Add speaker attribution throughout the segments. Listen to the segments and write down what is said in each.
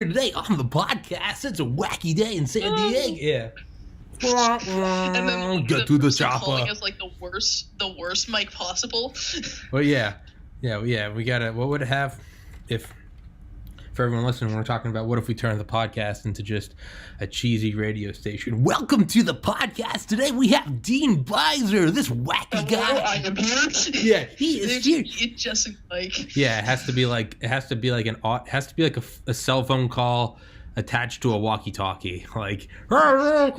Speaker 1: Today on the podcast, it's a wacky day in San Diego. Yeah.
Speaker 2: And then
Speaker 1: Get to the chopper.
Speaker 2: calling us like the worst mic possible.
Speaker 1: Well, yeah. We gotta. What would it have if, for everyone listening, we're talking about what if we turned the podcast into just a cheesy radio station? Welcome to the podcast. Today we have Dean Beiser, this wacky guy.
Speaker 2: I am here.
Speaker 1: Yeah, he is here.
Speaker 2: It just like.
Speaker 1: Yeah, it has to be like a cell phone call attached to a walkie-talkie. Like,
Speaker 2: Battery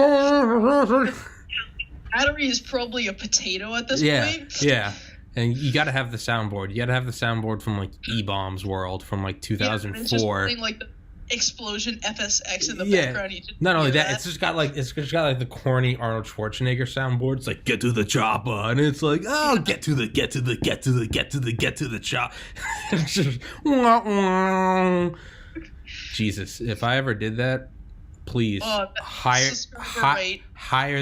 Speaker 2: is probably a potato at this point.
Speaker 1: Yeah. And you got to have the soundboard. You got to have the soundboard from like E-Bombs World from like 2004.
Speaker 2: Yeah, it's just playing like the explosion FSX in the background. You just
Speaker 1: Not only that, it's just got like the corny Arnold Schwarzenegger soundboard. It's like get to the chopper, and it's like get to the chop. It's just Jesus. If I ever did that, please hire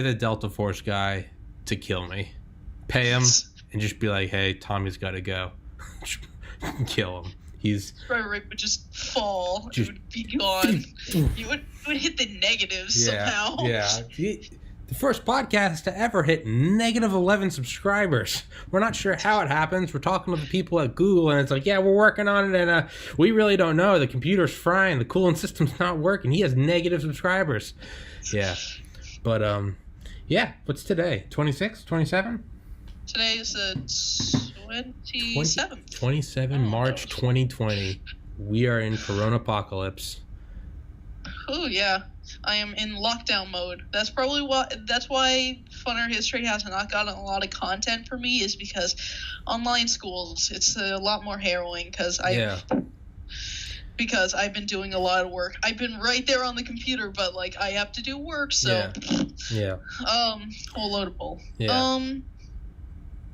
Speaker 1: the Delta Force guy to kill me. Pay him. And just be like, hey, Tommy's got to go. Kill him. He's
Speaker 2: would just fall. It would be gone. You would hit the negatives somehow.
Speaker 1: Yeah. The first podcast to ever hit negative 11 subscribers. We're not sure how it happens. We're talking to the people at Google, and it's like, yeah, we're working on it, and we really don't know. The computer's frying. The cooling system's not working. He has negative subscribers. Yeah. But, what's today? 26? 27?
Speaker 2: Today is the 27th.
Speaker 1: 27 March 2020. We are in Corona apocalypse.
Speaker 2: Oh yeah, I am in lockdown mode. That's probably why Funner History has not gotten a lot of content for me, is because online schools, it's a lot more harrowing because I've been doing a lot of work. I've been right there on the computer, but like I have to do work, so whole load of bull.
Speaker 1: Yeah.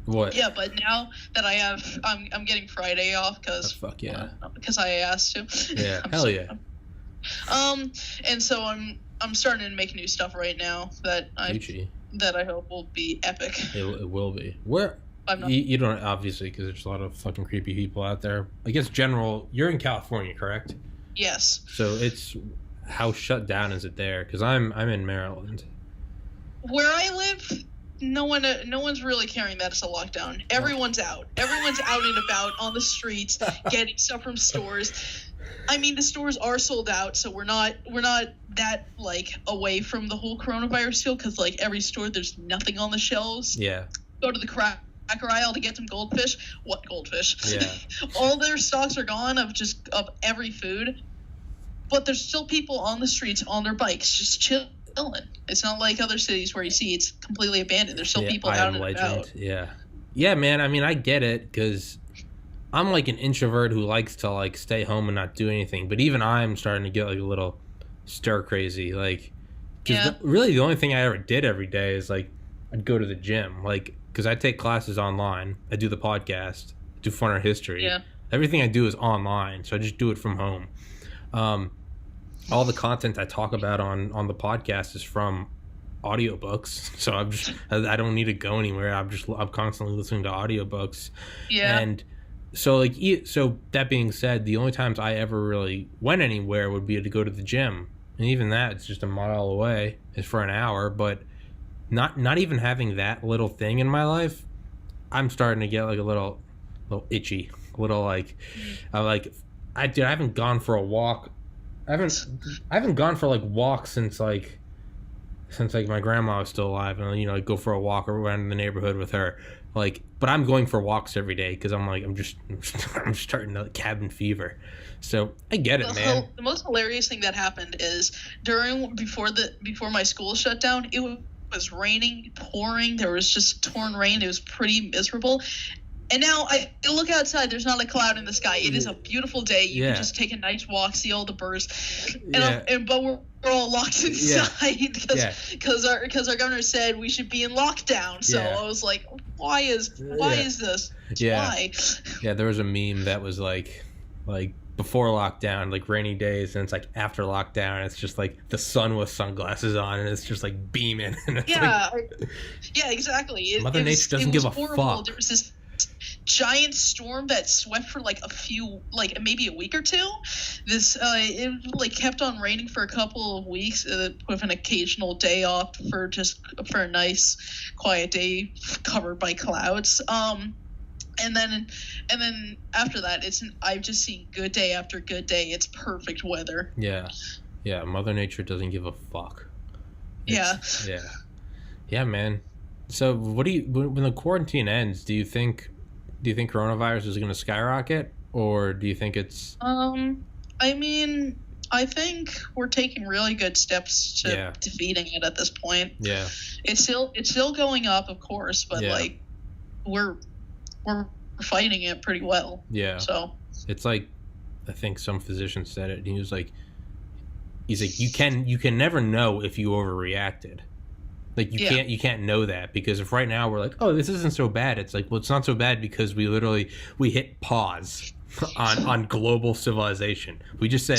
Speaker 1: What?
Speaker 2: Yeah, but now that I have, I'm getting Friday off because I asked to.
Speaker 1: Yeah, hell yeah.
Speaker 2: And so I'm starting to make new stuff right now that I hope will be epic.
Speaker 1: It will be. Where? You don't, obviously, because there's a lot of fucking creepy people out there. I guess you're in California, correct?
Speaker 2: Yes.
Speaker 1: So how shut down is it there? Because I'm in Maryland.
Speaker 2: Where I live, no one's really caring that it's a lockdown. Everyone's out. Everyone's out and about on the streets getting stuff from stores. I mean, the stores are sold out, so we're not that like away from the whole coronavirus deal, because like every store there's nothing on the shelves.
Speaker 1: Yeah.
Speaker 2: Go to the cracker aisle to get some goldfish. What goldfish?
Speaker 1: Yeah.
Speaker 2: All their stocks are gone of every food, but there's still people on the streets on their bikes just chilling. It's not like other cities where you see it's completely abandoned. There's still people out and about.
Speaker 1: Yeah, man. I mean, I get it, because I'm like an introvert who likes to like stay home and not do anything. But even I'm starting to get like a little stir crazy. Like, because really the only thing I ever did every day is like I'd go to the gym, like, because I take classes online. I do the podcast, do Funner History.
Speaker 2: Yeah. Everything
Speaker 1: I do is online, so I just do it from home. All the content I talk about on the podcast is from audiobooks, so I don't need to go anywhere. I'm constantly listening to audiobooks.
Speaker 2: Yeah.
Speaker 1: And so that being said, the only times I ever really went anywhere would be to go to the gym, and even that, it's just a mile away. It's for an hour, but not even having that little thing in my life, I'm starting to get like a little itchy, a little like I haven't gone for a walk. I haven't gone for like walks since my grandma was still alive, and I'd go for a walk around the neighborhood with her. Like, but I'm going for walks every day because I'm starting to cabin fever. So I get it, man.
Speaker 2: The most hilarious thing that happened is before my school shut down, it was raining, pouring. There was just torn rain. It was pretty miserable. And now I look outside, there's not a cloud in the sky. It is a beautiful day. You can just take a nice walk, see all the birds. But we're all locked inside because our governor said we should be in lockdown. So I was like, why is this? Why?
Speaker 1: Yeah, there was a meme that was like before lockdown, like rainy days, and it's like after lockdown, it's just like the sun with sunglasses on, and it's just like beaming. And it's
Speaker 2: yeah, exactly.
Speaker 1: Mother Nature doesn't give a fuck.
Speaker 2: There was giant storm that swept for like maybe a week or two. It like kept on raining for a couple of weeks with an occasional day off for a nice quiet day covered by clouds. And then after that, I've just seen good day after good day. It's perfect weather.
Speaker 1: Yeah. Mother Nature doesn't give a fuck.
Speaker 2: Yeah,
Speaker 1: man. So when the quarantine ends, do you think coronavirus is going to skyrocket, or do you think it's?
Speaker 2: I mean, I think we're taking really good steps to defeating it at this point.
Speaker 1: Yeah.
Speaker 2: It's still going up, of course, but like we're fighting it pretty well.
Speaker 1: Yeah.
Speaker 2: So
Speaker 1: it's like, I think some physician said it, and he's like, you can never know if you overreacted. Like you can't know that, because if right now we're like, oh, this isn't so bad, it's like, well, it's not so bad because we hit pause on global civilization. We just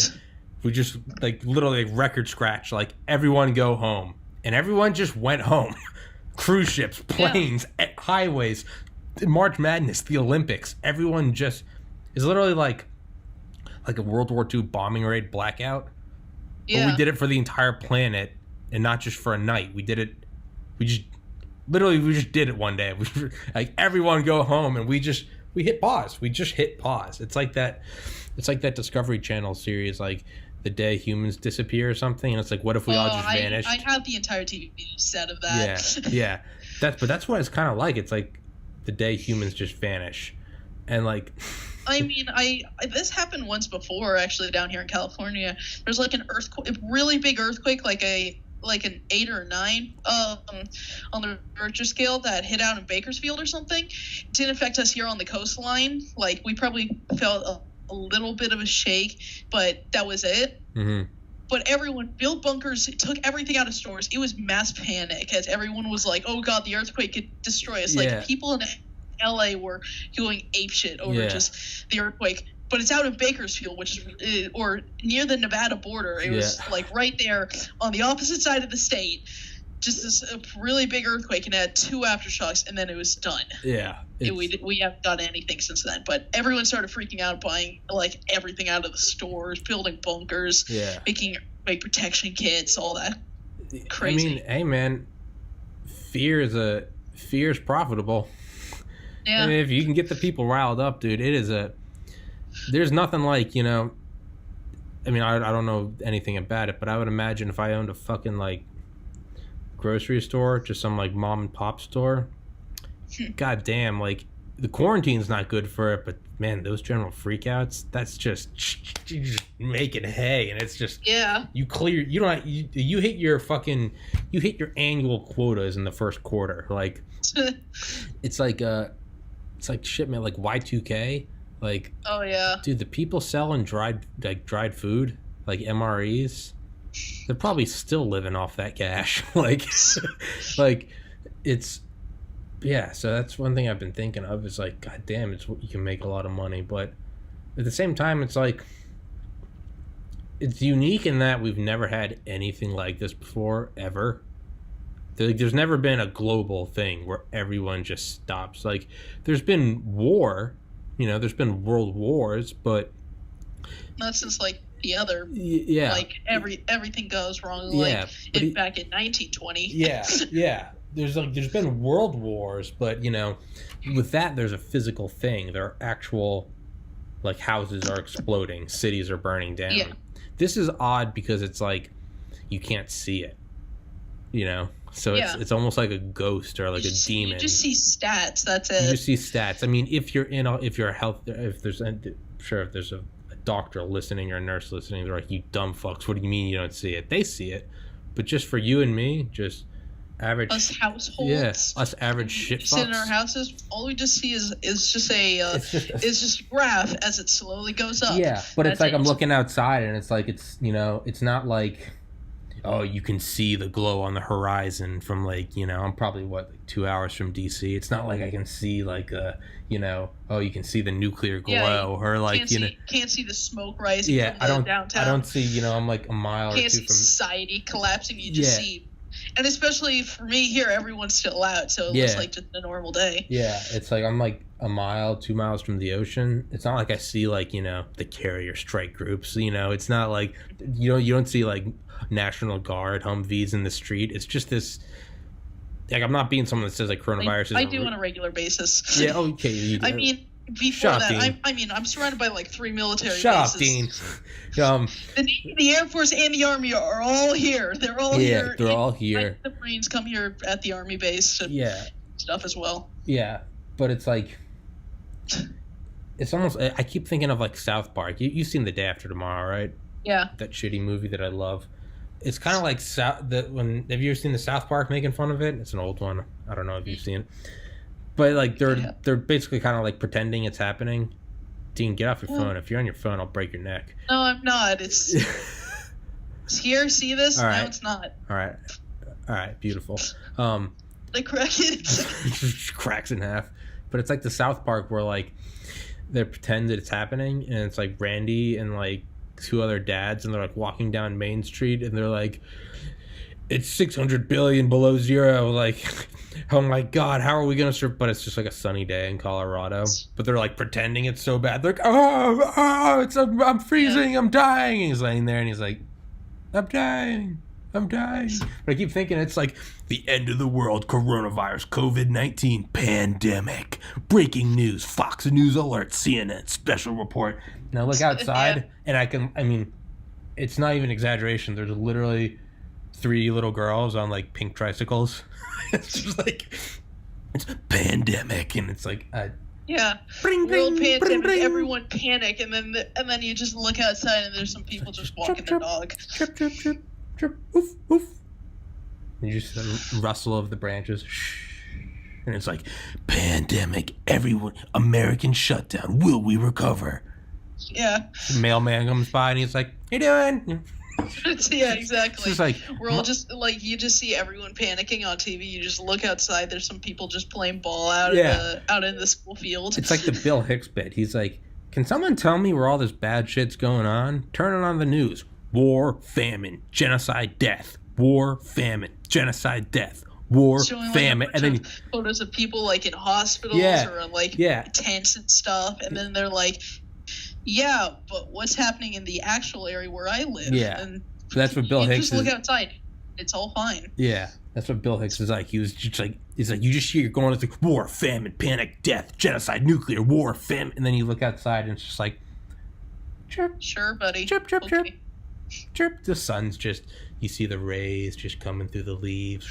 Speaker 1: like literally record scratch, like everyone go home, and everyone just went home. Cruise ships, planes, highways, March Madness, the Olympics, everyone just is literally like a World War II bombing raid blackout.
Speaker 2: Yeah.
Speaker 1: But we did it for the entire planet and not just for a night. We did it. We just did it one day. Like everyone go home, and we hit pause. We just hit pause. It's like that Discovery Channel series, like The Day Humans Disappear or something. And it's like, what if we all just vanished?
Speaker 2: I have the entire TV set of that.
Speaker 1: Yeah. That's what it's kind of like. It's like the day humans just vanish, and like.
Speaker 2: I mean, this happened once before, actually, down here in California. There's like an earthquake, a really big earthquake, like an 8 or 9 on the Richter scale that hit out in Bakersfield or something. It didn't affect us here on the coastline. Like, we probably felt a little bit of a shake, but that was it.
Speaker 1: Mm-hmm.
Speaker 2: But everyone built bunkers, took everything out of stores. It was mass panic, as everyone was like, oh God, the earthquake could destroy us. Like, people in LA were going apeshit over just the earthquake. But it's out in Bakersfield, which is, or near the Nevada border. It was like right there on the opposite side of the state. Just this really big earthquake, and it had 2 aftershocks, and then it was done.
Speaker 1: Yeah.
Speaker 2: We haven't done anything since then. But everyone started freaking out, buying like everything out of the stores, building bunkers, making protection kits, all that. Crazy.
Speaker 1: I mean, hey man, fear is profitable.
Speaker 2: Yeah.
Speaker 1: I mean, if you can get the people riled up, dude, there's nothing like, I mean, I don't know anything about it, but I would imagine if I owned a fucking like grocery store, just some like mom and pop store, god damn, like the quarantine's not good for it, but man, those general freakouts, that's just making hay, and it's just you hit your annual quotas in the first quarter. Like it's like shit, man, like Y2K. Like,
Speaker 2: oh yeah,
Speaker 1: dude, the people selling dried food, like MREs, they're probably still living off that cash. like it's, so that's one thing I've been thinking of, is like, god damn, you can make a lot of money, but at the same time, it's like, it's unique in that we've never had anything like this before, ever. There's never been a global thing where everyone just stops. Like, there's been war, there's been world wars, but
Speaker 2: not since like the other, like everything goes wrong. Like back in 1920. There's
Speaker 1: been world wars, but with that there's a physical thing. There are actual, like, houses are exploding, cities are burning down.
Speaker 2: Yeah.
Speaker 1: This is odd because it's like you can't see it, So it's almost like a ghost or like a demon.
Speaker 2: You just see stats. That's it.
Speaker 1: You just see stats. I mean, if there's a doctor listening or a nurse listening, they're like, you dumb fucks, what do you mean you don't see it? They see it, but just for you and me, just average
Speaker 2: us households,
Speaker 1: us average shit fucks.
Speaker 2: Sit in our houses, all we just see is just a graph as it slowly goes up.
Speaker 1: Yeah, but it's like I'm looking outside, and it's like it's not like, oh, you can see the glow on the horizon from, like, I'm probably 2 hours from DC. It's not like I can see like oh, you can see the nuclear glow, or like
Speaker 2: can't see the smoke rising from downtown.
Speaker 1: I don't see, I'm like a mile or two from
Speaker 2: society collapsing. You just see And especially for me here, everyone's still out, so it looks like just a normal day.
Speaker 1: Yeah, it's like I'm like a mile, 2 miles from the ocean. It's not like I see like, the carrier strike groups. It's not like you don't see like National Guard Humvees in the street. It's just this. Like, I'm not being someone that says like coronavirus.
Speaker 2: I do on a regular basis.
Speaker 1: Yeah, okay.
Speaker 2: I mean, before that, I'm surrounded by like 3 military bases.
Speaker 1: Dean.
Speaker 2: The Navy, the Air Force, and the Army are all here. They're all here.
Speaker 1: Yeah, they're all here.
Speaker 2: The Marines come here at the Army base to stuff as well.
Speaker 1: Yeah, but it's like, it's almost, I keep thinking of like South Park. You've seen The Day After Tomorrow, right?
Speaker 2: Yeah.
Speaker 1: That shitty movie that I love. It's kind of like have you ever seen the South Park making fun of it? It's an old one. I don't know if you've seen it. But like they're basically kind of like pretending it's happening. Dean, get off your phone. If you're on your phone, I'll break your neck.
Speaker 2: No, I'm not. It's here. See this?
Speaker 1: All right.
Speaker 2: No, it's not.
Speaker 1: All right. Beautiful.
Speaker 2: They crack it.
Speaker 1: Cracks in half. But it's like the South Park where like they pretend that it's happening, and it's like Randy and like 2 other dads, and they're like walking down Main Street, and they're like, it's 600 billion below zero. Like, oh my God, how are we gonna survive? But it's just like a sunny day in Colorado. But they're like pretending it's so bad. They're like, I'm freezing, I'm dying. And he's laying there, and he's like, I'm dying. But I keep thinking it's like the end of the world, coronavirus, COVID-19 pandemic, breaking news, Fox News alert, CNN special report. And I look outside, and it's not even exaggeration. There's literally 3 little girls on like pink tricycles. It's just like, it's pandemic, and it's like,
Speaker 2: world pandemic, everyone panic, and then you just look outside, and there's some people just walking their dog.
Speaker 1: Chirp, chirp, chirp. Chirp, oof, oof. And you just rustle of the branches. Shh. And it's like, pandemic, everyone, American shutdown, will we recover?
Speaker 2: Yeah.
Speaker 1: The mailman comes by and he's like, "How you doing?"
Speaker 2: Yeah, exactly.
Speaker 1: It's like,
Speaker 2: we're all just like, you just see everyone panicking on TV. You just look outside. There's some people just playing ball out in the school field.
Speaker 1: It's like the Bill Hicks bit. He's like, "Can someone tell me where all this bad shit's going on? Turn it on the news. War, famine, genocide, death. War, famine, genocide, death. War,
Speaker 2: showing
Speaker 1: famine."
Speaker 2: Like
Speaker 1: and then
Speaker 2: photos of people like in hospitals or in like tents and stuff, and then they're like, "Yeah, but what's happening in the actual area where I live?"
Speaker 1: Yeah,
Speaker 2: and
Speaker 1: that's what Bill Hicks
Speaker 2: just look outside. It's all fine.
Speaker 1: Yeah, that's what Bill Hicks is like. He's like, you just hear going, it's like war, famine, panic, death, genocide, nuclear war, famine, and then you look outside and it's just like, chirp,
Speaker 2: sure, buddy,
Speaker 1: chirp, chirp, chirp. Chirp. The sun's just, you see the rays just coming through the leaves.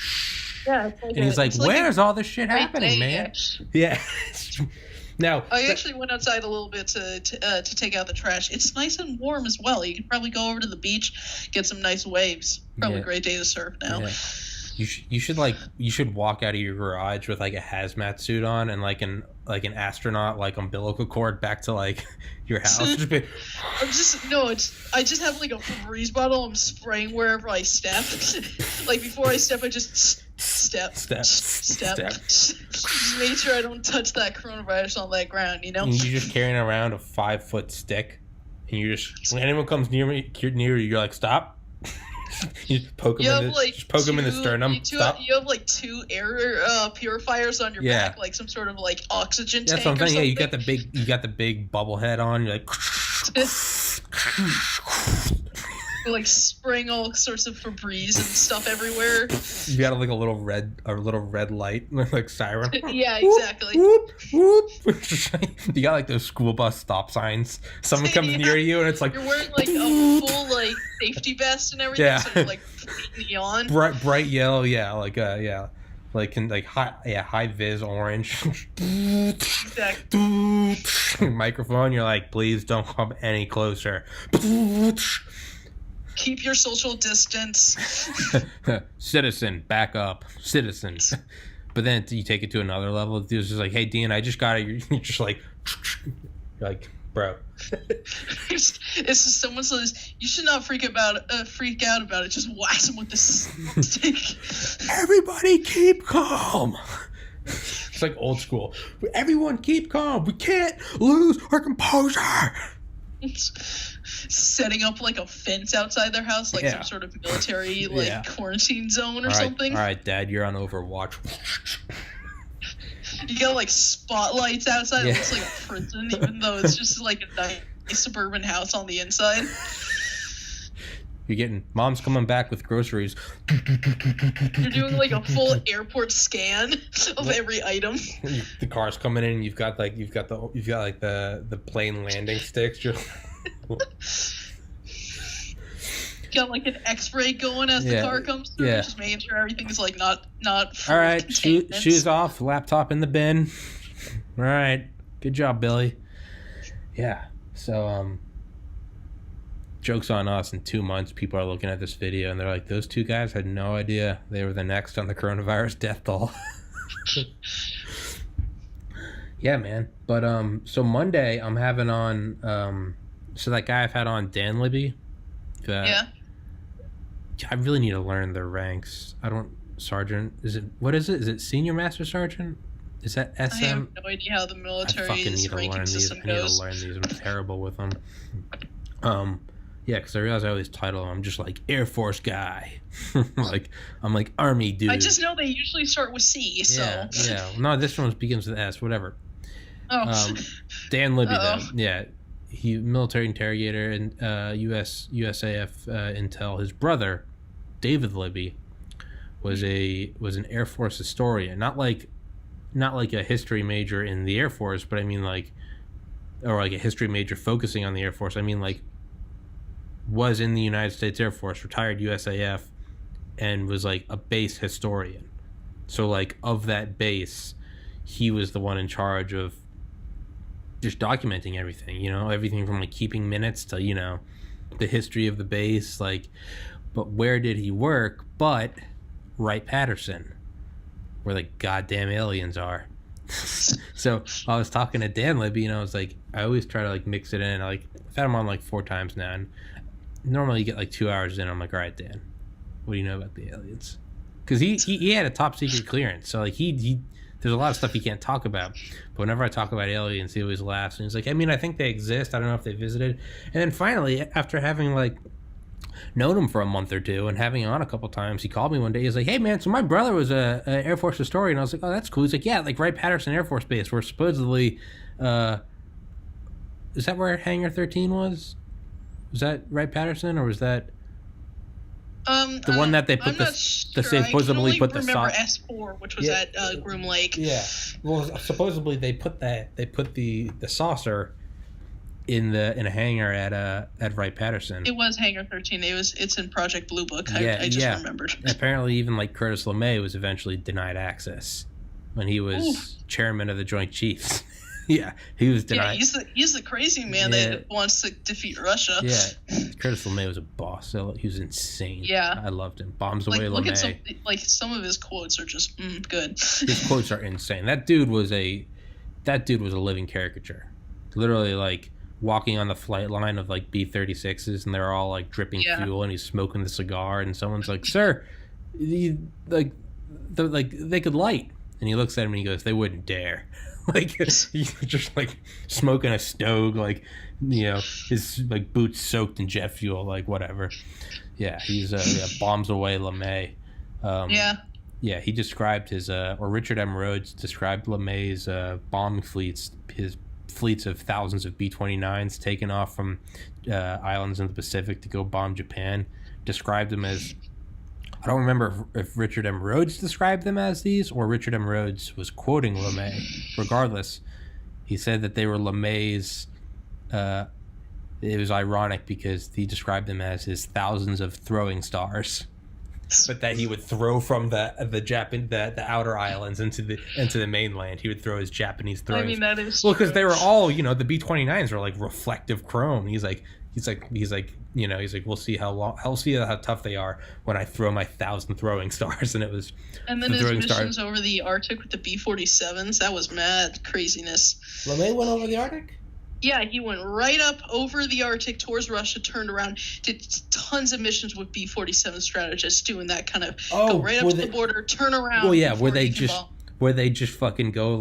Speaker 2: Yeah, it's like
Speaker 1: and he's like, where's all this shit happening, man? Yeah. Now,
Speaker 2: I actually went outside a little bit to take out the trash. It's nice and warm as well. You can probably go over to the beach, get some nice waves. Probably a great day to surf now.
Speaker 1: Yeah. You should walk out of your garage with like a hazmat suit on and like an astronaut like umbilical cord back to like your house.
Speaker 2: I just have like a Febreze bottle. I'm spraying wherever I step. Like before I step, I just step. Just make sure I don't touch that coronavirus on that ground.
Speaker 1: And you're just carrying around a 5-foot stick, and you just, when anyone comes near you, you're like, stop. You just poke them in the sternum.
Speaker 2: You have like 2 air purifiers on your back, like some sort of like oxygen tank.
Speaker 1: That's what I'm saying.
Speaker 2: Yeah,
Speaker 1: you got the big bubble head on. You're like,
Speaker 2: like spraying all sorts of Febreze and stuff everywhere.
Speaker 1: You got like a little red light, like siren.
Speaker 2: Yeah, exactly.
Speaker 1: Whoop, whoop, whoop. You got like those school bus stop signs. Someone comes near you and it's like,
Speaker 2: you're wearing like a full like safety vest and everything.
Speaker 1: Yeah.
Speaker 2: So you're, like neon.
Speaker 1: Bright yellow. Yeah, like in like high vis orange.
Speaker 2: Exactly.
Speaker 1: Microphone. You're like, please don't come any closer.
Speaker 2: Keep your social distance.
Speaker 1: Citizen, back up. Citizen. But then you take it to another level. It's just like, hey, Dean, I just got it. You're just like, you're like, bro.
Speaker 2: It's just someone says, you should not freak out about it. Just whack him with the stick.
Speaker 1: Everybody keep calm. It's like old school. Everyone keep calm. We can't lose our composure.
Speaker 2: setting up like a fence outside their house, like some sort of military quarantine zone or something.
Speaker 1: All right, Dad, you're on Overwatch.
Speaker 2: You got like spotlights outside. It looks like a prison, even though it's just like a nice suburban house on the inside.
Speaker 1: You're getting mom's coming back with groceries.
Speaker 2: You're doing like a full airport scan of every item.
Speaker 1: The car's coming in. You've got like the plane landing sticks.
Speaker 2: Got like an X-ray going as the car comes through, just making sure everything's like not.
Speaker 1: All right, shoes off, laptop in the bin. All right, good job, Billy. Yeah, so joke's on us. In 2 months, people are looking at this video and they're like, "Those two guys had no idea they were the next on the coronavirus death toll." Yeah, man. But so Monday I'm having on so that guy I've had on, Dan Libby. I really need to learn their ranks. Sergeant. What is it? Is it senior master sergeant? Is that SM?
Speaker 2: I have no idea how the military's ranking system goes.
Speaker 1: I need to learn these. I'm terrible with them. Yeah, because I realize I always title them. I'm just like Air Force guy. I'm like Army dude.
Speaker 2: I just know they usually start with C. So
Speaker 1: yeah. No, this one begins with S. Whatever.
Speaker 2: Oh.
Speaker 1: Dan Libby though. Yeah. He military interrogator and USAF intel. His brother, David Libby, was an Air Force historian. Not like a history major in the Air Force, but I mean or a history major focusing on the Air Force. I mean was in the United States Air Force, retired USAF, and was like a base historian. So of that base, he was the one in charge of just documenting everything, everything from keeping minutes to, the history of the base, but where did he work? But Wright-Patterson, where the goddamn aliens are. So I was talking to Dan Libby, and I was like, I always try to mix it in. I've had him on 4 times now, and normally you get 2 hours in. I'm like, all right, Dan, what do you know about the aliens? Because he had a top secret clearance, so he there's a lot of stuff he can't talk about. But whenever I talk about aliens, he always laughs. And he's like, I think they exist. I don't know if they visited. And then finally, after having known him for a month or two and having him on a couple times, he called me one day. He's like, hey, man, so my brother was a Air Force historian. I was like, oh, that's cool. He's like, yeah, Wright-Patterson Air Force Base, where supposedly, is that where Hangar 13 was? Was that Wright-Patterson, or was that... the one that they put supposedly put the
Speaker 2: S4, which was at Groom Lake.
Speaker 1: Yeah, well, supposedly they put the saucer in a hangar at Wright-Patterson.
Speaker 2: It was Hangar 13. It's in Project Blue Book. I just remembered.
Speaker 1: Apparently, even Curtis LeMay was eventually denied access when he was chairman of the Joint Chiefs. Yeah, he was denied.
Speaker 2: Yeah, he's the crazy man that wants to defeat Russia.
Speaker 1: Yeah, Curtis LeMay was a boss. He was insane.
Speaker 2: Yeah,
Speaker 1: I loved him. Bombs away,
Speaker 2: look
Speaker 1: LeMay.
Speaker 2: At some of his quotes are just good.
Speaker 1: His quotes are insane. That dude was a living caricature. Literally, walking on the flight line of B-36s, and they're all dripping fuel, and he's smoking the cigar, and someone's like, "Sir, they could light," and he looks at him and he goes, "They wouldn't dare." He's just smoking a stove, his boots soaked in jet fuel, whatever. Yeah, he's bombs away LeMay. Yeah, he described Richard M. Rhodes described LeMay's bombing fleets, his fleets of thousands of B-29s taken off from islands in the Pacific to go bomb Japan. Described them as, I don't remember if Richard M. Rhodes described them as these or Richard M. Rhodes was quoting LeMay. Regardless, he said that they were LeMay's. It was ironic because he described them as his thousands of throwing stars, but that he would throw from the outer islands into the mainland. He would throw his Japanese throwing.
Speaker 2: That is
Speaker 1: because they were all the B-29s were reflective chrome. He's like, we'll see how tough they are when I throw my 1,000 throwing stars. And it was.
Speaker 2: And then his missions over the Arctic with the B-47s, that was mad craziness.
Speaker 1: LeMay went over the Arctic?
Speaker 2: Yeah, he went right up over the Arctic towards Russia, turned around, did tons of missions with B-47 strategists doing that kind of go right up to the border, turn around.
Speaker 1: Well, yeah, where they just fucking go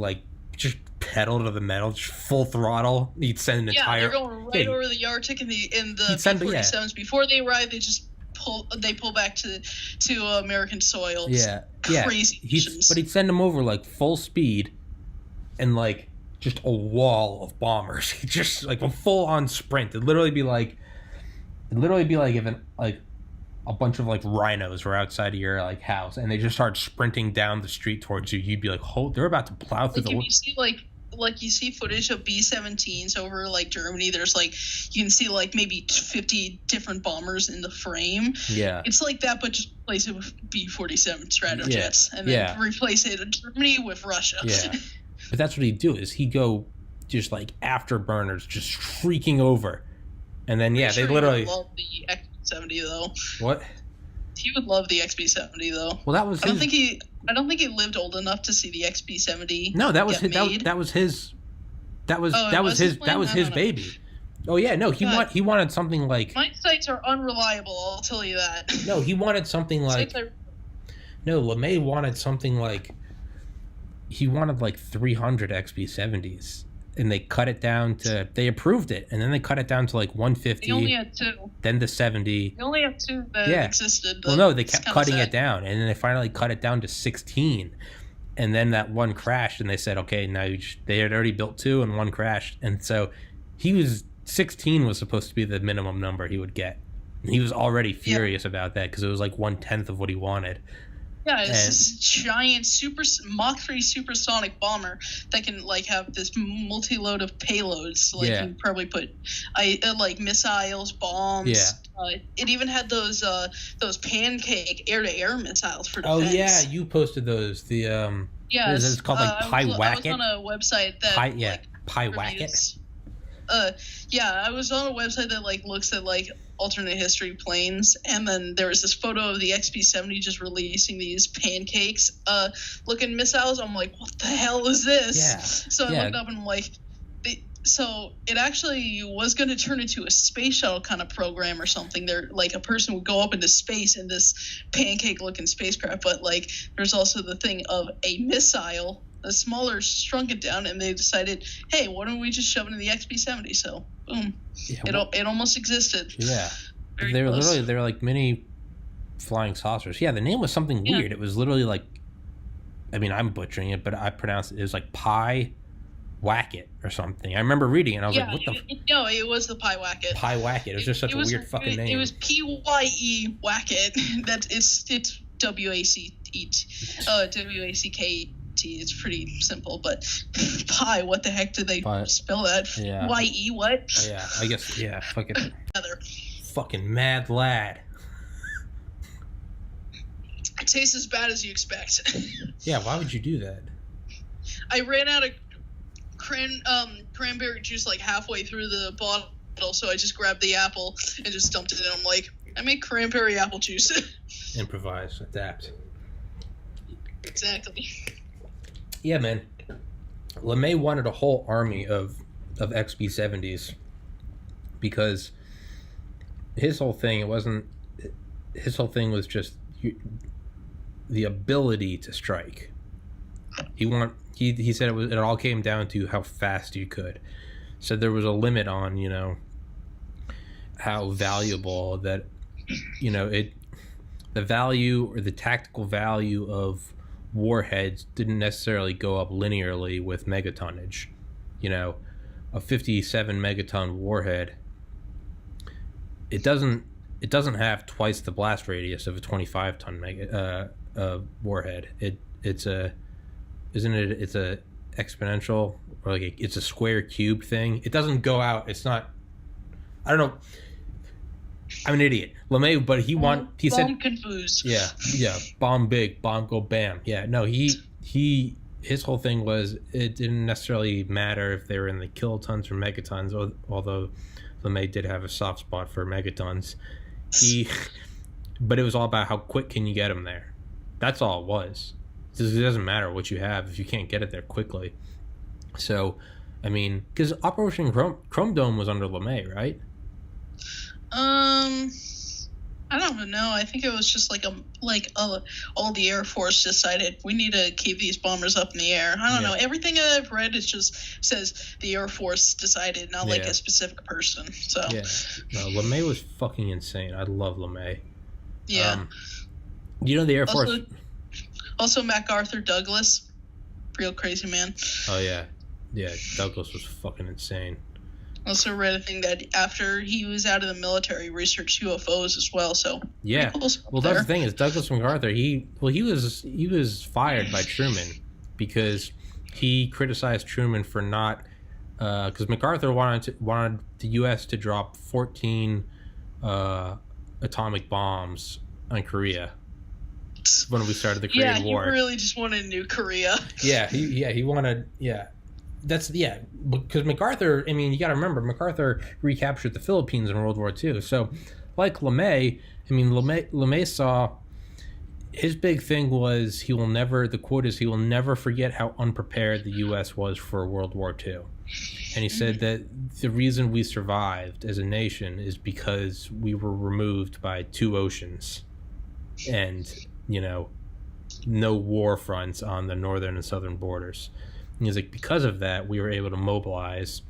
Speaker 1: just pedal to the metal, just full throttle. He'd send an entire.
Speaker 2: They're going right over the Arctic in the B-47s. Before they arrive, they just pull back to American soil.
Speaker 1: Yeah,
Speaker 2: crazy.
Speaker 1: But he'd send them over like full speed, and like just a wall of bombers. Just like a full on sprint. It'd literally be like if a bunch of like rhinos were outside of your like house, and they just start sprinting down the street towards you. You'd be like, "Oh, they're about to plow through the."
Speaker 2: If you see you see footage of B-17s over like Germany, there's like you can see like maybe 50 different bombers in the frame.
Speaker 1: Yeah,
Speaker 2: it's like that, but just replace it with B-47 Stratojets, and then replace it in Germany with Russia.
Speaker 1: Yeah, but that's what he'd do is he'd go just like afterburners, just shrieking over, and then they literally
Speaker 2: love the XB-70 though.
Speaker 1: What?
Speaker 2: He would love the XB-70 though.
Speaker 1: Well, that was.
Speaker 2: I don't think he lived old enough to see the XB-70.
Speaker 1: No, that was his. That was his. That was his baby. Oh yeah, no, he wanted something like.
Speaker 2: Mine sites are unreliable. I'll tell you that.
Speaker 1: No, he wanted something like. No, LeMay wanted something like. He wanted like 300 XB-70s, and they cut it down to. They approved it, and then they cut it down to like 150.
Speaker 2: They only had 2.
Speaker 1: Then the 70.
Speaker 2: They only had 2 that existed.
Speaker 1: Well, no, they kept cutting it down, and then they finally cut it down to 16. And then that one crashed, and they said, okay, now they had already built 2, and 1 crashed, and so 16 was supposed to be the minimum number he would get. And he was already furious about that because it was like 1/10 of what he wanted.
Speaker 2: Yeah, it's this giant Mach 3 supersonic bomber that can like have this multi-load of payloads. Like you can probably put like missiles, bombs.
Speaker 1: Yeah.
Speaker 2: It even had those pancake air-to-air missiles for defense.
Speaker 1: Oh yeah, you posted those. The it's called like Pi Wacket.
Speaker 2: I was on a website that
Speaker 1: Pi Wacket.
Speaker 2: I was on a website that like looks at like alternate history planes, and then there was this photo of the XB-70 just releasing these pancakes looking missiles. I'm like, what the hell is this?
Speaker 1: Yeah.
Speaker 2: So I looked up and I'm like, so it actually was going to turn into a space shuttle kind of program or something. There, like a person would go up into space in this pancake-looking spacecraft, but like there's also the thing of a missile. The smaller shrunk it down, and they decided, hey, why don't we just shove it in the XB-70? So, boom, it almost existed.
Speaker 1: Yeah, they were like mini flying saucers. Yeah, the name was something weird. It was literally like, I mean, I'm butchering it, but I pronounced it was like Pi Wacket or something. I remember reading it, and I was like, what the?
Speaker 2: No, it was the Pi Wacket.
Speaker 1: Pi Wacket. It was just such a weird fucking name.
Speaker 2: It was P-Y-E Wacket. It's W-A-C-E, W-A-C-K. It's pretty simple, but Pi, what the heck did they spell that?
Speaker 1: Yeah.
Speaker 2: Y-E what?
Speaker 1: Yeah, I guess, fucking fucking mad lad.
Speaker 2: It tastes as bad as you expect.
Speaker 1: Yeah, why would you do that?
Speaker 2: I ran out of cranberry juice like halfway through the bottle, so I just grabbed the apple and just dumped it in. I'm like, I make cranberry apple juice.
Speaker 1: Improvise, adapt.
Speaker 2: Exactly.
Speaker 1: Yeah, man. LeMay wanted a whole army of XB-70s because his whole thing was just the ability to strike. He said it all came down to how fast you could. So there was a limit on, how valuable that, the value or the tactical value of warheads didn't necessarily go up linearly with megatonnage. A 57 megaton warhead, it doesn't have twice the blast radius of a 25 ton warhead. It's a exponential, or like it's a square cube thing. It doesn't go out. It's not. I don't know. I'm an idiot, LeMay, but he said
Speaker 2: bomb confused.
Speaker 1: Yeah, bomb big, bomb go bam. Yeah, no, his whole thing was it didn't necessarily matter if they were in the kilotons or megatons, although LeMay did have a soft spot for megatons. But it was all about how quick can you get them there. That's all it was. It doesn't matter what you have if you can't get it there quickly. So, I mean, because Operation Chrome Dome was under LeMay, right?
Speaker 2: I I don't even know. I think it was just all the Air Force decided we need to keep these bombers up in the air. I don't know. Everything I've read is just says the Air Force decided, not like a specific person. So
Speaker 1: yeah, no, LeMay was fucking insane. I love LeMay.
Speaker 2: Yeah.
Speaker 1: You know the Air Force.
Speaker 2: Also, MacArthur Douglas, real crazy man.
Speaker 1: Oh yeah, Douglas was fucking insane.
Speaker 2: Also read a thing that after he was out of the military, researched UFOs as well. So
Speaker 1: yeah,
Speaker 2: cool
Speaker 1: well that's the thing is Douglas MacArthur. He was fired by Truman because he criticized Truman for not because MacArthur wanted the U.S. to drop 14 atomic bombs on Korea when we started the Korean War.
Speaker 2: Yeah, he really just wanted New Korea.
Speaker 1: He wanted because MacArthur, I mean, you got to remember, MacArthur recaptured the Philippines in World War II. So, like LeMay, I mean, LeMay saw, his big thing was the quote is, he will never forget how unprepared the U.S. was for World War II. And he said that the reason we survived as a nation is because we were removed by 2 oceans and, no war fronts on the northern and southern borders. And he's like, because of that, we were able to mobilize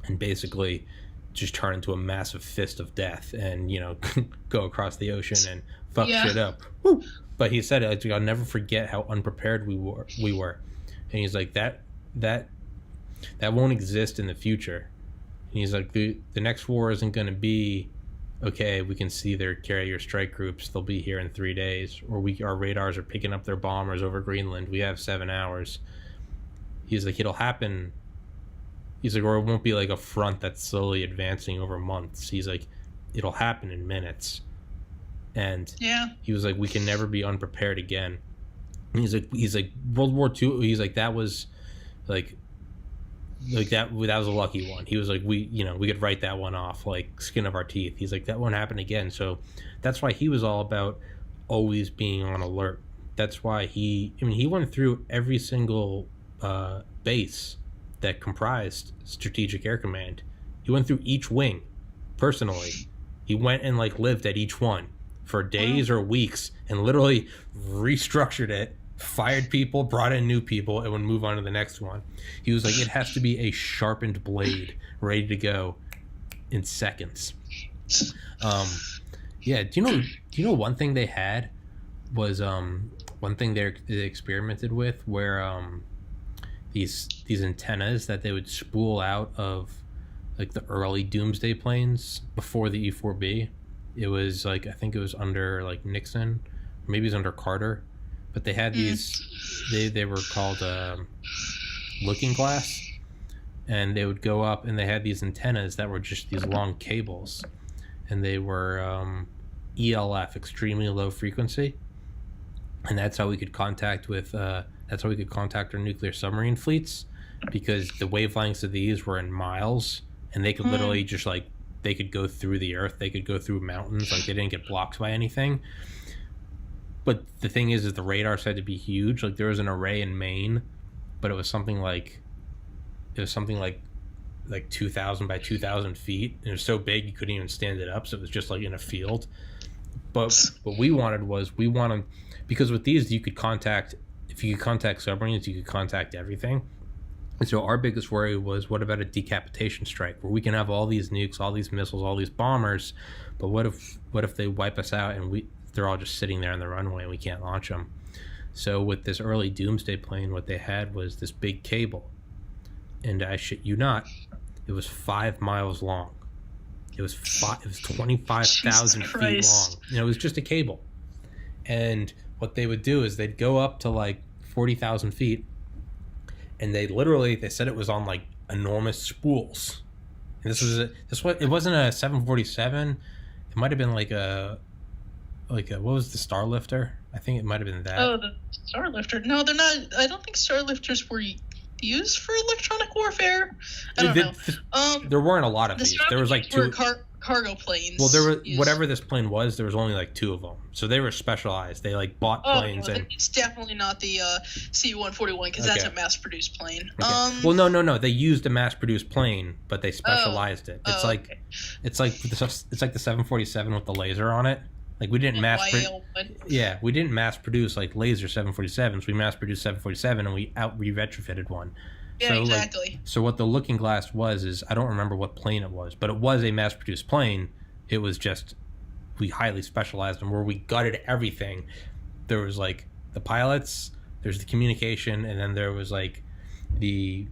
Speaker 1: and basically just turn into a massive fist of death and, go across the ocean and fuck shit up. Woo! But he said, I'll never forget how unprepared we were. And he's like, that won't exist in the future. And he's like, the next war isn't going to be, okay, we can see their carrier strike groups. They'll be here in 3 days. Or our radars are picking up their bombers over Greenland. We have 7 hours. He's like, it'll happen. He's like, or it won't be like a front that's slowly advancing over months. He's like, it'll happen in minutes. And he was like, we can never be unprepared again. And he's like, World War II. He's like, that was like that was a lucky one. He was like, we could write that one off like skin of our teeth. He's like, that won't happen again. So that's why he was all about always being on alert. That's why he went through every single base that comprised Strategic Air Command. He went through each wing personally. He went and lived at each one for days or weeks and literally restructured it, fired people, brought in new people, and would move on to the next one. He was like, it has to be a sharpened blade ready to go in seconds. Do you know one thing they had was one thing they experimented with where these antennas that they would spool out of the early doomsday planes before the E-4B. It was I think it was under Nixon, or maybe it was under Carter, but they had these they were called looking glass, and they would go up and they had these antennas that were just these long cables, and they were ELF, extremely low frequency, and that's how we could contact our nuclear submarine fleets, because the wavelengths of these were in miles, and they could literally just they could go through the earth, they could go through mountains, they didn't get blocked by anything. But the thing is the radars had to be huge. There was an array in Maine, but it was something like 2,000 by 2,000 feet, and it was so big you couldn't even stand it up, so it was just in a field. But what we wanted because with these you could contact, if you could contact submarines, you could contact everything. And so our biggest worry was, what about a decapitation strike, where we can have all these nukes, all these missiles, all these bombers, but what if they wipe us out and they're all just sitting there on the runway and we can't launch them? So with this early doomsday plane, what they had was this big cable, and I shit you not, it was 5 miles long. It was 25,000 feet long. It was just a cable. And what they would do is they'd go up to 40,000 feet, and they said it was on enormous spools. And it wasn't a 747. It might have been what was the Starlifter? I think it might have been that.
Speaker 2: Oh, the Starlifter. No, they're not. I don't think Starlifters were used for electronic warfare. I don't know.
Speaker 1: There weren't a lot of these. There was 2
Speaker 2: cargo planes.
Speaker 1: Well, there were whatever this plane was. There was only 2 of them, so they were specialized. They bought planes.
Speaker 2: No, it's definitely not the C-141, because that's a mass-produced plane.
Speaker 1: Okay. Well, no. They used a mass-produced plane, but they specialized it. It's it's like the 747 with the laser on it. Like we didn't
Speaker 2: YAL1.
Speaker 1: we didn't mass produce like laser 747s. We mass produced 747 and we retrofitted one.
Speaker 2: Yeah,
Speaker 1: so,
Speaker 2: exactly.
Speaker 1: Like, so what the Looking Glass was is, I don't remember what plane it was, but it was a mass produced plane. It was just, we highly specialized in where we gutted everything. There was like the pilots, there's the communication, and then there was like the,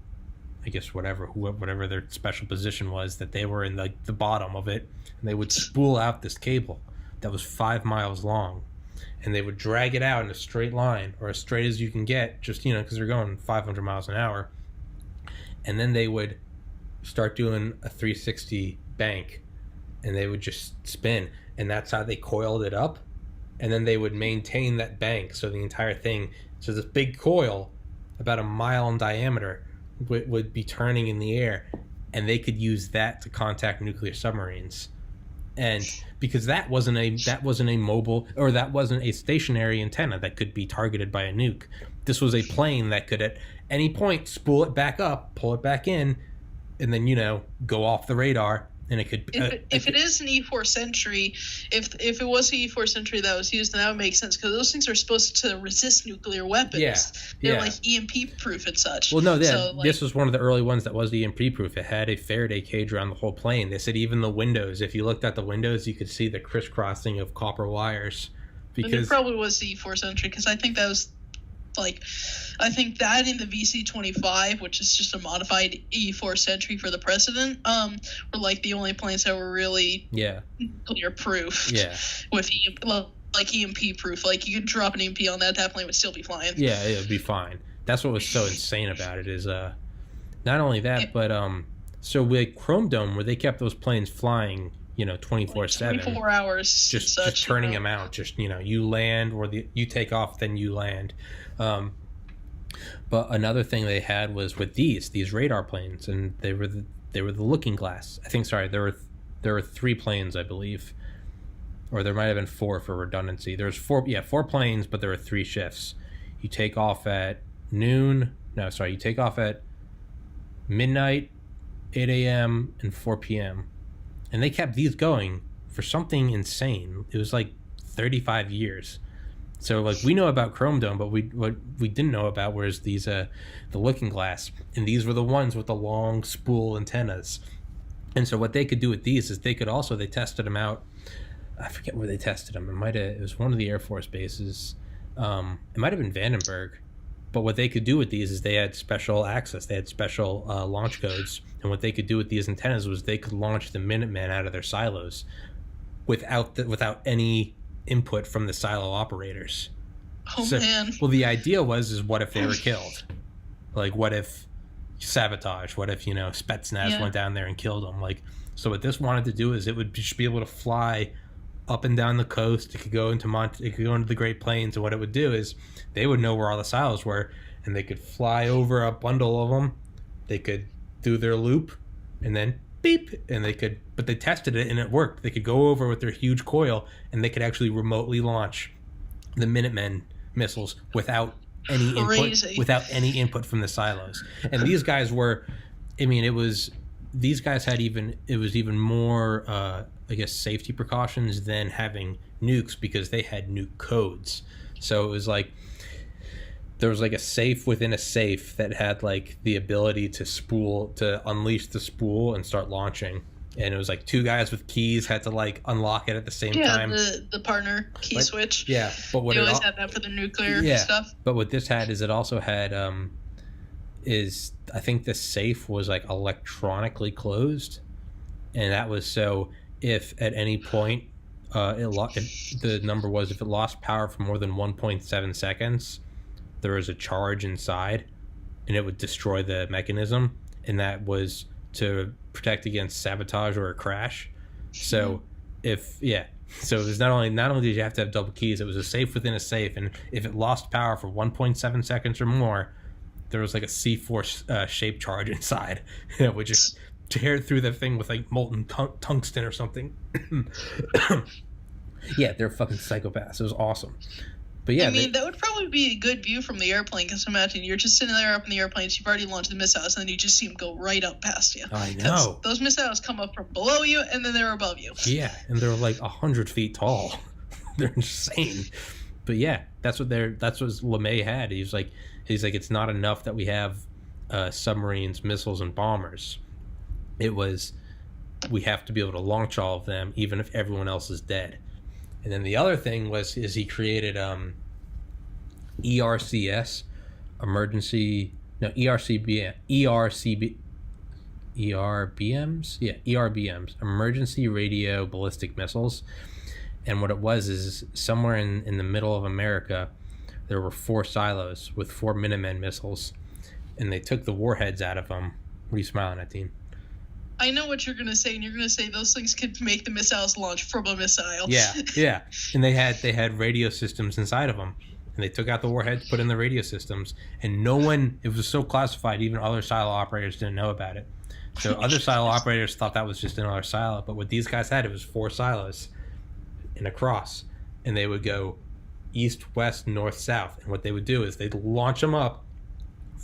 Speaker 1: I guess whatever their special position was, that they were in the bottom of it, and they would spool out this cable that was 5 miles long, and they would drag it out in a straight line, or as straight as you can get, just, because they're going 500 miles an hour, and then they would start doing a 360 bank, and they would just spin, and that's how they coiled it up, and then they would maintain that bank, so the entire thing, so this big coil about a mile in diameter would be turning in the air, and they could use that to contact nuclear submarines. And because that wasn't a mobile, or that wasn't a stationary antenna that could be targeted by a nuke. This was a plane that could at any point spool it back up, pull it back in, and then go off the radar. And it could,
Speaker 2: if it is an E4 Sentry, if it was an E4 Sentry that was used, then that would make sense, because those things are supposed to resist nuclear weapons.
Speaker 1: Yeah.
Speaker 2: They're like EMP proof and such.
Speaker 1: Well, no, this was one of the early ones that was EMP proof. It had a Faraday cage around the whole plane. They said even the windows, if you looked at the windows, you could see the crisscrossing of copper wires.
Speaker 2: Because it probably was the E4 Sentry, because I think that was I think that in the VC-25, which is just a modified E4 Sentry for the President, were like the only planes that were really nuclear proof.
Speaker 1: Yeah.
Speaker 2: With EMP proof. Like, you could drop an EMP on that plane would still be flying.
Speaker 1: Yeah, it would be fine. That's what was so insane about it, is not only that, but so with Chrome Dome, where they kept those planes flying 24/7,
Speaker 2: 24 hours,
Speaker 1: just turning them out. Just you land, or you take off, then you land. But another thing they had was with these radar planes, and they were the Looking Glass. I think, sorry, there were 3 planes, I believe, or there might have been 4 for redundancy. There was 4 planes, but there were 3 shifts. You take off at noon. No, sorry, you take off at midnight, 8 a.m. and 4 p.m. And they kept these going for something insane. It was like 35 years. So like, we know about Chrome Dome, but what we didn't know about was these the Looking Glass, and these were the ones with the long spool antennas. And so what they could do with these is they tested them out. I forget where they tested them. It was one of the Air Force bases. It might have been Vandenberg. But what they could do with these is they had special access. They had special launch codes. And what they could do with these antennas was they could launch the Minutemen out of their silos without any input from the silo operators.
Speaker 2: Man.
Speaker 1: Well, the idea was what if they were killed? Like, what if sabotage? What if Spetsnaz went down there and killed them? Like, so what this wanted to do is it would just be able to fly up and down the coast. It could go into the Great Plains, and what it would do is they would know where all the silos were, and they could fly over a bundle of them. They could do their loop, and then beep, and but they tested it and it worked. They could go over with their huge coil, and they could actually remotely launch the Minutemen missiles without any input from the silos. And these guys were, these guys had even more I guess safety precautions than having nukes, because they had nuke codes. So it was like there was like a safe within a safe that had like the ability to unleash the spool and start launching. And it was like 2 guys with keys had to like unlock it at the same time.
Speaker 2: Yeah, the partner key switch.
Speaker 1: Yeah, but what
Speaker 2: they always had that for the nuclear stuff.
Speaker 1: But what this had is it also had I think the safe was like electronically closed, and that was so if at any point if it lost power for more than 1.7 seconds, there was a charge inside, and it would destroy the mechanism, and that was to protect against sabotage or a crash. So so it was not only did you have to have double keys, it was a safe within a safe, and if it lost power for 1.7 seconds or more, there was like a C4 shaped charge inside that would just tear through the thing with like molten tungsten or something. Yeah, they're fucking psychopaths. It was awesome. But yeah,
Speaker 2: that would probably be a good view from the airplane, because imagine you're just sitting there up in the airplane, you've already launched the missiles, and then you just see them go right up past you.
Speaker 1: I know.
Speaker 2: Those missiles come up from below you, and then they're above you.
Speaker 1: Yeah, and they're like 100 feet tall. They're insane. But yeah, that's what LeMay had. He's like, it's not enough that we have submarines, missiles, and bombers. It was, we have to be able to launch all of them, even if everyone else is dead. And then the other thing is he created ERCS, ERBMs, emergency radio ballistic missiles. And what it was is somewhere in the middle of America, there were 4 silos with 4 Minutemen missiles, and they took the warheads out of them. What are you smiling at, Dean?
Speaker 2: I know what you're going to say, and you're going to say those things could make the missiles launch from a missile.
Speaker 1: Yeah. And they had radio systems inside of them. And they took out the warheads, put in the radio systems, and no one, it was so classified, even other silo operators didn't know about it. So other silo operators thought that was just another silo, but what these guys had, it was 4 silos in a cross, and they would go east, west, north, south. And what they would do is they'd launch them up.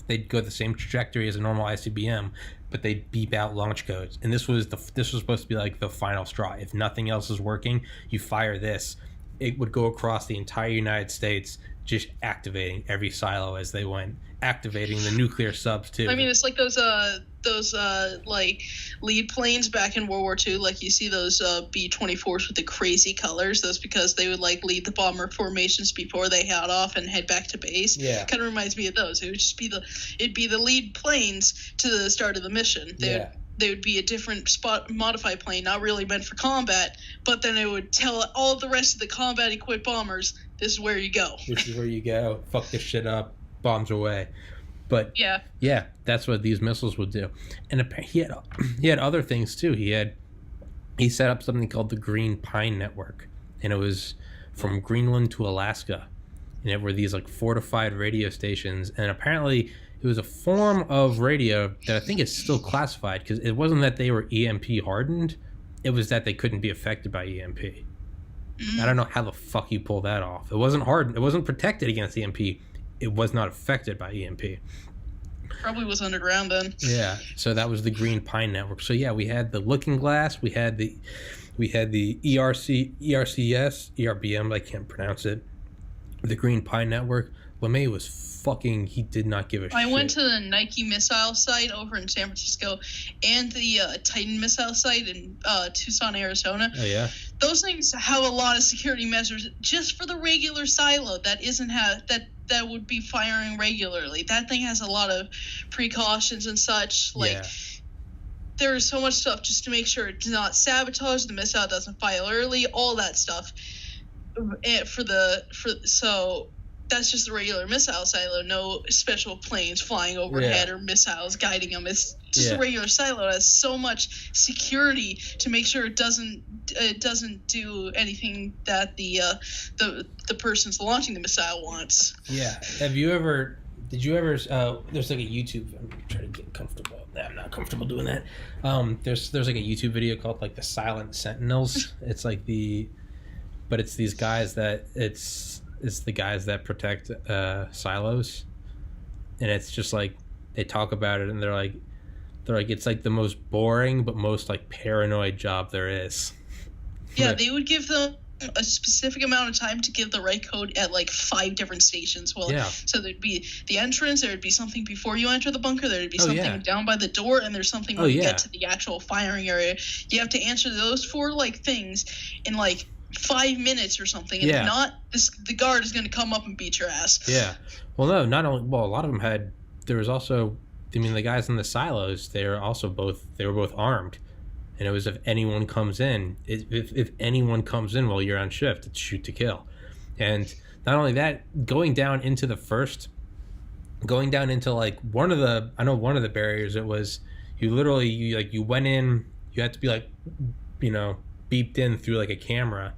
Speaker 1: They'd go the same trajectory as a normal ICBM, but they'd beep out launch codes. And this was supposed to be like the final straw. If nothing else is working, you fire this. It would go across the entire United States, just activating every silo as they went, activating the nuclear subs too.
Speaker 2: I mean, it's like those like lead planes back in World War II. Like you see those B-24s with the crazy colors. Those because they would like lead the bomber formations before they head off and head back to base.
Speaker 1: Yeah,
Speaker 2: kind of reminds me of those. It would just be the lead planes to the start of the mission. They would be a different modified plane, not really meant for combat, but then it would tell all the rest of the combat-equipped bombers, this is where you go.
Speaker 1: This is where you go. Fuck this shit up. Bombs away. But yeah, that's what these missiles would do. And he had other things too. He set up something called the Green Pine Network, and it was from Greenland to Alaska. And it were these like fortified radio stations, and apparently it was a form of radio that I think is still classified, because it wasn't that they were EMP hardened, it was that they couldn't be affected by EMP. I don't know how the fuck you pull that off. It wasn't hardened, it wasn't protected against EMP, it was not affected by EMP.
Speaker 2: Probably was underground then.
Speaker 1: Yeah, so that was the Green Pine Network. So yeah, we had the Looking Glass, we had the ERCS, ERBM, I can't pronounce it, the Green Pine Network. LeMay was fucking, he did not give a shit.
Speaker 2: I went to the Nike missile site over in San Francisco and the Titan missile site in Tucson, Arizona.
Speaker 1: Oh, yeah?
Speaker 2: Those things have a lot of security measures just for the regular silo that that would be firing regularly. That thing has a lot of precautions and such. There is so much stuff just to make sure it does not sabotage, the missile doesn't fire early, all that stuff. So that's just a regular missile silo, no special planes flying overhead or missiles guiding them. It's just a regular silo. It has so much security to make sure it doesn't do anything that the person's launching the missile wants.
Speaker 1: Yeah. Did you ever there's like a YouTube, I'm trying to get comfortable. I'm not comfortable doing that. There's like a YouTube video called like the Silent Sentinels. It's like but it's these guys that it's the guys that protect silos, and it's just like they talk about it and they're like it's like the most boring but most like paranoid job there is.
Speaker 2: Yeah, they would give them a specific amount of time to give the right code at like 5 different stations. So there'd be the entrance, there would be something before you enter the bunker, there'd be something down by the door, and there's something when you get to the actual firing area. You have to answer those 4 like things in like 5 minutes or something, and if not, the guard is going to come up and beat your ass.
Speaker 1: Yeah. Well, no, not only. Well, a lot of them there was also, I mean, the guys in the silos, they were both armed, and it was if anyone comes in, if anyone comes in while you're on shift, it's shoot to kill. And not only that, going down into like one of the barriers, it was you went in, you had to be like, beeped in through like a camera,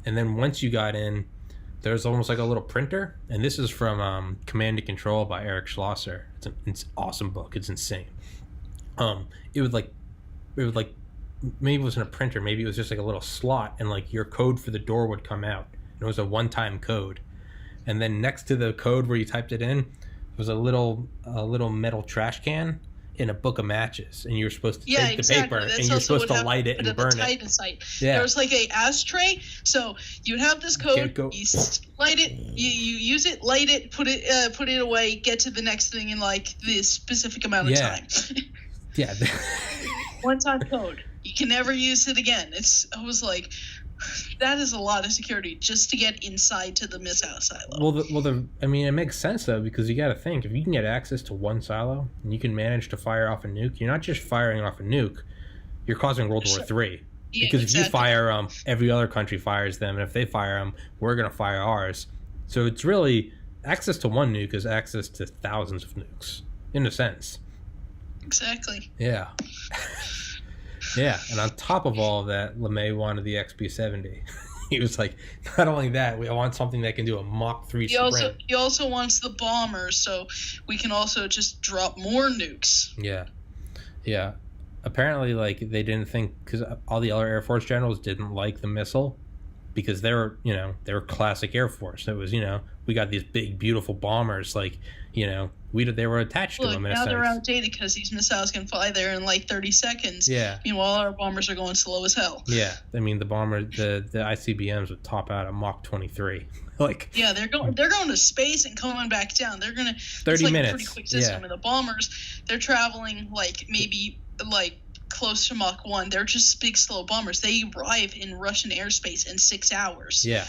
Speaker 1: and then once you got in, there's almost like a little printer, and this is from Command and Control by Eric Schlosser. It's an awesome book. It's insane. It would like maybe it wasn't a printer, maybe it was just like a little slot, and like your code for the door would come out. It was a one-time code, and then next to the code where you typed it in was a little metal trash can, in a book of matches, and you're supposed to
Speaker 2: Yeah,
Speaker 1: take the
Speaker 2: exactly.
Speaker 1: paper
Speaker 2: That's
Speaker 1: and you're
Speaker 2: also
Speaker 1: supposed
Speaker 2: what
Speaker 1: to light it
Speaker 2: happened
Speaker 1: and
Speaker 2: at the
Speaker 1: burn it.
Speaker 2: Titan site.
Speaker 1: Yeah.
Speaker 2: There was like a ashtray, so you'd have this code, light it, you use it, light it, put it away, get to the next thing in like this specific amount of time.
Speaker 1: Yeah.
Speaker 2: One-time code. You can never use it again. I was like, that is a lot of security just to get inside to the missile silo.
Speaker 1: I mean, it makes sense though, because you got to think, if you can get access to one silo and you can manage to fire off a nuke, you're not just firing off a nuke, you're causing World War III.
Speaker 2: Yeah,
Speaker 1: because
Speaker 2: exactly.
Speaker 1: if you fire them, every other country fires them, and if they fire them, we're gonna fire ours. So it's really access to one nuke is access to thousands of nukes, in a sense.
Speaker 2: Exactly.
Speaker 1: Yeah. Yeah, and on top of all of that, LeMay wanted the XB-70. He was like, not only that, I want something that can do a Mach 3 sprint.
Speaker 2: He also wants the bombers, so we can also just drop more nukes.
Speaker 1: Yeah. Apparently, like, they didn't think, because all the other Air Force generals didn't like the missile, because they were classic Air Force. It was, we got these big, beautiful bombers, like, they were attached to them in a sense.
Speaker 2: Now they're outdated because these missiles can fly there in like 30 seconds.
Speaker 1: Yeah.
Speaker 2: Meanwhile, our bombers are going slow as hell.
Speaker 1: Yeah. I mean, the ICBMs would top out at Mach 23. Like.
Speaker 2: Yeah, they're going to space and coming back down. They're gonna
Speaker 1: 30 minutes.
Speaker 2: A pretty quick system.
Speaker 1: Yeah.
Speaker 2: And the bombers, they're traveling like maybe like close to Mach 1. They're just big, slow bombers. They arrive in Russian airspace in 6 hours.
Speaker 1: Yeah.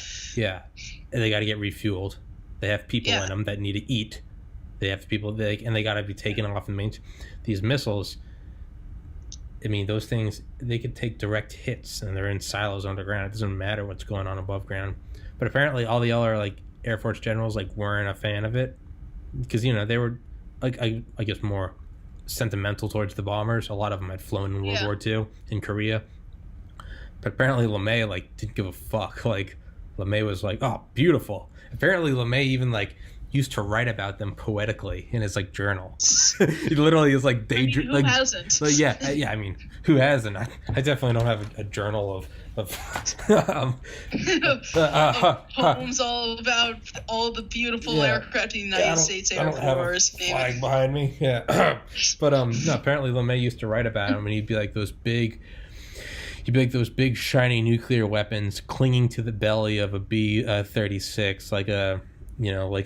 Speaker 1: And they got to get refueled. They have people in them that need to eat. They have people, and they got to be taken off and maintained. These missiles, I mean, those things, they could take direct hits, and they're in silos underground. It doesn't matter what's going on above ground. But apparently all the other, like, Air Force generals, like, weren't a fan of it. Because, they were, like, I guess more sentimental towards the bombers. A lot of them had flown in World War II in Korea. But apparently LeMay, like, didn't give a fuck. Like, LeMay was like, oh, beautiful. Apparently LeMay even, like, used to write about them poetically in his, like, journal. He literally is like daydream.
Speaker 2: Who hasn't?
Speaker 1: Like, yeah. I mean, who hasn't? I definitely don't have a journal of
Speaker 2: poems all about all the beautiful aircraft in the United States Air Force.
Speaker 1: Flag behind me. Yeah. But no, apparently LeMay used to write about them, and he'd be like those big shiny nuclear weapons clinging to the belly of a B-36, like a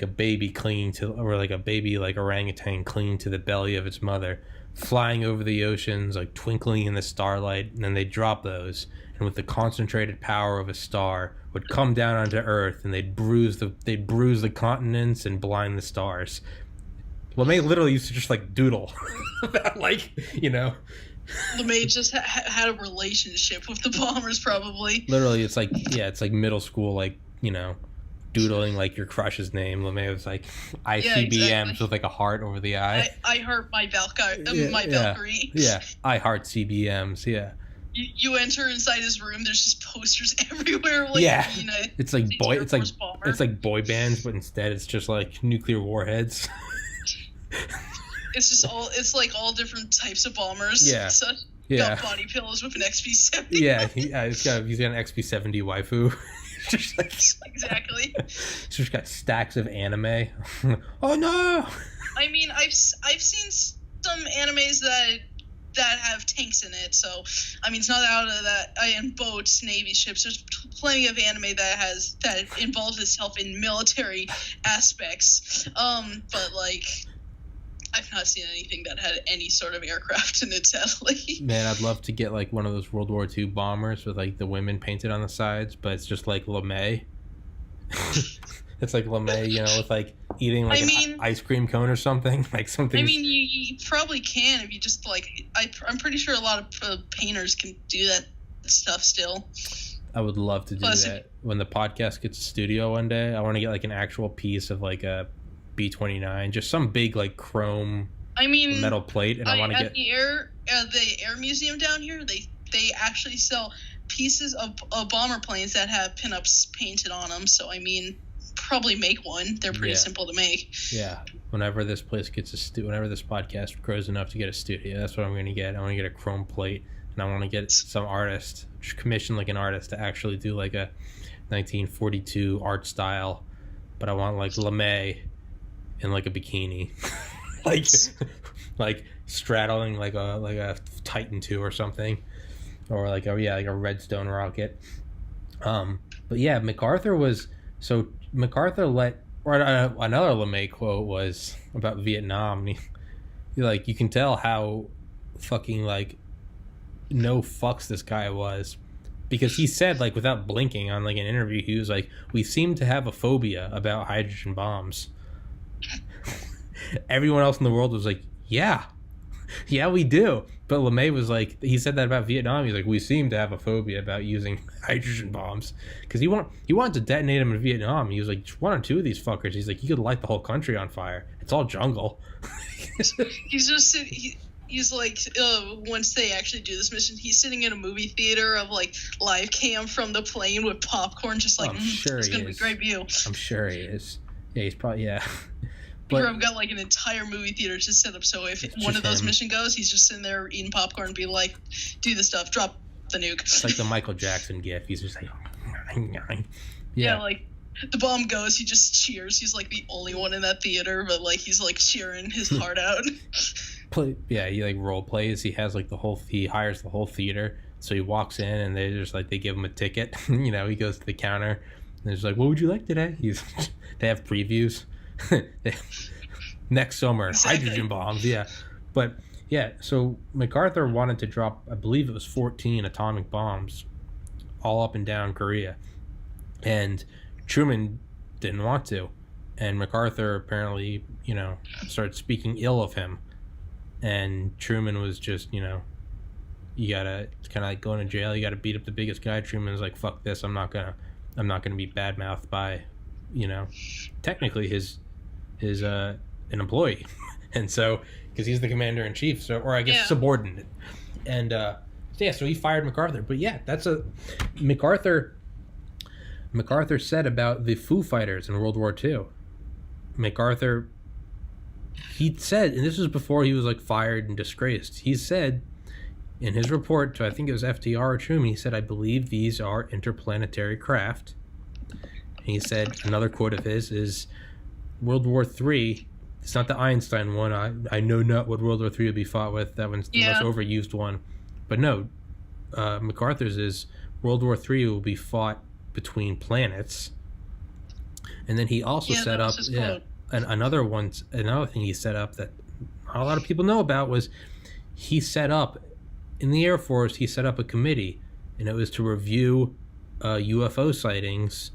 Speaker 1: baby clinging to, or like a baby like orangutan clinging to the belly of its mother, flying over the oceans, like twinkling in the starlight, and then they drop those, and with the concentrated power of a star, would come down onto Earth, and they'd bruise the continents and blind the stars. LeMay literally used to just like doodle about, like,
Speaker 2: LeMay just had a relationship with the bombers, probably.
Speaker 1: Literally, it's like middle school, like, doodling like your crush's name. LeMay was like ICBMs with like a heart over the eye.
Speaker 2: I heart my Valkyrie.
Speaker 1: Yeah, I heart CBMs. Yeah.
Speaker 2: You enter inside his room. There's just posters everywhere. Like,
Speaker 1: it's like boy bands, but instead it's just like nuclear warheads.
Speaker 2: It's like all different types of bombers.
Speaker 1: Yeah.
Speaker 2: Got body pillows with an XB-70.
Speaker 1: Yeah, he's got an XB-70 waifu. Just like,
Speaker 2: exactly.
Speaker 1: He's just got stacks of anime. Oh no!
Speaker 2: I mean, I've seen some animes that have tanks in it, so I mean, it's not out of that. And boats, navy ships. There's plenty of anime that involves itself in military aspects. But like, I've not seen anything that had any sort of aircraft in it, sadly.
Speaker 1: Man, I'd love to get like one of those World War II bombers with like the women painted on the sides, but it's just like LeMay. It's like LeMay, with like eating like an ice cream cone or something, like something.
Speaker 2: I mean, you probably can if you just like. I'm pretty sure a lot of painters can do that stuff still.
Speaker 1: I would love to do that. When the podcast gets a studio one day, I want to get like an actual piece of like a B-29, just some big like chrome metal plate, and I want to get
Speaker 2: the air museum down here. They actually sell pieces of bomber planes that have pinups painted on them. So I mean, probably make one. They're pretty simple to make.
Speaker 1: Yeah. Whenever this place gets whenever this podcast grows enough to get a studio, that's what I'm going to get. I want to get a chrome plate, and I want to get some artist, just commission like an artist to actually do like a 1942 art style, but I want like LeMay in like a bikini. like straddling like a Titan II or something, or like a Redstone rocket. But yeah, MacArthur let, or another LeMay quote was about Vietnam. Like, you can tell how fucking like no fucks this guy was, because he said, like, without blinking on like an interview, he was like, we seem to have a phobia about hydrogen bombs. Everyone else in the world was like, yeah, we do. But LeMay was like, he said that about Vietnam. He's like, we seem to have a phobia about using hydrogen bombs, because he wanted to detonate them in Vietnam. He was like, one or two of these fuckers, he's like, you could light the whole country on fire. It's all jungle.
Speaker 2: He's just he's like, once they actually do this mission, he's sitting in a movie theater of like live cam from the plane with popcorn, just like,
Speaker 1: sure
Speaker 2: it's gonna be a great view.
Speaker 1: I'm sure he is. Yeah, he's probably, yeah.
Speaker 2: But I've got like an entire movie theater just set up, so if one of those mission goes, he's just sitting there eating popcorn and be like, do the stuff, drop the nuke.
Speaker 1: It's like the Michael Jackson gif. He's just like,
Speaker 2: yeah, like the bomb goes, he just cheers. He's like the only one in that theater, but like he's like cheering his heart out.
Speaker 1: He like role plays. He has like he hires the whole theater. So he walks in and they just like, they give him a ticket. He goes to the counter and they're just like, what would you like today? They have previews. Next summer, hydrogen bombs. Yeah. But yeah, so MacArthur wanted to drop, I believe it was 14 atomic bombs all up and down Korea, and Truman didn't want to, and MacArthur apparently started speaking ill of him, and Truman was just, you gotta, it's kind of like going to jail, you gotta beat up the biggest guy. Truman's like, fuck this, I'm not gonna be badmouthed by, technically his an employee. And so, because he's the commander-in-chief, so, or I guess subordinate. And so he fired MacArthur. But yeah, that's MacArthur said about the Foo Fighters in World War II. MacArthur, he said, and this was before he was like fired and disgraced, he said in his report to, I think it was FDR or Truman, he said, I believe these are interplanetary craft. And he said, another quote of his is, World War III, it's not the Einstein one. I know not what World War III will be fought with. That one's the most overused one. But no, MacArthur's is World War III will be fought between planets. And then he also set up another thing he set up that not a lot of people know about was he set up in the Air Force, he set up a committee, and it was to review UFO sightings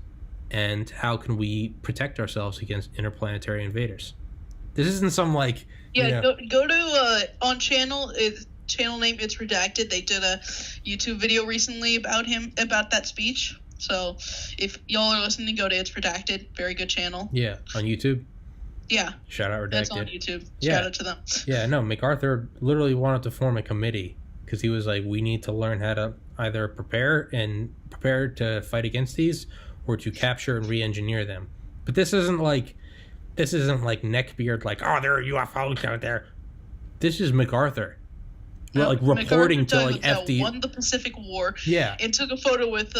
Speaker 1: and how can we protect ourselves against interplanetary invaders. This isn't some like...
Speaker 2: go to on channel name It's Redacted. They did a YouTube video recently about that speech. So if y'all are listening, go to It's Redacted. Very good channel.
Speaker 1: Yeah, on YouTube?
Speaker 2: Yeah.
Speaker 1: Shout out Redacted.
Speaker 2: That's on YouTube. Shout out to them.
Speaker 1: Yeah, no, MacArthur literally wanted to form a committee because he was like, we need to learn how to either prepare to fight against these, or to capture and re-engineer them. But this isn't like neckbeard, like, oh, there are UFOs out there. This is MacArthur.
Speaker 2: No,
Speaker 1: like reporting to like FD.
Speaker 2: Won the Pacific War.
Speaker 1: Yeah.
Speaker 2: And took a photo with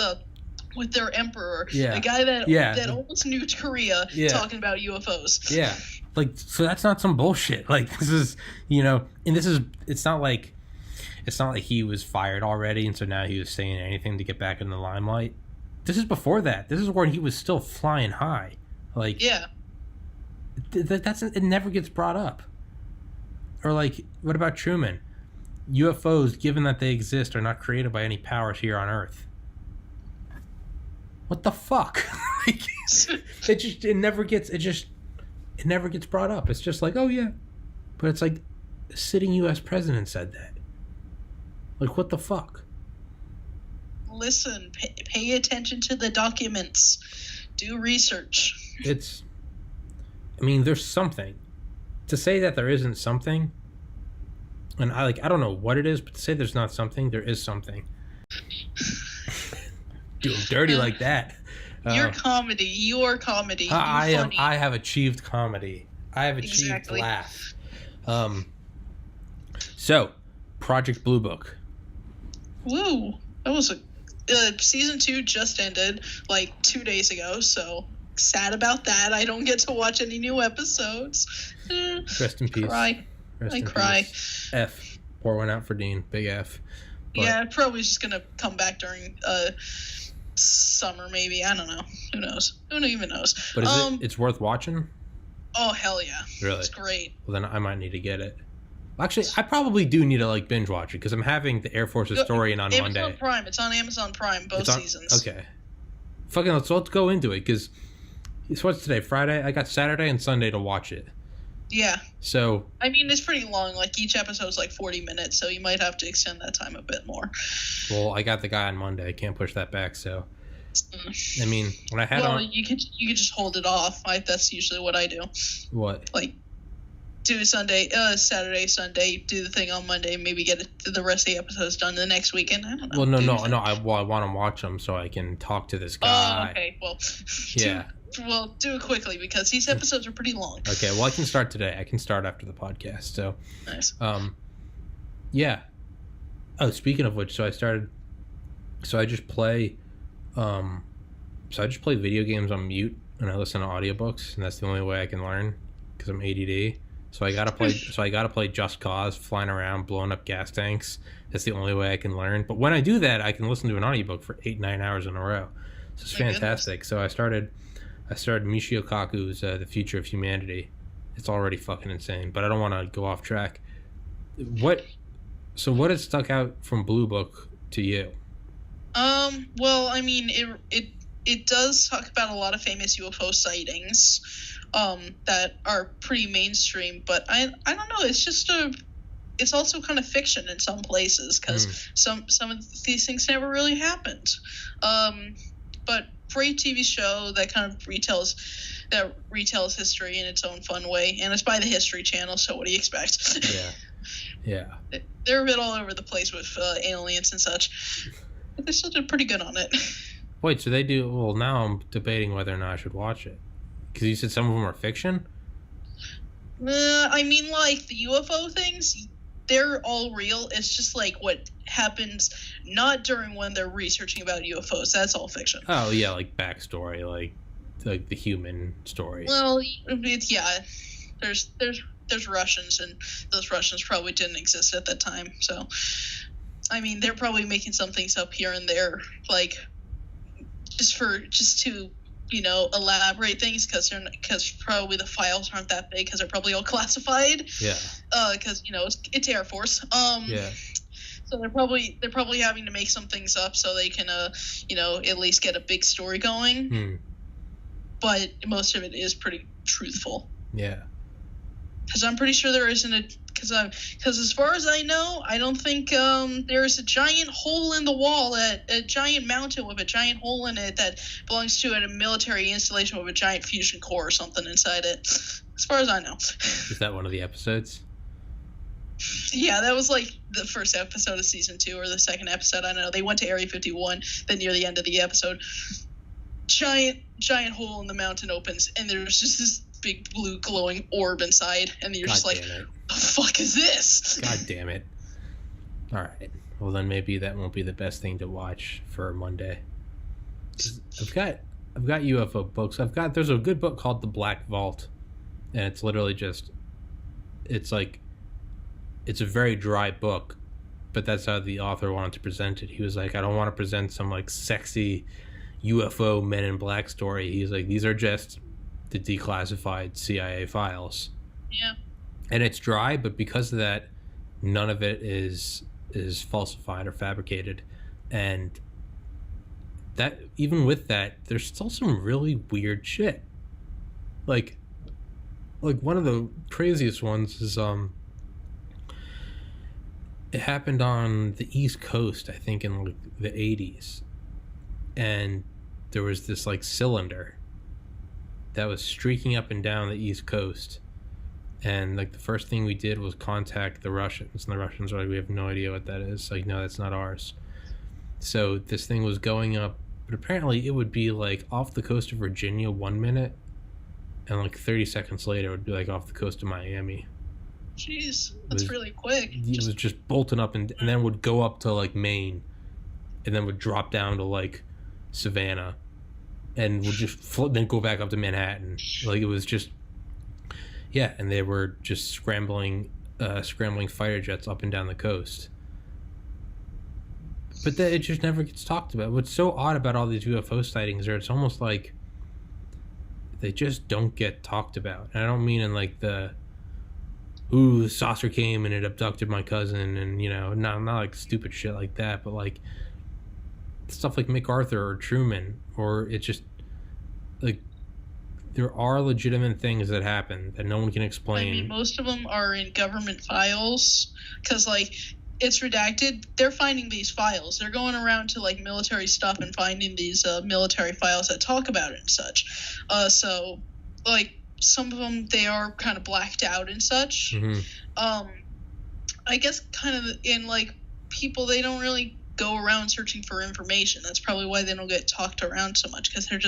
Speaker 2: their emperor.
Speaker 1: Yeah.
Speaker 2: The guy that almost nuked Korea, talking about UFOs.
Speaker 1: Yeah. Like, so that's not some bullshit. Like, this is, and it's not like he was fired already and so now he was saying anything to get back in the limelight. This is before that. This is when he was still flying high. Like, yeah, it never gets brought up. Or like, what about Truman? UFOs, given that they exist, are not created by any powers here on Earth. What the fuck? Like, it never gets brought up. It's just like, oh yeah, but it's like a sitting U.S. president said that. Like, what the fuck?
Speaker 2: Listen, pay attention to the documents, do research.
Speaker 1: There's something. To say that there isn't something, and I don't know what it is, but to say there's not something, there is something. Doing dirty like that.
Speaker 2: Your comedy.
Speaker 1: I have achieved comedy. I have achieved laugh. So, Project Blue Book.
Speaker 2: Woo! That was season 2 just ended like 2 days ago, so sad about that. I don't get to watch any new episodes.
Speaker 1: Rest in peace.
Speaker 2: Cry.
Speaker 1: Rest
Speaker 2: I
Speaker 1: in
Speaker 2: cry.
Speaker 1: peace. F. Pour one out for Dean. Big F. But,
Speaker 2: yeah, probably just gonna come back during summer, maybe. I don't know. Who knows? Who even knows?
Speaker 1: But it's worth watching?
Speaker 2: Oh hell yeah!
Speaker 1: Really?
Speaker 2: It's great.
Speaker 1: Well, then I might need to get it. Actually, I probably do need to like binge watch it because I'm having the Air Force Historian on Monday.
Speaker 2: Amazon Prime. It's on Amazon Prime. Both seasons.
Speaker 1: Okay. Fucking let's go into it because it's what's today? Friday. I got Saturday and Sunday to watch it.
Speaker 2: Yeah.
Speaker 1: So.
Speaker 2: I mean, it's pretty long. Like each episode's like 40 minutes, so you might have to extend that time a bit more.
Speaker 1: Well, I got the guy on Monday. I can't push that back. So. I mean, when I had
Speaker 2: you could just hold it off. That's usually what I do.
Speaker 1: What?
Speaker 2: Like, do Saturday, Sunday, do the thing on Monday, maybe get the rest of the episodes done the next weekend. I don't know.
Speaker 1: Well, no. I want to watch them so I can talk to this guy.
Speaker 2: Oh, okay. Well,
Speaker 1: yeah.
Speaker 2: Do it quickly because these episodes are pretty long.
Speaker 1: Okay. Well, I can start today. I can start after the podcast. So.
Speaker 2: Nice.
Speaker 1: Yeah. Oh, speaking of which, so I just play. So I just play video games on mute and I listen to audiobooks, and that's the only way I can learn because I'm ADD. So I gotta play Just Cause, flying around, blowing up gas tanks. That's the only way I can learn. But when I do that, I can listen to an audiobook for 8-9 hours in a row. So it's fantastic. So I started Michio Kaku's The Future of Humanity. It's already fucking insane, but I don't want to go off track. What has stuck out from Blue Book to you?
Speaker 2: Well, I mean, it does talk about a lot of famous UFO sightings, that are pretty mainstream, but I don't know, it's also kind of fiction in some places, because some of these things never really happened. But great TV show that kind of retells history in its own fun way, and it's by the History Channel, so what do you expect?
Speaker 1: Yeah.
Speaker 2: They're a bit all over the place with aliens and such. But they still did pretty good on it.
Speaker 1: Wait, so they do... Well, now I'm debating whether or not I should watch it. Because you said some of them are fiction?
Speaker 2: I mean, like, the UFO things, they're all real. It's just, like, what happens not during when they're researching about UFOs. That's all fiction.
Speaker 1: Oh, yeah, like backstory, like the human story.
Speaker 2: Well, there's Russians, and those Russians probably didn't exist at that time, so... I mean, they're probably making some things up here and there, like, just to, elaborate things, because probably the files aren't that big, because they're probably all classified.
Speaker 1: Yeah.
Speaker 2: Because it's Air Force.
Speaker 1: Yeah.
Speaker 2: So they're probably having to make some things up so they can at least get a big story going. But most of it is pretty truthful.
Speaker 1: Yeah.
Speaker 2: Because I'm pretty sure there isn't because as far as I know, I don't think there's a giant hole in the wall, a giant mountain with a giant hole in it that belongs to a military installation with a giant fusion core or something inside it. As far as I know.
Speaker 1: Is that one of the episodes?
Speaker 2: Yeah, that was like the first episode of season 2 or the second episode. I don't know. They went to Area 51, then near the end of the episode, giant hole in the mountain opens, and there's just this big blue glowing orb inside, and you're just like, the fuck is this?
Speaker 1: God damn it. Alright. Well, then maybe that won't be the best thing to watch for Monday. I've got UFO books. There's a good book called The Black Vault, and it's literally just, it's a very dry book, but that's how the author wanted to present it. He was like, I don't want to present some like sexy UFO Men in Black story. He's like, these are just the declassified CIA files.
Speaker 2: Yeah.
Speaker 1: And it's dry, but because of that, none of it is falsified or fabricated. And that, even with that, there's still some really weird shit. Like one of the craziest ones is it happened on the East Coast, I think in like the 80s. And there was this like cylinder that was streaking up and down the East Coast, and like the first thing we did was contact the Russians, and the Russians were like, we have no idea what that is. Like, no, that's not ours. So this thing was going up, but apparently it would be like off the coast of Virginia 1 minute, and like 30 seconds later it would be like off the coast of Miami.
Speaker 2: Jeez, that's really quick.
Speaker 1: It was just bolting up and then would go up to like Maine, and then would drop down to like Savannah, and would just then go back up to Manhattan. Like, it was just, yeah, and they were just scrambling scrambling fighter jets up and down the coast. But it just never gets talked about. What's so odd about all these UFO sightings are it's almost like they just don't get talked about. And I don't mean in like the saucer came and it abducted my cousin and not like stupid shit like that, but like stuff like MacArthur or Truman, or it's just like there are legitimate things that happen that no one can explain.
Speaker 2: I mean, most of them are in government files because like it's redacted. They're finding these files. They're going around to like military stuff and finding these military files that talk about it and such. So like some of them, they are kind of blacked out and such.
Speaker 1: Mm-hmm.
Speaker 2: I guess kind of in like people, they don't really go around searching for information. That's probably why they don't get talked around so much, because they're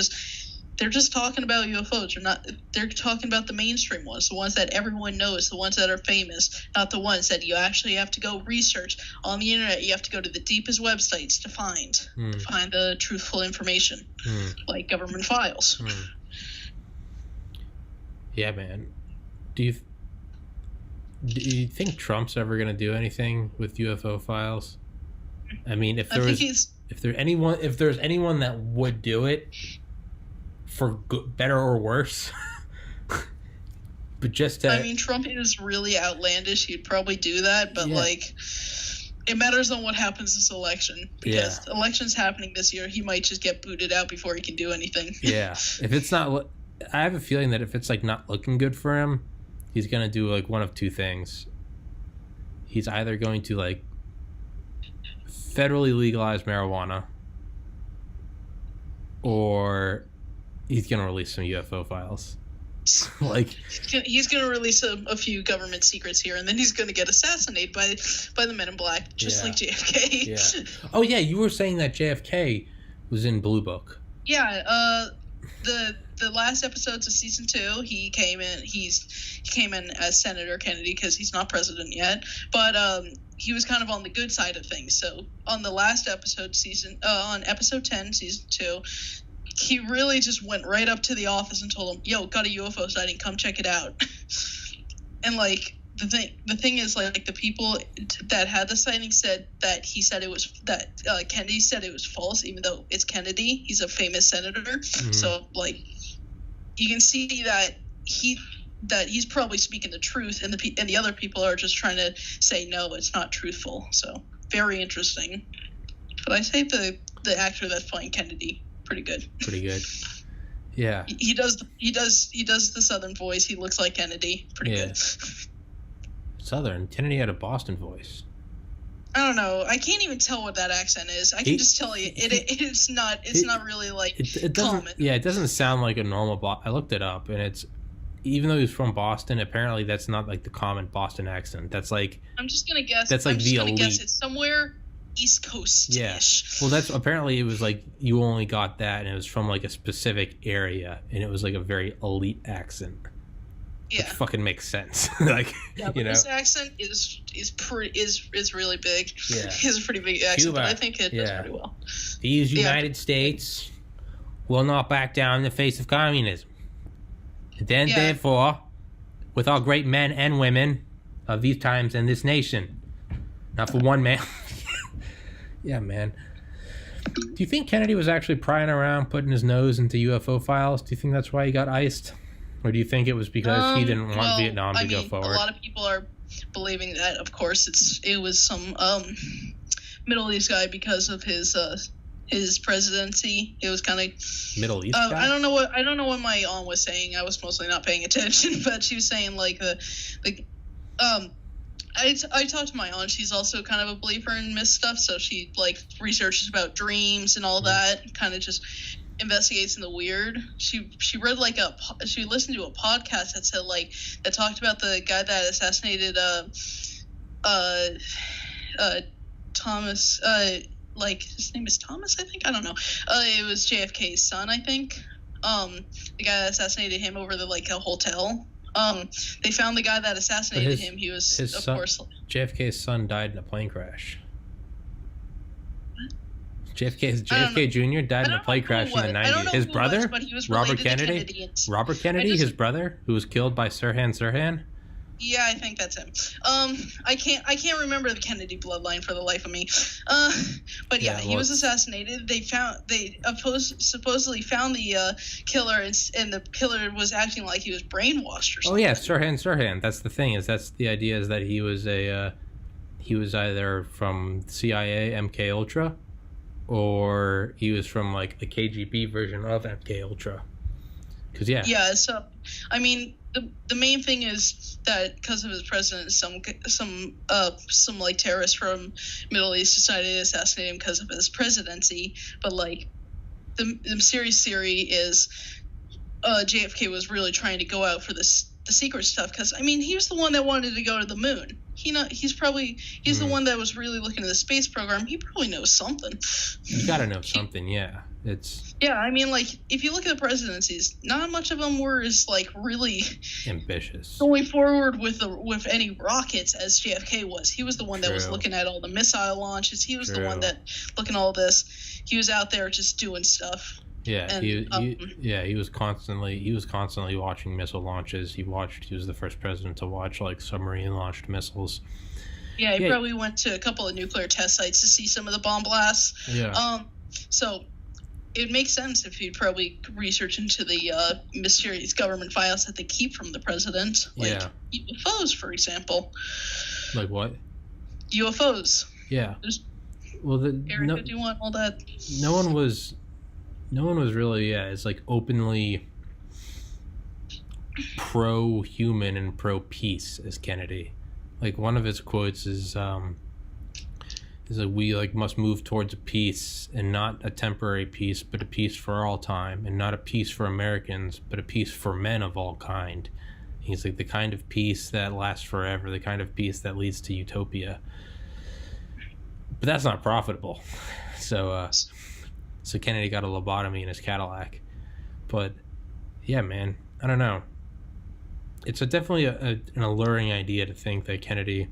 Speaker 2: just talking about UFOs. They're talking about the mainstream ones, the ones that everyone knows, the ones that are famous, not the ones that you actually have to go research on the internet. You have to go to the deepest websites to find the truthful information, like government files.
Speaker 1: Yeah, man. Do you think Trump's ever going to do anything with UFO files? I mean, if there's anyone that would do it for good, better or worse, but just to,
Speaker 2: I mean, Trump is really outlandish. He'd probably do that, but like, it matters on what happens this election, because election's happening this year. He might just get booted out before he can do anything.
Speaker 1: Yeah, if it's not, I have a feeling that if it's like not looking good for him, he's gonna do like one of two things. He's either going to like federally legalize marijuana, or he's gonna release some UFO files. Like
Speaker 2: he's gonna release a few government secrets here, and then he's gonna get assassinated by the Men in Black, just like JFK.
Speaker 1: Yeah. Oh yeah, you were saying that JFK was in Blue Book.
Speaker 2: Yeah. The last episodes of season 2, he came in as Senator Kennedy because he's not president yet, but he was kind of on the good side of things. So on the last episode, on episode 10, season 2, he really just went right up to the office and told him, "Yo, got a UFO sighting, come check it out." And like the thing is, like, the people that had the sighting said that Kennedy said it was false, even though it's Kennedy. He's a famous senator. Mm-hmm. So like you can see that he's probably speaking the truth, and the other people are just trying to say no, it's not truthful. So very interesting. But I say the actor that's playing Kennedy, pretty good.
Speaker 1: Yeah.
Speaker 2: He does the Southern voice. He looks like Kennedy. Pretty good.
Speaker 1: Southern. Kennedy had a Boston voice.
Speaker 2: I don't know. I can't even tell what that accent is. I can just tell you it's not really like
Speaker 1: it common. Yeah, it doesn't sound like a normal I looked it up, and it's, even though he's from Boston, apparently that's not like the common Boston accent. That's like,
Speaker 2: I'm just gonna guess.
Speaker 1: That's like the elite.
Speaker 2: Guess it's somewhere East Coast-ish.
Speaker 1: Yeah. Well, that's apparently it was like you only got that, and it was from like a specific area, and it was like a very elite accent. Yeah. Which fucking makes sense. Like,
Speaker 2: yeah, but this accent is really big. Yeah. It's a pretty big accent, Cuba. But I think it does pretty well.
Speaker 1: These United States will not back down in the face of communism. And then, therefore, with our great men and women of these times and this nation, not for one man. Yeah, man. Do you think Kennedy was actually prying around, putting his nose into UFO files? Do you think that's why he got iced? Or do you think it was because he didn't want Vietnam to go forward?
Speaker 2: A lot of people are believing that, of course, it was some Middle East guy because of his presidency. It was kind of
Speaker 1: Middle East guy?
Speaker 2: I don't know what my aunt was saying. I was mostly not paying attention, but she was saying I talked to my aunt. She's also kind of a believer in myth stuff, so she like researches about dreams and all that, kind of just investigates in the weird. She read she listened to a podcast that talked about the guy that assassinated Thomas, his name is Thomas, I think. I don't know. It was JFK's son, I think. The guy that assassinated him over the a hotel. They found the guy that assassinated him. He was, of course,
Speaker 1: JFK's son died in a plane crash. JFK Jr. died in a plane crash in the 90s. His brother, Robert Kennedy, his brother, who was killed by Sirhan Sirhan.
Speaker 2: Yeah, I think that's him. I can't remember the Kennedy bloodline for the life of me. But yeah, he was assassinated. They supposedly found the killer, and the killer was acting like he was brainwashed or something.
Speaker 1: Oh yeah, Sirhan. That's the thing. That's the idea, is that he was either from CIA, MK Ultra, or he was from like a KGB version of MK Ultra. Because
Speaker 2: yeah. So I mean, the main thing is that because of his president, some like terrorists from Middle East decided to assassinate him because of his presidency. But like the serious theory is JFK was really trying to go out for the secret stuff, because I mean, he was the one that wanted to go to the moon. He's the one that was really looking at the space program. He probably knows something.
Speaker 1: You gotta know something, yeah.
Speaker 2: I mean, like, if you look at the presidencies, not much of them were as like really
Speaker 1: ambitious
Speaker 2: going forward with any rockets as JFK was. He was the one that was looking at all the missile launches. He was the one that looking at all this. He was out there just doing stuff.
Speaker 1: Yeah, and, he was constantly watching missile launches. He was the first president to watch like submarine launched missiles.
Speaker 2: Yeah, he probably went to a couple of nuclear test sites to see some of the bomb blasts.
Speaker 1: Yeah.
Speaker 2: So it makes sense if he'd probably research into the mysterious government files that they keep from the president, like UFOs, for example.
Speaker 1: Like what?
Speaker 2: UFOs.
Speaker 1: Yeah.
Speaker 2: Area 51, all that.
Speaker 1: No one was really, it's like openly pro-human and pro-peace as Kennedy. Like one of his quotes is like, we like must move towards a peace, and not a temporary peace, but a peace for all time, and not a peace for Americans, but a peace for men of all kind. He's like, the kind of peace that lasts forever, the kind of peace that leads to utopia. But that's not profitable. So Kennedy got a lobotomy in his Cadillac. But yeah, man, I don't know. It's definitely an alluring idea to think that Kennedy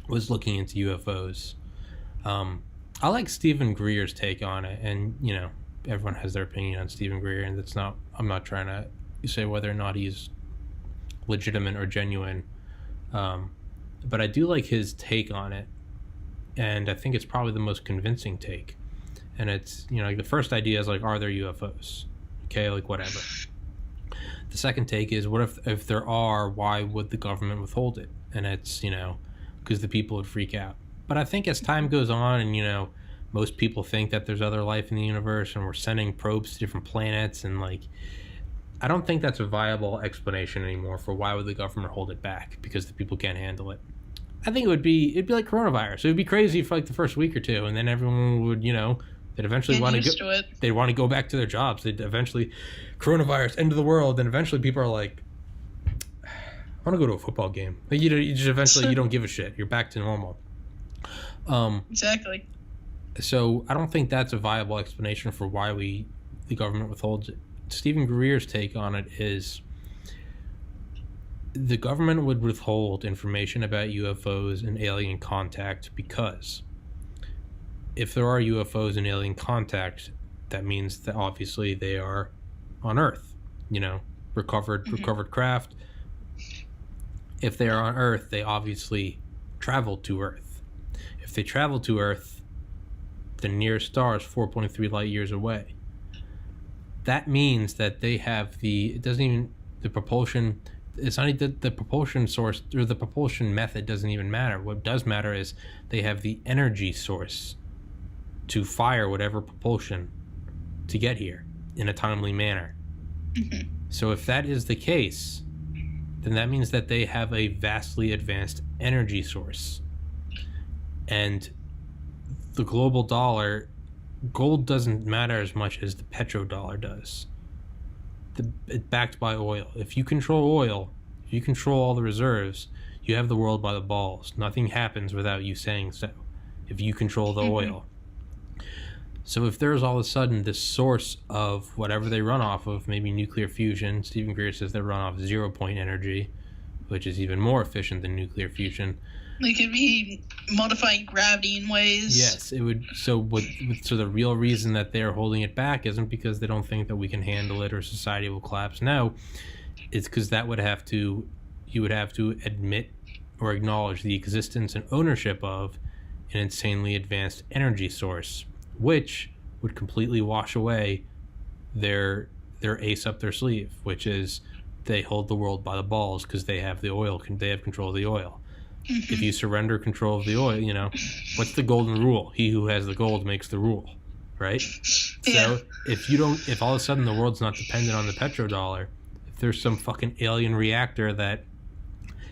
Speaker 1: was looking into UFOs. I like Stephen Greer's take on it, and you know, everyone has their opinion on Stephen Greer, and I'm not trying to say whether or not he's legitimate or genuine, but I do like his take on it, and I think it's probably the most convincing take. And it's, you know, like the first idea is like, are there UFOs? Okay, like whatever. The second take is, what if there are, why would the government withhold it? And it's, you know, because the people would freak out. But I think as time goes on, and you know, most people think that there's other life in the universe, and we're sending probes to different planets, and like, I don't think that's a viable explanation anymore for why would the government hold it back, because the people can't handle it. I think it'd be like coronavirus. It would be crazy for like the first week or two, and then everyone would, you know, they'd eventually want to go back to their jobs. They'd eventually, coronavirus, end of the world, and eventually people are like, I want to go to a football game. Like, you just eventually you don't give a shit. You're back to normal.
Speaker 2: Exactly.
Speaker 1: So I don't think that's a viable explanation for why the government withholds it. Stephen Greer's take on it is, the government would withhold information about UFOs and alien contact because if there are UFOs and alien contact, that means that obviously they are on Earth, you know, recovered craft. If they are on Earth, they obviously traveled to Earth. If they travel to Earth, the nearest star is 4.3 light years away. That means that they have the propulsion. It's not the propulsion source, or the propulsion method doesn't even matter. What does matter is they have the energy source to fire whatever propulsion to get here in a timely manner.
Speaker 2: Mm-hmm.
Speaker 1: So if that is the case, then that means that they have a vastly advanced energy source. And the global dollar, gold doesn't matter as much as the petrodollar does. It's backed by oil. If you control oil, if you control all the reserves, you have the world by the balls. Nothing happens without you saying so, if you control the oil. So if there's all of a sudden this source of whatever they run off of, maybe nuclear fusion, Stephen Greer says they run off 0-point energy, which is even more efficient than nuclear fusion.
Speaker 2: They could be modifying gravity in ways.
Speaker 1: Yes, it would. So the real reason that they're holding it back isn't because they don't think that we can handle it or society will collapse. No, it's because that would have to you would have to admit or acknowledge the existence and ownership of an insanely advanced energy source, which would completely wash away their ace up their sleeve, which is they hold the world by the balls because they have the oil, they have control of the oil. If you surrender control of the oil, you know, what's the golden rule? He who has the gold makes the rule, right?
Speaker 2: Yeah.
Speaker 1: So if all of a sudden the world's not dependent on the petrodollar, if there's some fucking alien reactor that,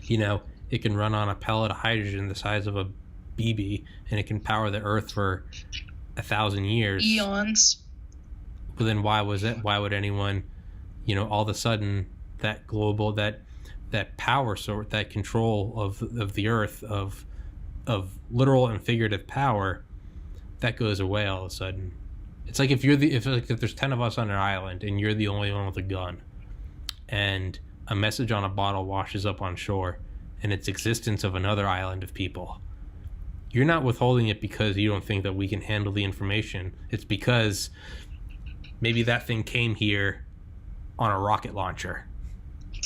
Speaker 1: you know, it can run on a pellet of hydrogen the size of a BB and it can power the earth for 1,000 years.
Speaker 2: Eons.
Speaker 1: But then why would anyone, you know, all of a sudden that global, that power source, that control of the earth, of literal and figurative power, that goes away all of a sudden. It's like if there's 10 of us on an island and you're the only one with a gun, and a message on a bottle washes up on shore, and it's existence of another island of people. You're not withholding it because you don't think that we can handle the information. It's because maybe that thing came here on a rocket launcher.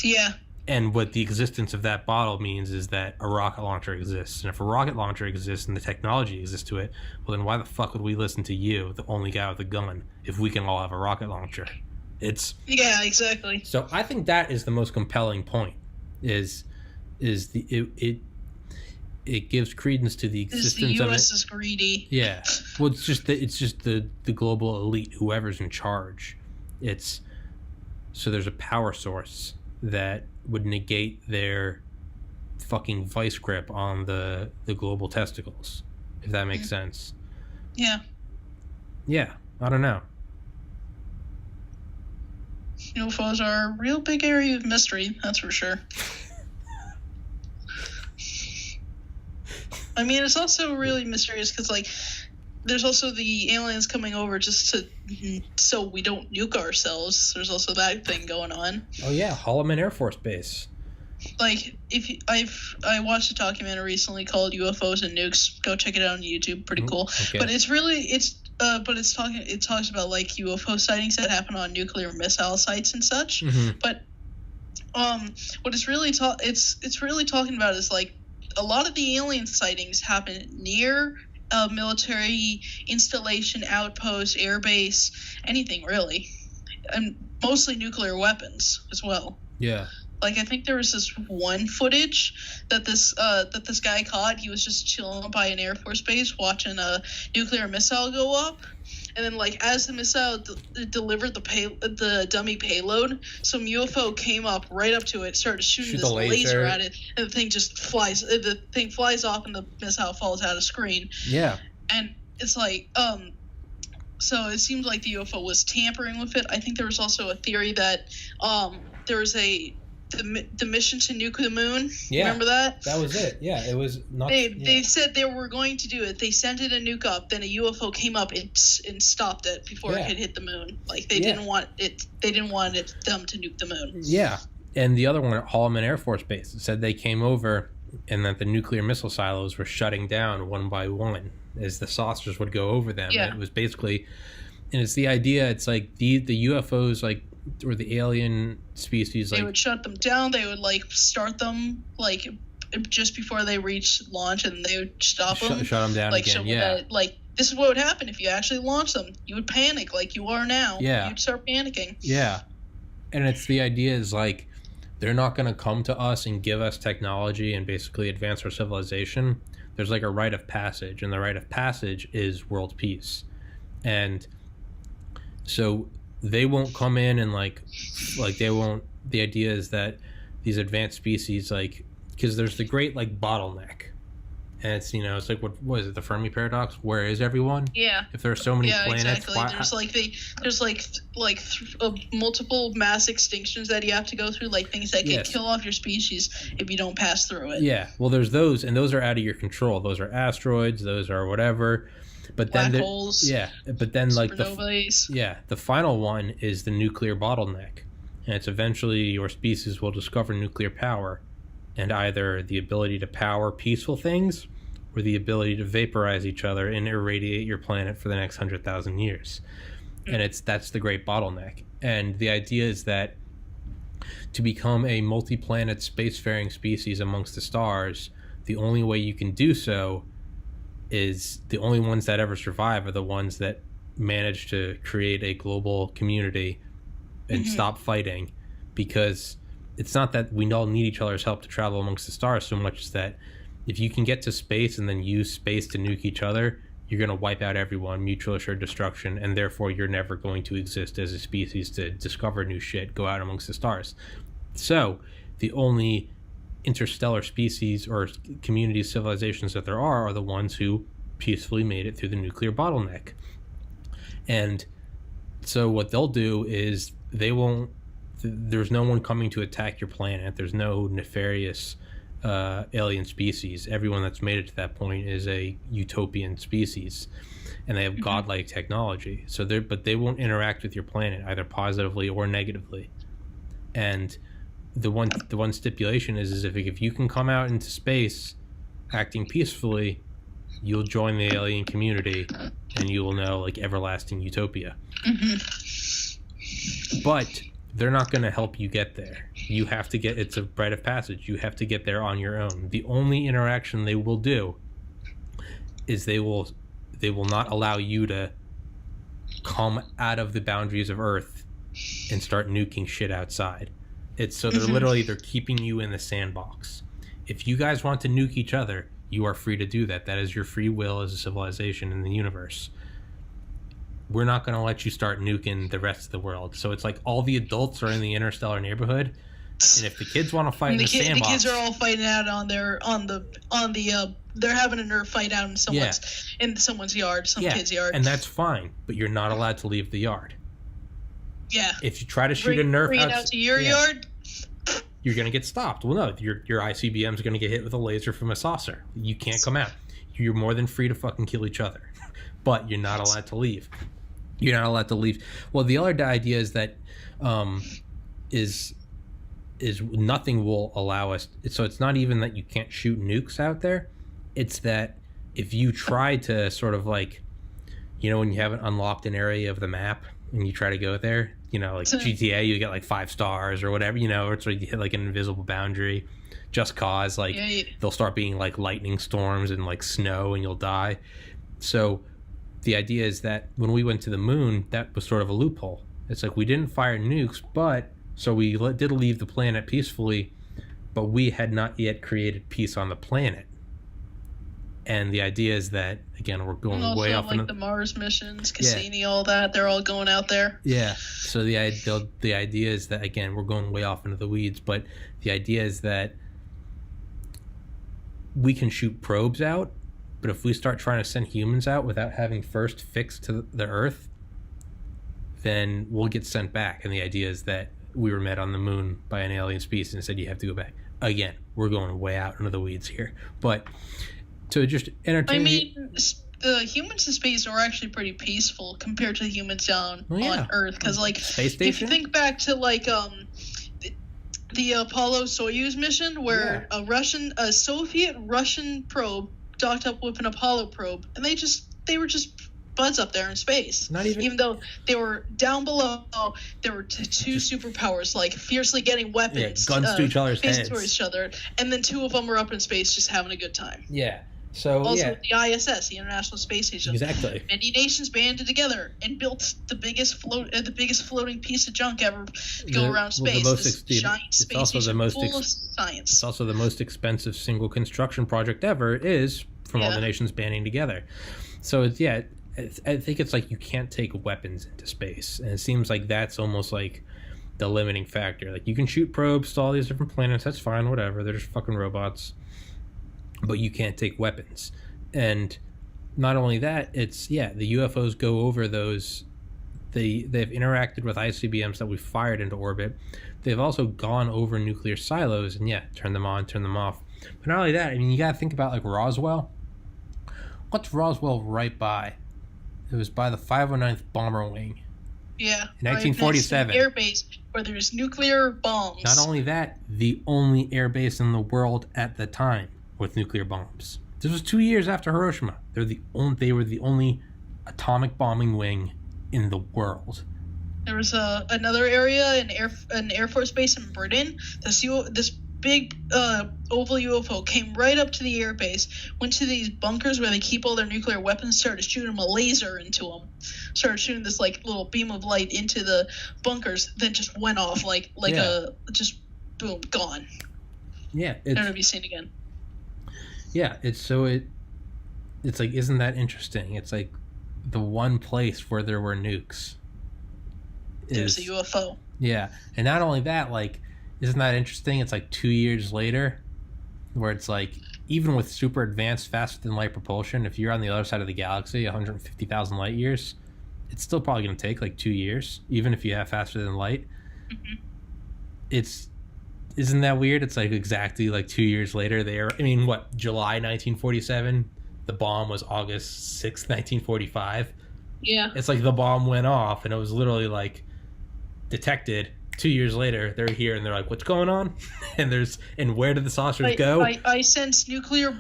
Speaker 2: Yeah.
Speaker 1: And what the existence of that bottle means is that a rocket launcher exists. And if a rocket launcher exists and the technology exists to it, well, then why the fuck would we listen to you, the only guy with a gun, if we can all have a rocket launcher?
Speaker 2: Yeah, exactly.
Speaker 1: So I think that is the most compelling point. It gives credence to the existence of it.
Speaker 2: The U.S. is greedy.
Speaker 1: Yeah. Well, it's just the global elite, whoever's in charge. So there's a power source that would negate their fucking vice grip on the global testicles, if that makes sense.
Speaker 2: Yeah.
Speaker 1: Yeah. I don't know.
Speaker 2: UFOs are a real big area of mystery, that's for sure. I mean, it's also really mysterious because, like, there's also the aliens coming over just so we don't nuke ourselves. There's also that thing going on.
Speaker 1: Oh yeah, Holloman Air Force Base.
Speaker 2: Like, I watched a documentary recently called UFOs and Nukes. Go check it out on YouTube. Pretty cool. Okay. But it talks about like UFO sightings that happen on nuclear missile sites and such. Mm-hmm. But what it's really talking about is like a lot of the alien sightings happen near a military installation, outpost, airbase, anything really, and mostly nuclear weapons as well.
Speaker 1: Yeah.
Speaker 2: Like, I think there was this one footage that this guy caught. He was just chilling by an Air Force base watching a nuclear missile go up. And then, like, as the missile delivered the dummy payload, some UFO came up right up to it, started shooting this laser at it, and the thing just flies. The thing flies off, and the missile falls out of screen.
Speaker 1: Yeah.
Speaker 2: And it's like, so it seems like the UFO was tampering with it. I think there was also a theory that there was the mission to nuke the moon.
Speaker 1: Yeah,
Speaker 2: remember that?
Speaker 1: That was it. Yeah, it was not.
Speaker 2: They said they were going to do it. They sent it a nuke up. Then a UFO came up and stopped it before it had hit the moon. Like they didn't want it. They didn't want them to nuke the moon.
Speaker 1: Yeah, and the other one at Holloman Air Force Base said they came over and that the nuclear missile silos were shutting down one by one as the saucers would go over them. Yeah. And it was basically, and it's the idea. It's like the UFOs like. Or the alien species,
Speaker 2: they would shut them down. They would like start them like just before they reach launch, and they would stop them,
Speaker 1: shut them down
Speaker 2: like,
Speaker 1: again. Yeah,
Speaker 2: that, like this is what would happen if you actually launch them. You would panic like you are now.
Speaker 1: Yeah,
Speaker 2: you'd start panicking.
Speaker 1: Yeah, and it's the idea is like they're not going to come to us and give us technology and basically advance our civilization. There's like a rite of passage, and the rite of passage is world peace, and so. They won't come in and like they won't. The idea is that these advanced species, like, because there's the great like bottleneck, and it's it's like what is it, the Fermi paradox? Where is everyone?
Speaker 2: Yeah.
Speaker 1: If there are so many planets,
Speaker 2: exactly. There's multiple mass extinctions that you have to go through, like things that can kill off your species if you don't pass through it.
Speaker 1: Yeah. Well, there's those, and those are out of your control. Those are asteroids. Those are whatever. But
Speaker 2: black
Speaker 1: then
Speaker 2: holes,
Speaker 1: but then like
Speaker 2: the
Speaker 1: final one is the nuclear bottleneck, and it's eventually your species will discover nuclear power, and either the ability to power peaceful things, or the ability to vaporize each other and irradiate your planet for the next 100,000 years, and that's the great bottleneck. And the idea is that to become a multi-planet spacefaring species amongst the stars, the only way you can do so is the only ones that ever survive are the ones that manage to create a global community and stop fighting, because it's not that we all need each other's help to travel amongst the stars so much as that if you can get to space and then use space to nuke each other, you're going to wipe out everyone, mutual assured destruction, and therefore you're never going to exist as a species to discover new shit, go out amongst the stars. So the only interstellar species or communities, civilizations that there are the ones who peacefully made it through the nuclear bottleneck. And so what they'll do is there's no one coming to attack your planet. There's no nefarious alien species. Everyone that's made it to that point is a utopian species, and they have godlike technology. So but they won't interact with your planet either positively or negatively. And the one stipulation is if you can come out into space acting peacefully, you'll join the alien community and you will know like everlasting utopia. But they're not going to help you get there. You have to it's a rite of passage. You have to get there on your own. The only interaction they will do is they will not allow you to come out of the boundaries of Earth and start nuking shit outside. So they're keeping you in the sandbox. If you guys want to nuke each other, you are free to do that. That is your free will as a civilization in the universe. We're not going to let you start nuking the rest of the world. So it's like all the adults are in the interstellar neighborhood, and if the kids want to fight in the sandbox,
Speaker 2: the kids are all fighting out they're having a Nerf fight out in someone's yard, kid's yard,
Speaker 1: and that's fine. But you're not allowed to leave the yard.
Speaker 2: Yeah.
Speaker 1: If you try to shoot a Nerf
Speaker 2: out to your yard,
Speaker 1: you're going to get stopped. Well, no, your ICBM is going to get hit with a laser from a saucer. You can't come out. You're more than free to fucking kill each other, but you're not allowed to leave. You're not allowed to leave. Well, the other idea is that is nothing will allow us. So it's not even that you can't shoot nukes out there. It's that if you try to sort of like, when you haven't unlocked an area of the map and you try to go there, like GTA, you get like 5 stars or whatever, or so you hit like an invisible boundary. Just Cause, they'll start being like lightning storms and like snow and you'll die. So the idea is that when we went to the moon, that was sort of a loophole. It's like we didn't fire nukes, so we did leave the planet peacefully, but we had not yet created peace on the planet. And the idea is that, again, we're going way off.
Speaker 2: Like the Mars missions, Cassini, all that, they're all going out there.
Speaker 1: Yeah. So the idea is that, again, we're going way off into the weeds, but the idea is that we can shoot probes out, but if we start trying to send humans out without having first fixed to the Earth, then we'll get sent back. And the idea is that we were met on the moon by an alien species and said, you have to go back. Again, we're going way out into the weeds here. But to just entertain...
Speaker 2: the humans in space are actually pretty peaceful compared to the humans on Earth. Because,
Speaker 1: Space station?
Speaker 2: If you think back to, the Apollo Soyuz mission where a Soviet-Russian probe docked up with an Apollo probe, and they were just buds up there in space. Even though they were down below, there were two superpowers fiercely getting weapons,
Speaker 1: guns to each other's heads,
Speaker 2: to each other, and then 2 of them were up in space just having a good time.
Speaker 1: Yeah. So
Speaker 2: also the ISS, the International Space Station.
Speaker 1: Exactly.
Speaker 2: Many nations banded together and built the biggest floating piece of junk ever to go around space. This giant space station full of science.
Speaker 1: It's also the most expensive single construction project ever, from all the nations banding together. So I think it's like you can't take weapons into space, and it seems like that's almost like the limiting factor. Like you can shoot probes to all these different planets, that's fine, whatever. They're just fucking robots. But you can't take weapons. And not only that, it's the UFOs go over those. They've interacted with ICBMs that we fired into orbit. They've also gone over nuclear silos and turn them on, turn them off. But not only that, you gotta think about Roswell. What's Roswell right by? It was by the 509th Bomber Wing.
Speaker 2: Yeah.
Speaker 1: In 1947.
Speaker 2: Air base where there's nuclear bombs.
Speaker 1: Not only that, the only air base in the world at the time with nuclear bombs. This was 2 years after Hiroshima. They were the only atomic bombing wing in the world.
Speaker 2: There was another area, an Air Force base in Britain. This big oval UFO came right up to the air base, went to these bunkers where they keep all their nuclear weapons, started shooting a laser into them, started shooting this like little beam of light into the bunkers, then just went off like just boom, gone.
Speaker 1: Yeah,
Speaker 2: never to be seen again.
Speaker 1: Yeah, it's like, isn't that interesting? It's like the one place where there were nukes.
Speaker 2: There's a UFO.
Speaker 1: Yeah, and not only that, like, isn't that interesting? It's like 2 years later, where it's like, even with super advanced, faster than light propulsion, if you're on the other side of the galaxy, 150,000 light years, it's still probably going to take like 2 years, even if you have faster than light. Mm-hmm. Isn't that weird? It's like exactly like 2 years later. July 1947. The bomb was August 6th, 1945.
Speaker 2: Yeah.
Speaker 1: It's like the bomb went off, and it was literally like detected 2 years later. They're here, and they're like, "What's going on?" and where did the saucers go?
Speaker 2: I sense nuclear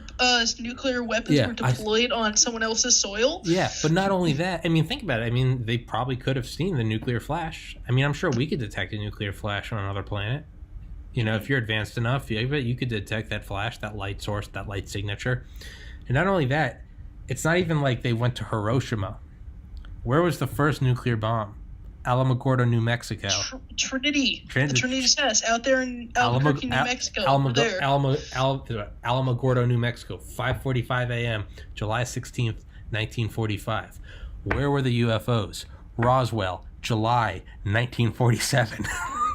Speaker 2: weapons were deployed on someone else's soil.
Speaker 1: Yeah, but not only that. I mean, think about it. I mean, they probably could have seen the nuclear flash. I mean, I'm sure we could detect a nuclear flash on another planet. You know, if you're advanced enough, you could detect that flash, that light source, that light signature. And not only that, it's not even like they went to Hiroshima. Where was the first nuclear bomb? Alamogordo, New Mexico.
Speaker 2: Trinity. The Trinity test out there in Albuquerque, New Mexico.
Speaker 1: Alamogordo, New Mexico, 5:45 a.m., July 16th, 1945. Where were the UFOs? Roswell, July 1947.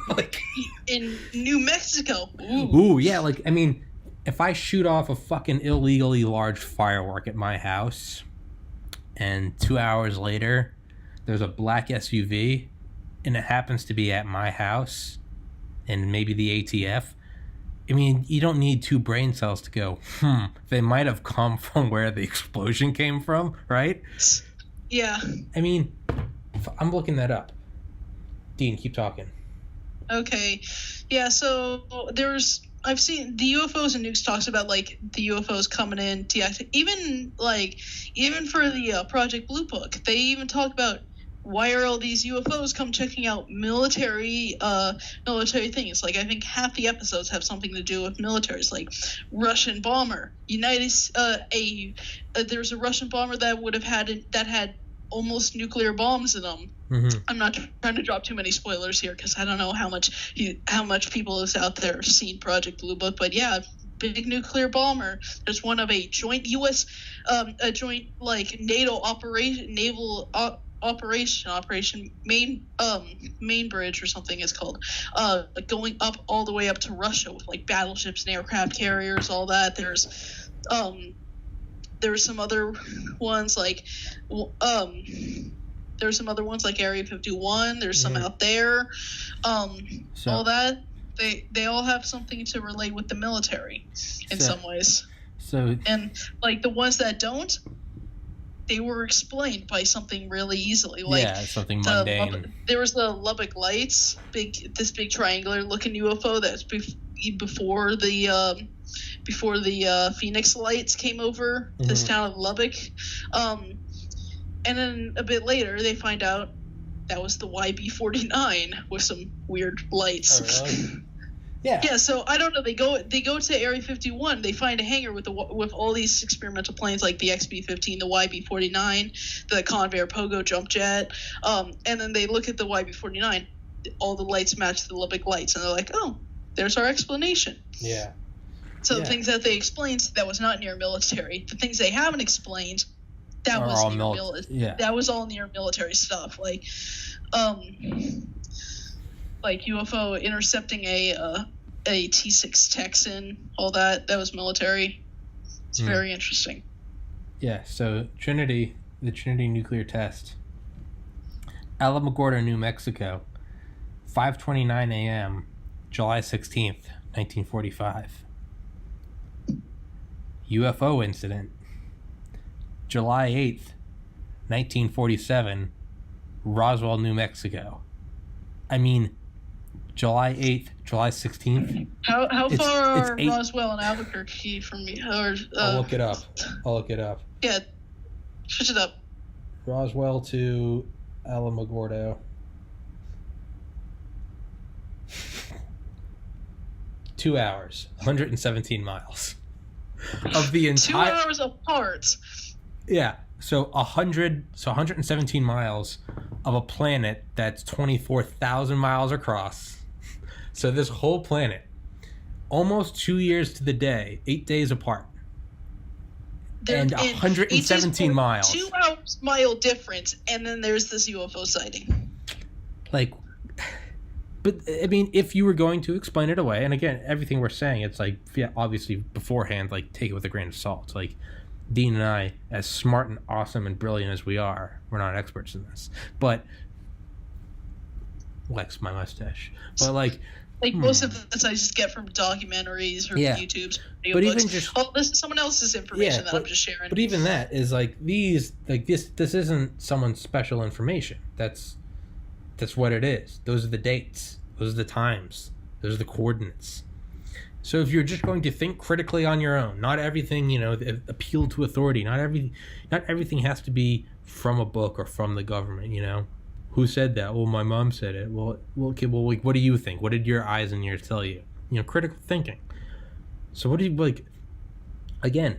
Speaker 2: Like in New Mexico.
Speaker 1: Ooh, yeah. Like, I mean, if I shoot off a fucking illegally large firework at my house, and 2 hours later, there's a black SUV, and it happens to be at my house, and maybe the ATF, I mean, you don't need two brain cells to go, they might have come from where the explosion came from, right?
Speaker 2: Yeah.
Speaker 1: I mean, I'm looking that up. Dean, keep talking.
Speaker 2: Okay. Yeah, so I've seen the UFOs and nukes talks about like the UFOs coming in, even for the Project Blue Book, they even talk about why are all these UFOs come checking out military things. Like, I think half the episodes have something to do with militaries, like Russian bomber, there's a Russian bomber that had almost nuclear bombs in them. Mm-hmm. I'm not trying to drop too many spoilers here because I don't know how much people is out there have seen Project Blue Book, but yeah, big nuclear bomber. There's one of a joint U.S. Like NATO naval operation main bridge or something it's called, going up all the way up to Russia with like battleships and aircraft carriers, all that. There's some other ones like Area 51. There's some out there. All that. They all have something to relate with the military in some ways. And like the ones that don't, they were explained by something really easily. Like
Speaker 1: something mundane.
Speaker 2: There was the Lubbock Lights, this big triangular looking UFO that's before the Phoenix Lights came over this town of Lubbock. And then a bit later, they find out that was the YB-49 with some weird lights.
Speaker 1: Oh, really? Yeah.
Speaker 2: Yeah. So I don't know. They go to Area 51. They find a hangar with all these experimental planes like the XB-15, the YB-49, the Convair Pogo jump jet. And then they look at the YB-49. All the lights match the Lubbock Lights, and they're like, "Oh, there's our explanation."
Speaker 1: Yeah.
Speaker 2: So the things that they explained, that was not near military. The things they haven't explained, that was all that was all near military stuff, like UFO intercepting a T-6 Texan, all that was military. It's very interesting.
Speaker 1: Yeah. So the Trinity nuclear test, Alamogordo, New Mexico, 5:29 a.m., July 16th, 1945. UFO incident, July 8th, 1947, Roswell, New Mexico. I mean, July 8th, July 16th.
Speaker 2: How far are Roswell and Albuquerque from me?
Speaker 1: I'll look it up.
Speaker 2: Yeah, switch it up.
Speaker 1: Roswell to Alamogordo. 2 hours, 117 miles. Of the entire
Speaker 2: 2 hours apart.
Speaker 1: Yeah. So 117 miles of a planet that's 24,000 miles across. So this whole planet, almost 2 years to the day, 8 days apart. And 117 miles.
Speaker 2: 2 hours mile difference, and then there's this UFO sighting.
Speaker 1: Like, but I mean, if you were going to explain it away, and again, everything we're saying, it's like, yeah, obviously beforehand, like, take it with a grain of salt. Like, Dean and I, as smart and awesome and brilliant as we are, we're not experts in this. But, Lex, my mustache. But like
Speaker 2: most of this I just get from documentaries or YouTubes,
Speaker 1: but
Speaker 2: books.
Speaker 1: Even just,
Speaker 2: this is someone else's information that I'm just sharing.
Speaker 1: But even that is like this isn't someone's special information. That's what it is. Those are the dates. Those are the times. Those are the coordinates. So if you're just going to think critically on your own, not everything, appeal to authority. Not everything has to be from a book or from the government. Who said that? Well, my mom said it. Well, okay. Well, like, what do you think? What did your eyes and ears tell you? Critical thinking. So what do you like? Again,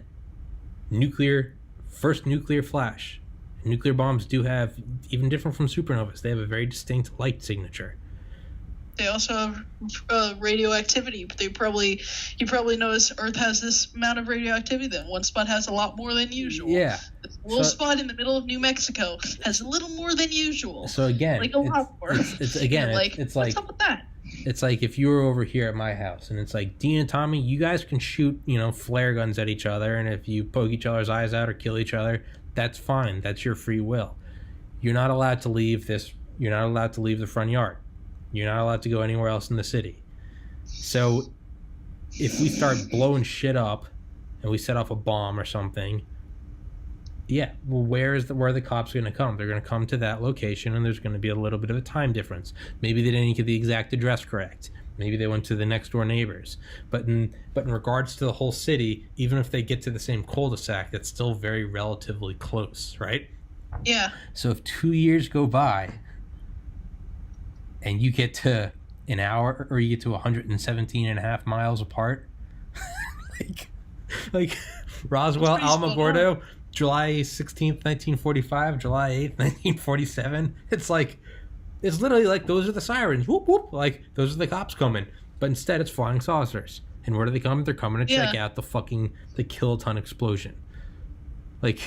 Speaker 1: first nuclear flash. Nuclear bombs do have, even different from supernovas, they have a very distinct light signature.
Speaker 2: They also have radioactivity. But you probably notice Earth has this amount of radioactivity. That one spot has a lot more than usual.
Speaker 1: Yeah.
Speaker 2: This little spot in the middle of New Mexico has a little more than usual.
Speaker 1: So again,
Speaker 2: like a lot more.
Speaker 1: It's again, it's like,
Speaker 2: what's up with that?
Speaker 1: It's like if you were over here at my house, and it's like, Dean and Tommy, you guys can shoot, flare guns at each other, and if you poke each other's eyes out or kill each other, that's fine. That's your free will. You're not allowed to leave this. You're not allowed to leave the front yard. You're not allowed to go anywhere else in the city. So if we start blowing shit up and we set off a bomb or something, where are the cops going to come? They're going to come to that location, and there's going to be a little bit of a time difference. Maybe they didn't get the exact address correct. Maybe they went to the next door neighbors. But in regards to the whole city, even if they get to the same cul-de-sac, that's still very relatively close, right?
Speaker 2: Yeah.
Speaker 1: So if 2 years go by and you get to an hour, or you get to 117 and a half miles apart, like Roswell, Alamogordo, July 16th, 1945, July 8th, 1947. It's literally like, those are the sirens. Whoop, whoop. Like, those are the cops coming. But instead, it's flying saucers. And where do they come? They're coming to check out the kiloton explosion. Like...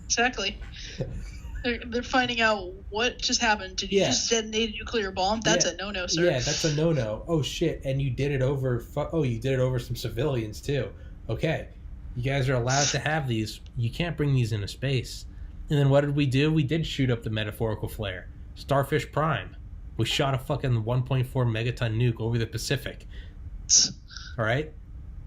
Speaker 2: Exactly. They're finding out what just happened. Did you just detonate a nuclear bomb? That's a no-no, sir.
Speaker 1: Yeah, that's a no-no. Oh, shit. And you did it over... you did it over some civilians, too. Okay. You guys are allowed to have these. You can't bring these into space. And then what did we do? We did shoot up the metaphorical flare. Starfish Prime. We shot a fucking 1.4 megaton nuke over the Pacific. All right?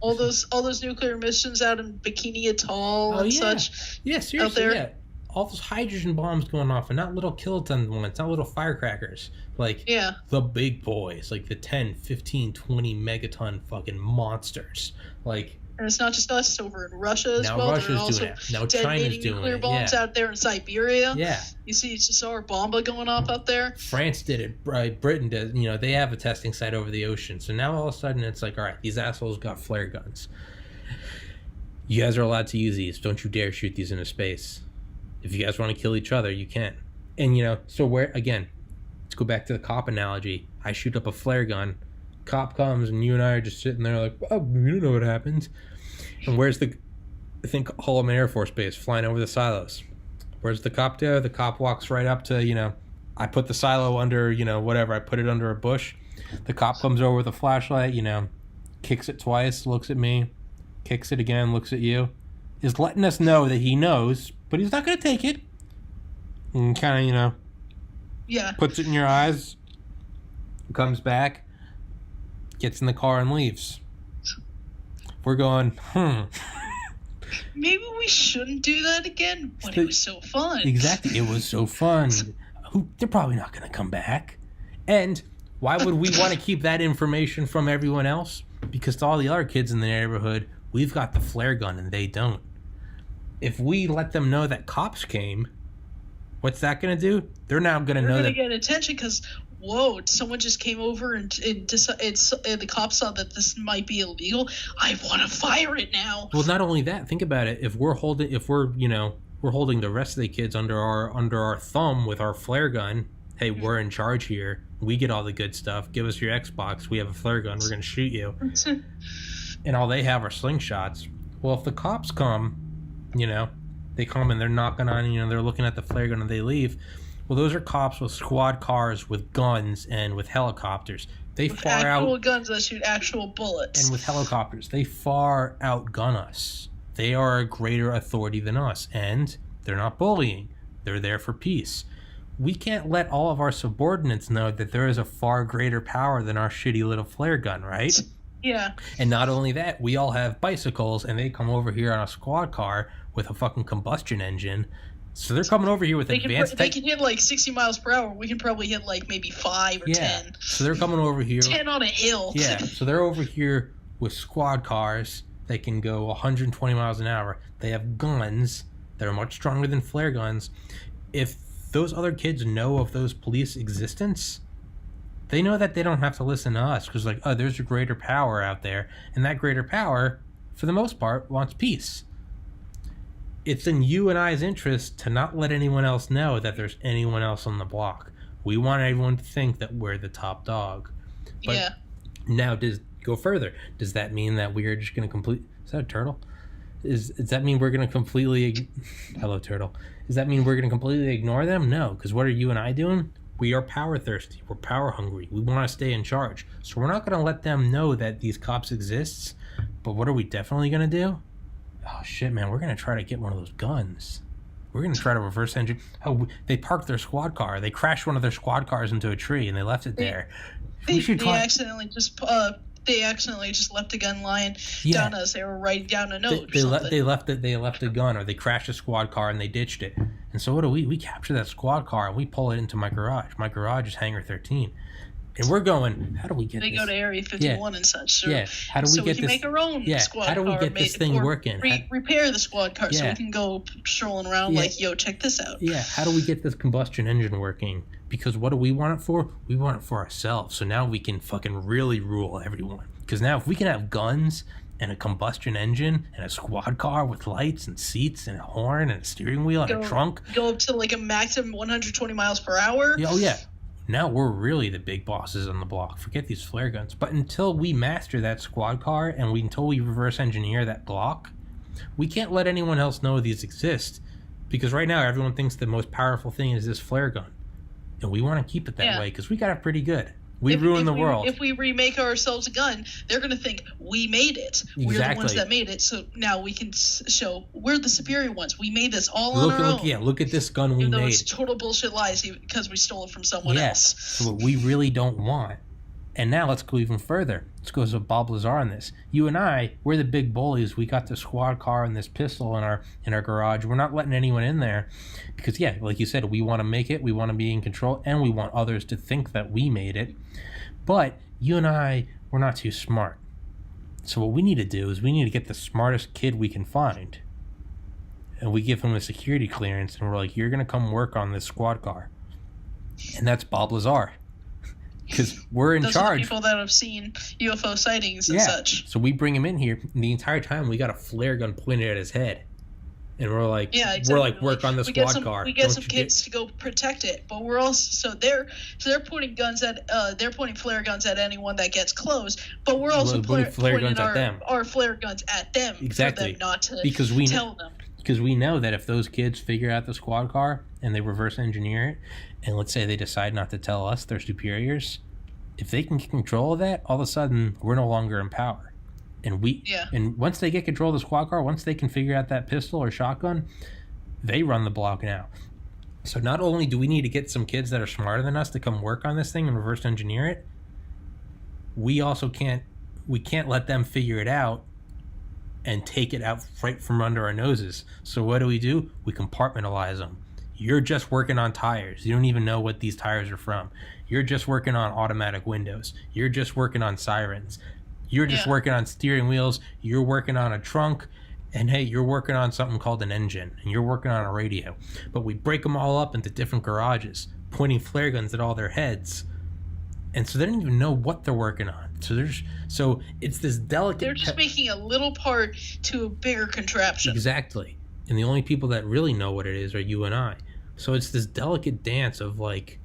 Speaker 2: All those nuclear missions out in Bikini Atoll and such.
Speaker 1: Yeah, seriously,
Speaker 2: out there.
Speaker 1: Yeah. All those hydrogen bombs going off, and not little kiloton ones, not little firecrackers. Like, the big boys, like the 10, 15, 20 megaton fucking monsters. Like...
Speaker 2: And it's not just us, over in Russia as well.
Speaker 1: Russia's doing it. Now China's doing
Speaker 2: nuclear bombs out there in Siberia. Yeah. You saw our bomba going off up there.
Speaker 1: France did it. Right? Britain did. They have a testing site over the ocean. So now all of a sudden it's like, all right, these assholes got flare guns. You guys are allowed to use these. Don't you dare shoot these into space. If you guys want to kill each other, you can. And, so again, let's go back to the cop analogy. I shoot up a flare gun. Cop comes, and you and I are just sitting there like, oh, we don't know what happened. And where's I think Holloman Air Force Base, flying over the silos. Where's the cop there? The cop walks right up to, I put the silo under, whatever. I put it under a bush. The cop comes over with a flashlight, kicks it twice, looks at me, kicks it again, looks at you. Is letting us know that he knows, but he's not going to take it. And kind of, puts it in your eyes, comes back, gets in the car and leaves. We're going,
Speaker 2: Maybe we shouldn't do that again when it was so fun.
Speaker 1: Exactly. It was so fun. They're probably not going to come back. And why would we want to keep that information from everyone else? Because to all the other kids in the neighborhood, we've got the flare gun and they don't. If we let them know that cops came, what's that going to do? They're now going to know that...
Speaker 2: They're going to get attention because whoa, someone just came over and the cops saw that this might be illegal. I want to fire it now.
Speaker 1: Well, not only that, think about it. If we're holding the rest of the kids under our thumb with our flare gun. Hey, we're in charge here. We get all the good stuff. Give us your Xbox. We have a flare gun. We're going to shoot you. And all they have are slingshots. Well, if the cops come, they come and they're knocking on, they're looking at the flare gun and they leave. Well, those are cops with squad cars, with guns, and with helicopters. They
Speaker 2: with
Speaker 1: far
Speaker 2: actual
Speaker 1: out
Speaker 2: guns that shoot actual bullets.
Speaker 1: And with helicopters, they far outgun us. They are a greater authority than us, and they're not bullying. They're there for peace. We can't let all of our subordinates know that there is a far greater power than our shitty little flare gun, right?
Speaker 2: Yeah.
Speaker 1: And not only that, we all have bicycles, and they come over here on a squad car with a fucking combustion engine. So they're coming over here with advanced...
Speaker 2: They can hit like 60 miles per hour. We can probably hit like maybe 5 or 10.
Speaker 1: So they're coming over here...
Speaker 2: 10 on a hill.
Speaker 1: Yeah, so they're over here with squad cars. They can go 120 miles an hour. They have guns that are much stronger than flare guns. If those other kids know of those police existence, they know that they don't have to listen to us because, there's a greater power out there, and that greater power, for the most part, wants peace. It's in you and I's interest to not let anyone else know that there's anyone else on the block. We want everyone to think that we're the top dog. But now, go further. Does that mean that we are just going to complete... Is that a turtle? Does that mean we're going to completely... Hello, turtle. Does that mean we're going to completely ignore them? No, because what are you and I doing? We are power thirsty. We're power hungry. We want to stay in charge. So we're not going to let them know that these cops exist. But what are we definitely going to do? Oh, shit, man. We're going to try to get one of those guns. We're going to try to reverse engine... Oh, they parked their squad car. They crashed one of their squad cars into a tree, and they left it there.
Speaker 2: They accidentally just left a gun lying down as they were writing down a note.
Speaker 1: They left a gun, or they crashed a squad car and they ditched it. And so what do we capture that squad car and we pull it into my garage. My garage is hangar 13. And we're going, how do we get
Speaker 2: they
Speaker 1: this?
Speaker 2: go to Area 51 and such. So,
Speaker 1: how do we get
Speaker 2: we
Speaker 1: this?
Speaker 2: can make our own squad car.
Speaker 1: How do we get this thing working?
Speaker 2: Repair the squad car so we can go strolling around yo, check this out.
Speaker 1: Yeah, how do we get this combustion engine working? Because what do we want it for? We want it for ourselves. So now we can fucking really rule everyone. Because now if we can have guns and a combustion engine and a squad car with lights and seats and a horn and a steering wheel and a trunk.
Speaker 2: Go up to like a maximum 120 miles per hour.
Speaker 1: Oh, yeah. Now we're really the big bosses on the block. Forget these flare guns. But until we master that squad car and until we reverse engineer that block, we can't let anyone else know these exist. Because right now everyone thinks the most powerful thing is this flare gun. And we want to keep it that way because we got it pretty good. We ruined the world.
Speaker 2: If we remake ourselves a gun, they're going to think we made it. Exactly. We're the ones that made it. So now we can show we're the superior ones. We made this all on our own.
Speaker 1: Yeah, look at this gun we made.
Speaker 2: It's total bullshit lies because we stole it from someone else.
Speaker 1: So what we really don't want. And now let's go even further. Let's go to Bob Lazar on this. You and I, we're the big bullies. We got the squad car and this pistol in our garage. We're not letting anyone in there because, like you said, we want to make it. We want to be in control, and we want others to think that we made it. But you and I, we're not too smart. So what we need to do is we need to get the smartest kid we can find, and we give him a security clearance, and we're like, you're going to come work on this squad car. And that's Bob Lazar. Because we're in charge.
Speaker 2: Those are the people that have seen UFO sightings and such.
Speaker 1: So we bring him in here, and the entire time we got a flare gun pointed at his head. And we're like, work on the squad car.
Speaker 2: We get some kids to go protect it, but we're also they're pointing flare guns at anyone that gets close, but we're also pointing our flare guns at them.
Speaker 1: Exactly.
Speaker 2: For them not to tell them.
Speaker 1: Because we know that if those kids figure out the squad car and they reverse engineer it, and let's say they decide not to tell us, their superiors, if they can get control of that, all of a sudden we're no longer in power. And once they get control of the squad car, once they can figure out that pistol or shotgun, they run the block now. So not only do we need to get some kids that are smarter than us to come work on this thing and reverse engineer it, we can't let them figure it out and take it out right from under our noses. So what do? We compartmentalize them. You're just working on tires. You don't even know what these tires are from. You're just working on automatic windows. You're just working on sirens. You're just working on steering wheels. You're working on a trunk. And hey, you're working on something called an engine. And you're working on a radio. But we break them all up into different garages, pointing flare guns at all their heads. And so they don't even know what they're working on. So it's this delicate.
Speaker 2: They're just making a little part to a bigger contraption.
Speaker 1: Exactly. And the only people that really know what it is are you and I. So it's this delicate dance of like,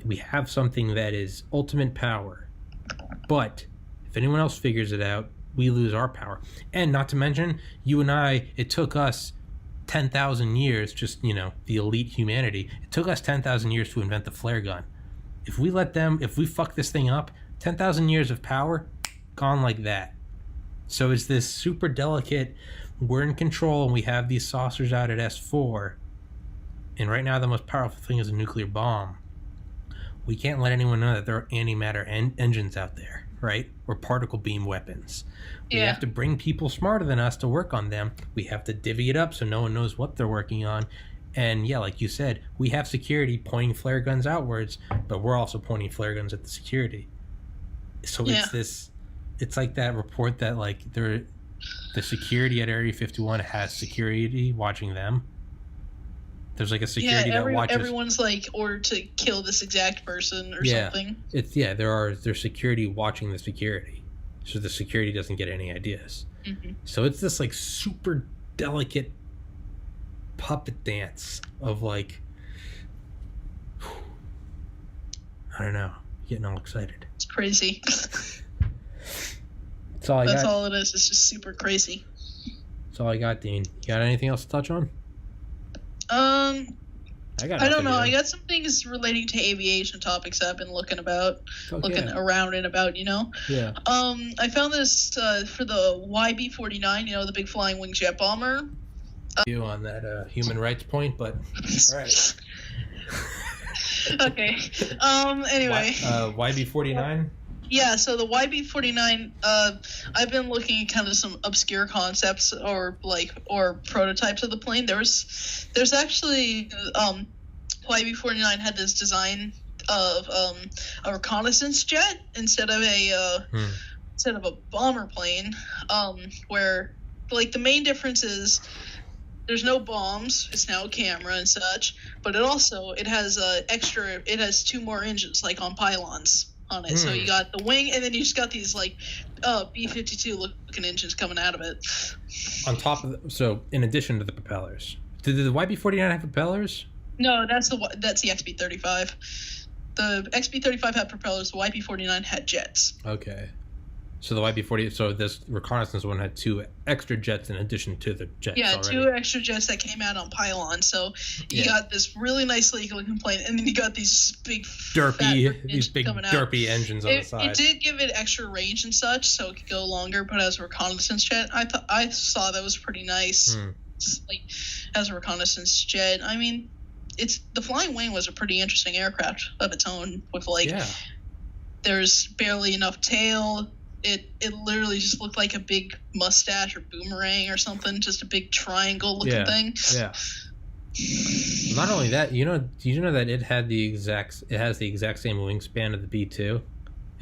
Speaker 1: we have something that is ultimate power, but if anyone else figures it out, we lose our power. And not to mention, you and I, it took us 10,000 years, just, the elite humanity, it took us 10,000 years to invent the flare gun. If we fuck this thing up, 10,000 years of power, gone like that. So it's this super delicate, we're in control, and we have these saucers out at S4, and right now the most powerful thing is a nuclear bomb. We can't let anyone know that there are antimatter engines out there, right? Or particle beam weapons. We have to bring people smarter than us to work on them. We have to divvy it up so no one knows what they're working on. And yeah, like you said, we have security pointing flare guns outwards, but we're also pointing flare guns at the security. So it's like that report that like the security at Area 51 has security watching them. There's like a security that watches.
Speaker 2: Everyone's like ordered to kill this exact person or something.
Speaker 1: There's security watching the security, so the security doesn't get any ideas. Mm-hmm. So it's this like super delicate puppet dance of like, I don't know, getting all excited.
Speaker 2: It's crazy.
Speaker 1: That's all I got.
Speaker 2: That's all it is. It's just super crazy.
Speaker 1: That's all I got, Dean. You got anything else to touch on?
Speaker 2: I don't know. I got some things relating to aviation topics that I've been looking around and about,
Speaker 1: Yeah.
Speaker 2: I found this for the YB-49, the big flying wing jet bomber.
Speaker 1: You on that human rights point, but all right.
Speaker 2: Okay. Anyway.
Speaker 1: YB-49?
Speaker 2: Yeah, so the YB-49, I've been looking at kind of some obscure concepts or prototypes of the plane. There's actually YB-49 had this design of a reconnaissance jet instead of a bomber plane, where like the main difference is there's no bombs. It's now a camera and such, but it has two more engines like on pylons on it. So you got the wing, and then you just got these like B-52 looking engines coming out of it.
Speaker 1: On top of so in addition to the propellers, did the YB-49 have propellers?
Speaker 2: No, that's the XB-35. The XB-35 had propellers. The YB-49 had jets.
Speaker 1: Okay. So the YB-40, so this reconnaissance one had two extra jets in addition to the jets.
Speaker 2: Yeah,
Speaker 1: already.
Speaker 2: 2 extra jets that came out on pylons. So you got this really nice looking plane, and then you got these big derpy engines on the side. It did give it extra range and such, so it could go longer. But as a reconnaissance jet, I saw that was pretty nice. Like as a reconnaissance jet, I mean, the flying wing was a pretty interesting aircraft of its own. With there's barely enough tail. It literally just looked like a big mustache or boomerang or something, just a big triangle looking thing. Yeah.
Speaker 1: Not only that, do you know that it has the exact same wingspan of the B-2,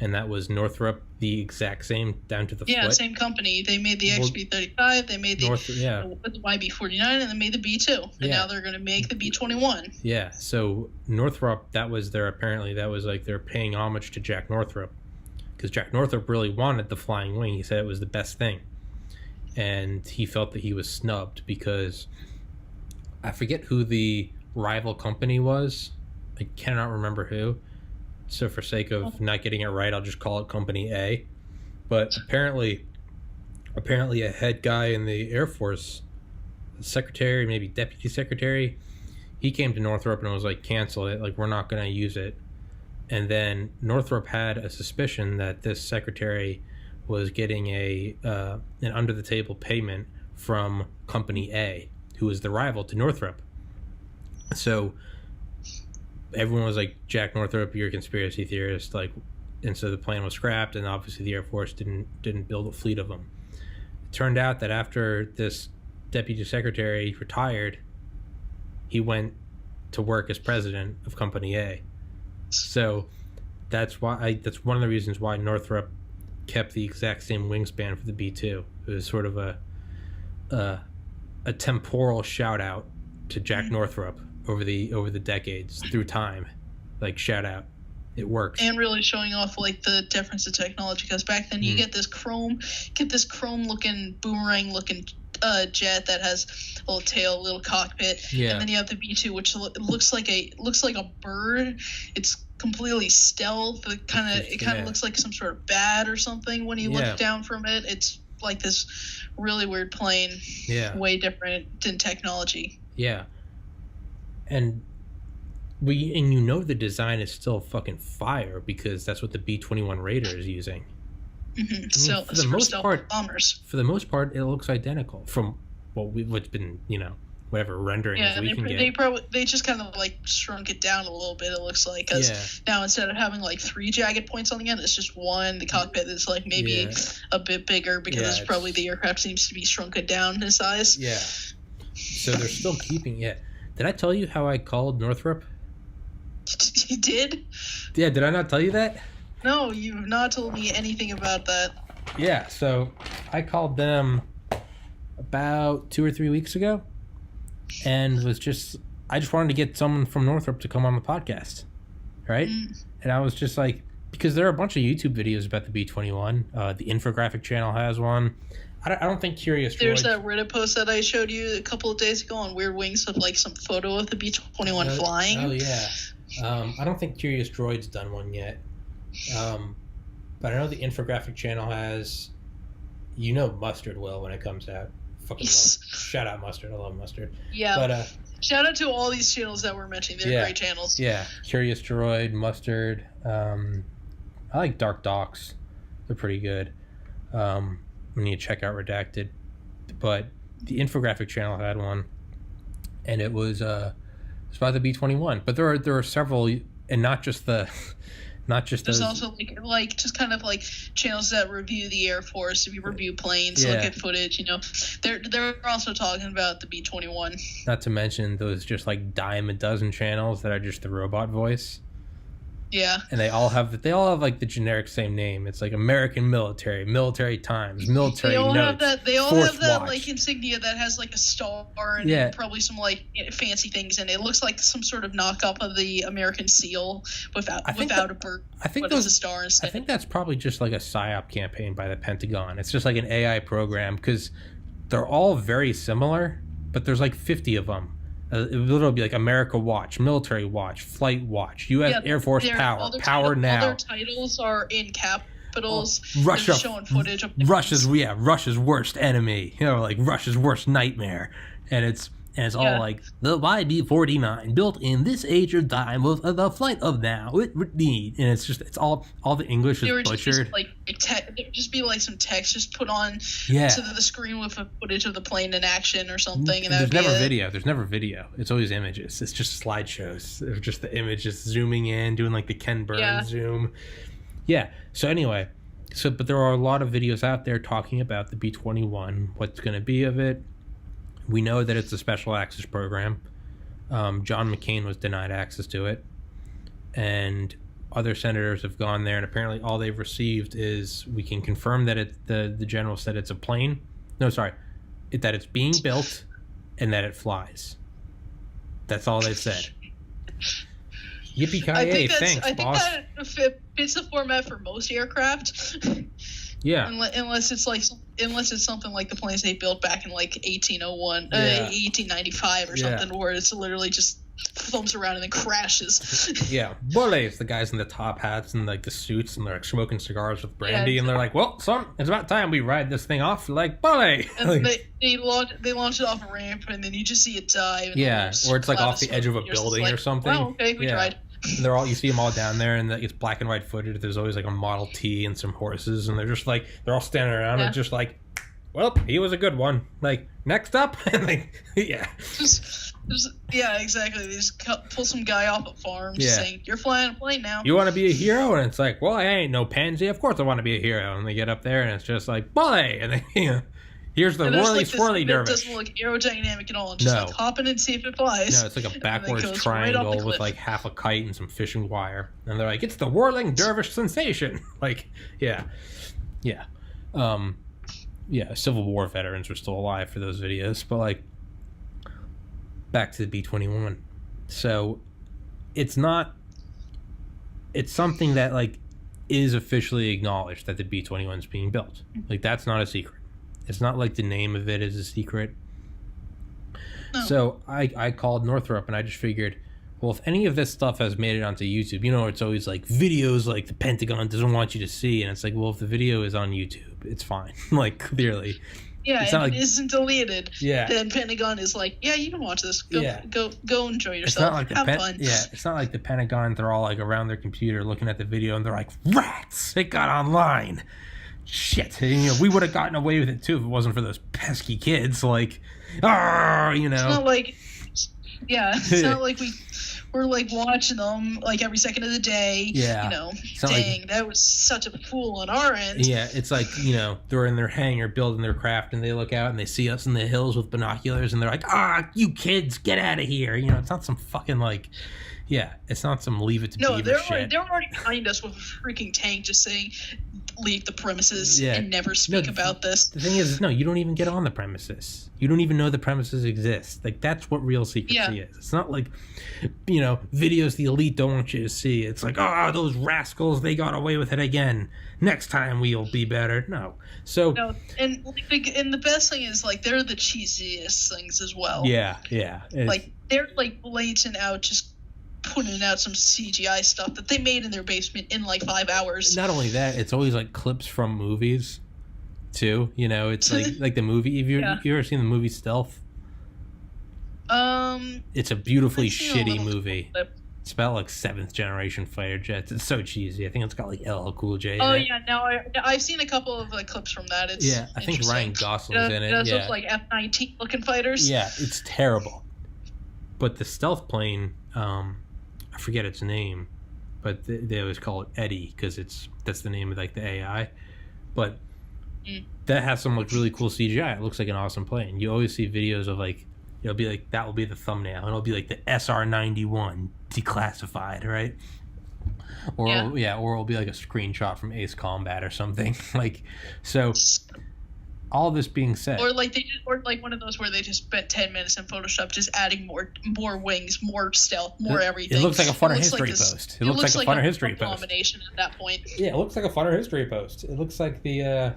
Speaker 1: and that was Northrop the exact same down to the foot?
Speaker 2: Yeah, same company. They made the XB-35, they made the YB-49, and they made the B-2, and now they're going to make the B-21.
Speaker 1: Yeah. So Northrop, they're paying homage to Jack Northrop. Because Jack Northrop really wanted the flying wing. He said it was the best thing. And he felt that he was snubbed because I forget who the rival company was. I cannot remember who. So for sake of not getting it right, I'll just call it Company A. But apparently a head guy in the Air Force, secretary, maybe deputy secretary, he came to Northrop and was like, cancel it. Like, we're not going to use it. And then Northrop had a suspicion that this secretary was getting an under-the-table payment from Company A, who was the rival to Northrop. So everyone was like, Jack Northrop, you're a conspiracy theorist. Like, and so the plan was scrapped, and obviously the Air Force didn't build a fleet of them. It turned out that after this deputy secretary retired, he went to work as president of Company A. So that's one of the reasons why Northrop kept the exact same wingspan for the B-2. It was sort of a temporal shout out to Jack Northrop over the decades through time, like shout out. it works.
Speaker 2: And really showing off like the difference in technology, because back then you get this chrome looking boomerang looking jet that has a little tail, a little cockpit, and then you have the B2, which looks like a bird. It's completely stealth. It kind of looks like some sort of bat or something when you look down from it. It's like this really weird plane. Way different in technology.
Speaker 1: And the design is still fucking fire, because that's what the B-21 Raider is using.
Speaker 2: So for the most part, bombers.
Speaker 1: For the most part, it looks identical from what's been whatever renderings we can get.
Speaker 2: They just kind of like shrunk it down a little bit. It looks like, because now instead of having like 3 jagged points on the end, it's just one. The cockpit is like maybe a bit bigger, because probably the aircraft seems to be shrunken down in size.
Speaker 1: So they're still keeping it. Did I tell you how I called Northrop?
Speaker 2: You did?
Speaker 1: Yeah, did I not tell you that?
Speaker 2: No, you've not told me anything about that.
Speaker 1: Yeah, so I called them about 2 or 3 weeks ago, and I just wanted to get someone from Northrop to come on the podcast, right? And I was just like, because there are a bunch of YouTube videos about the B-21. The Infographic channel has one. I don't think Curious Droids...
Speaker 2: There's that Reddit post that I showed you a couple of days ago on Weird Wings of like some photo of the B-21 flying.
Speaker 1: Oh, yeah. I don't think Curious Droid's done one yet. But I know the Infographic channel has... Mustard will when it comes out. Fucking shout out Mustard. I love Mustard.
Speaker 2: Yeah. But shout out to all these channels that we're mentioning. They're great channels.
Speaker 1: Yeah. Curious Droid, Mustard. I like Dark Docs. They're pretty good. We need to check out Redacted. But the Infographic channel had one, and it was about the B-21. But there are several, and not just
Speaker 2: There's
Speaker 1: those.
Speaker 2: also like just kind of like channels that review the Air Force, review planes, look at footage. They're also talking about the B-21.
Speaker 1: Not to mention those just like dime a dozen channels that are just the robot voice.
Speaker 2: Yeah.
Speaker 1: And they all have like the generic same name. It's like American Military, Military Times, Military Notes.
Speaker 2: They all
Speaker 1: Force
Speaker 2: have that
Speaker 1: Watch.
Speaker 2: like insignia that has like a star and probably some like fancy things in it. It looks like some sort of knockup of the American seal without a bird. But it's a star instead.
Speaker 1: I think that's probably just like a PSYOP campaign by the Pentagon. It's just like an AI program, because they're all very similar, but there's like 50 of them. It would literally be like America Watch, Military Watch, Flight Watch, U.S. Air Force Power, Power Now.
Speaker 2: All their titles are in capitals.
Speaker 1: Russia,
Speaker 2: showing footage of
Speaker 1: Russia's worst enemy. Like Russia's worst nightmare, and it's all like the YB-49 built in this age of time with the flight of now it would need, and it's all the English is butchered.
Speaker 2: There'd just be like some text just put on to the screen with a footage of the plane in action or something. And
Speaker 1: there's never video. There's never video. It's always images. It's just slideshows. It's just the images zooming in, doing like the Ken Burns zoom. Yeah. So anyway, but there are a lot of videos out there talking about the B-21, what's going to be of it. We know that it's a special access program. John McCain was denied access to it, and other senators have gone there, and apparently all they've received is, we can confirm that the general said it's a plane. No, sorry, that it's being built and that it flies. That's all they've said. Yippee-ki-yay, thanks, boss.
Speaker 2: I think that fits the format for most aircraft.
Speaker 1: Yeah.
Speaker 2: Unless it's something like the planes they built back in like 1801, 1895 or something, where it's literally just thumps around and then crashes.
Speaker 1: Yeah. Bullies, the guys in the top hats and like the suits, and they're like smoking cigars with brandy, and they're like, well, son, it's about time we ride this thing off like bully.
Speaker 2: And they launch it off a ramp, and then you just see it dive.
Speaker 1: Or it's like off the edge of a building or something.
Speaker 2: Well, okay, we tried.
Speaker 1: And you see them all down there, and it's black and white footage. There's always like a Model T and some horses, and they're just like, they're all standing around and just like, well, he was a good one. Like, next up, and like,
Speaker 2: exactly. They just pull some guy off a farm saying, "You're flying a plane now.
Speaker 1: You want to be a hero?" And it's like, well, I ain't no pansy. Of course I want to be a hero. And they get up there, and it's just like, boy, and then here's the whirly swirly dervish.
Speaker 2: It doesn't look aerodynamic at all. Just like hop in and see if it flies.
Speaker 1: No, it's like a backwards triangle with like half a kite and some fishing wire. And they're like, it's the whirling dervish sensation. Like, Civil War veterans were still alive for those videos. But like, back to the B-21. So it's not it's something that like is officially acknowledged that the B-21 is being built. Like that's not a secret. It's not like the name of it is a secret. No. So I called Northrop and I just figured, well, if any of this stuff has made it onto YouTube, it's always like videos like the Pentagon doesn't want you to see, and it's like, well, if the video is on YouTube, it's fine. Like clearly.
Speaker 2: Yeah,
Speaker 1: it's
Speaker 2: and it isn't deleted.
Speaker 1: Yeah.
Speaker 2: Then Pentagon is like, yeah, you can watch this. Go enjoy yourself.
Speaker 1: It's not like
Speaker 2: Have fun.
Speaker 1: Yeah, it's not like the Pentagon, they're all like around their computer looking at the video and they're like, rats, it got online. Shit. We would have gotten away with it too if it wasn't for those pesky kids. Like,
Speaker 2: It's not like, it's not like we're like watching them like every second of the day.
Speaker 1: Yeah.
Speaker 2: Dang, that was such a fool on our end.
Speaker 1: Yeah, it's like, they're in their hangar building their craft and they look out and they see us in the hills with binoculars and they're like, you kids, get out of here. It's not some fucking like, it's not some leave it to Beaver shit.
Speaker 2: They're already behind us with a freaking tank just saying, leave the premises and never speak about this.
Speaker 1: The thing is, no, you don't even get on the premises. You don't even know the premises exist. Like, that's what real secrecy is. It's not like, videos the elite don't want you to see. It's like, those rascals, they got away with it again. Next time we'll be better. No. So.
Speaker 2: No, and the best thing is, like, they're the cheesiest things as well.
Speaker 1: Yeah.
Speaker 2: Like, they're, like, blatant out just putting out some CGI stuff that they made in their basement in like 5 hours.
Speaker 1: Not only that, it's always like clips from movies too. It's like the movie. Have you ever seen the movie Stealth? It's a beautifully shitty movie. Clip. It's about like 7th generation fighter jets. It's so cheesy. I think it's got like LL Cool J.
Speaker 2: I've seen a couple of like clips from that. It's
Speaker 1: I think Ryan Gosling's in it.
Speaker 2: Those look like F-19 looking fighters.
Speaker 1: Yeah, it's terrible. But the stealth plane, I forget its name, but they always call it Eddie because that's the name of like the AI. But that has some like really cool CGI. It looks like an awesome plane. You always see videos of like, it'll be like, that will be the thumbnail, and it'll be like the SR-91 declassified, right? Or or it'll be like a screenshot from Ace Combat or something. Like, so all this being said,
Speaker 2: or like one of those where they just spent 10 minutes in Photoshop just adding more wings, more stealth, more everything.
Speaker 1: It looks like a Funner History post. It looks like a Funner History post.
Speaker 2: Abomination at that point.
Speaker 1: Yeah, it looks like a Funner History post. It looks like the.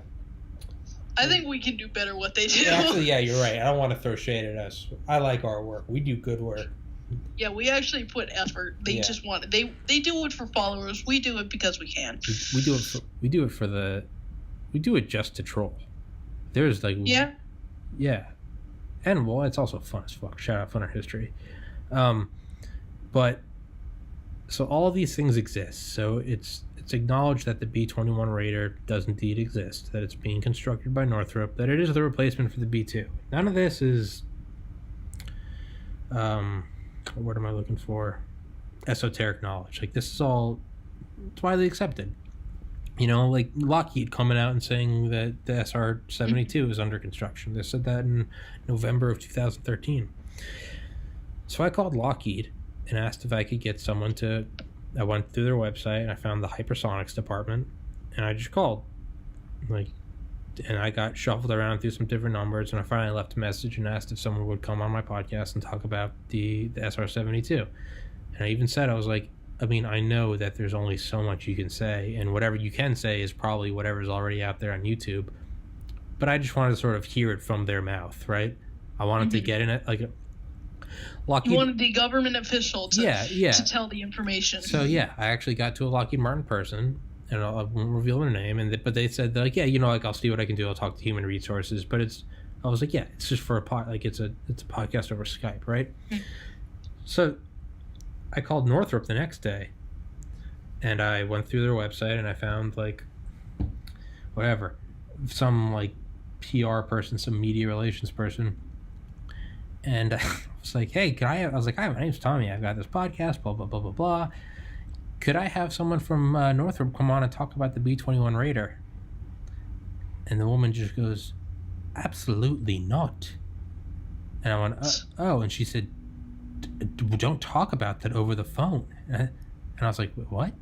Speaker 2: I think we can do better what they do.
Speaker 1: Actually, yeah, you're right. I don't want to throw shade at us. I like our work. We do good work.
Speaker 2: Yeah, we actually put effort. They just want it. They do it for followers. We do it because we can.
Speaker 1: We do it just to troll. There's like yeah, and well, it's also fun as fuck. Shout out Funner History, but so all these things exist. So it's acknowledged that the B-21 Raider does indeed exist. That it's being constructed by Northrop. That it is the replacement for the B-2. None of this is what am I looking for? Esoteric knowledge. Like this is all it's widely accepted. Like Lockheed coming out and saying that the SR-72 is under construction. They said that in November of 2013. So I called Lockheed and asked if I could get someone to... I went through their website and I found the hypersonics department, and I just called. And I got shuffled around through some different numbers, and I finally left a message and asked if someone would come on my podcast and talk about the SR-72. And I even said, I was like, I know that there's only so much you can say, and whatever you can say is probably whatever's already out there on YouTube. But I just wanted to sort of hear it from their mouth, right? I wanted to get in it, like Lockheed.
Speaker 2: You wanted the government official to tell the information.
Speaker 1: So I actually got to a Lockheed Martin person, and I won't reveal their name, but they said that, like, I'll see what I can do. I'll talk to human resources, but I was like, it's just for it's a podcast over Skype, right? So I called Northrop the next day, and I went through their website, and I found some PR person, some media relations person, and I was like, hey, I was like, hi, my name's Tommy. I've got this podcast, blah, blah, blah, blah, blah. Could I have someone from Northrop come on and talk about the B-21 Raider? And the woman just goes, absolutely not. And I went, oh, and she said, don't talk about that over the phone. And I was like, what?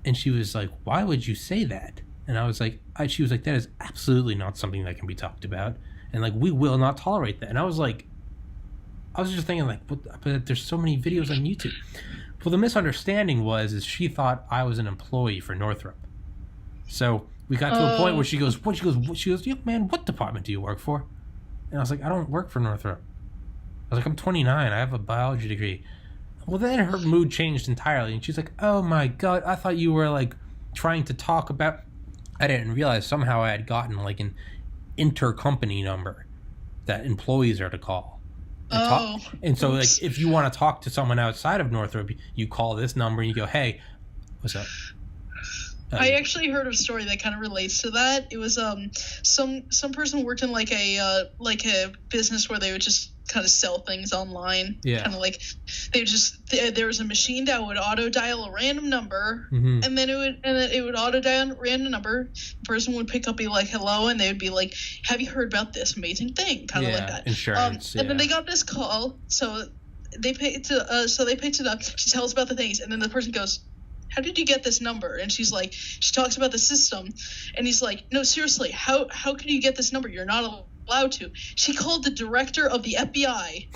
Speaker 1: And she was like, why would you say that? And I was like, she was like, that is absolutely not something that can be talked about. And we will not tolerate that. And I was just thinking, but there's so many videos on YouTube. Well, the misunderstanding is she thought I was an employee for Northrop. So we got to a point where she goes, "Yo, man, what department do you work for?" And I was like, "I don't work for Northrop." I was like, "I'm 29. I have a biology degree." Well, then her mood changed entirely, and she's like, "Oh my God, I thought you were like trying to talk about." I didn't realize somehow I had gotten like an intercompany number that employees are to call. And so, like, if you want to talk to someone outside of Northrop, you call this number and you go, "Hey, what's up?"
Speaker 2: I actually heard a story that kind of relates to that. It was some person worked in like a business where they would just kind of sell things online.
Speaker 1: Yeah.
Speaker 2: Kind of like there was a machine that would auto dial a random number,
Speaker 1: Mm-hmm.
Speaker 2: and then it would auto dial a random number. The person would pick up, be like, "Hello," and they would be like, "Have you heard about this amazing thing?" Kind of like that.
Speaker 1: Insurance.
Speaker 2: And then they got this call, so they picked it up. She tells about the things, and then the person goes, "How did you get this number?" And she talks about the system, and he's like, "No, seriously, how could you get this number? You're not allowed to." She called the director of the FBI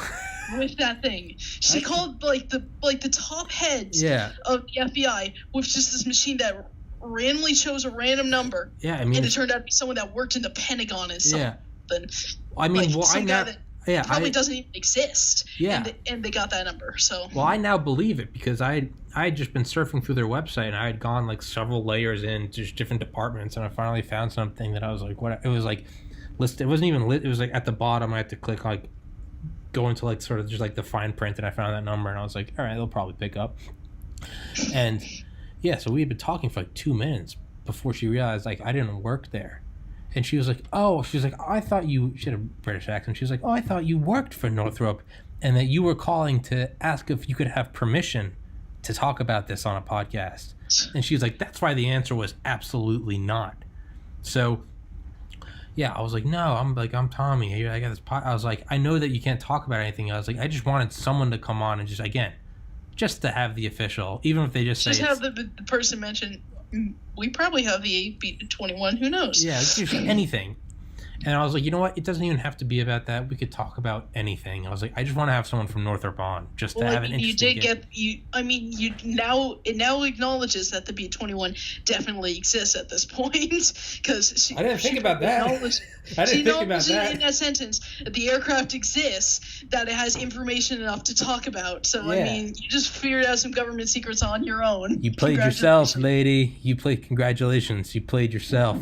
Speaker 2: with that thing. She called like the top heads of the FBI with just this machine that randomly chose a random number.
Speaker 1: Yeah, I mean,
Speaker 2: and it turned out to be someone that worked in the Pentagon and something.
Speaker 1: Yeah. I mean,
Speaker 2: like, probably doesn't even exist.
Speaker 1: Yeah.
Speaker 2: And they got that number. So.
Speaker 1: Well, I now believe it because I had just been surfing through their website and I had gone like several layers in just different departments, and I finally found something that I was like, what? It was like listed. It wasn't even lit. It was like at the bottom. I had to click like go into like sort of just like the fine print, and I found that number, and I was like, all right, they'll probably pick up. And yeah, so we had been talking for like 2 minutes before she realized like I didn't work there. And she was like, I thought you, she had a British accent. She was like, "Oh, I thought you worked for Northrop and that you were calling to ask if you could have permission to talk about this on a podcast." And she was like, "That's why the answer was absolutely not." So, yeah, I was like, "No, I'm Tommy. I got this I was like, "I know that you can't talk about anything." I was like, "I just wanted someone to come on and just to have the official, even if they just
Speaker 2: have the person mention, we probably have the AB21, who knows?"
Speaker 1: Yeah, just anything. And I was like, you know what? It doesn't even have to be about that. We could talk about anything. I was like, I just want to have someone from Northrop on, just to have an interesting.
Speaker 2: It now acknowledges that the B-21 definitely exists at this point, because
Speaker 1: I didn't think about that. I didn't think about that.
Speaker 2: In that sentence, the aircraft exists, that it has information enough to talk about. So yeah. I mean, you just figured out some government secrets on your own.
Speaker 1: You played yourself, lady. Congratulations. You played yourself.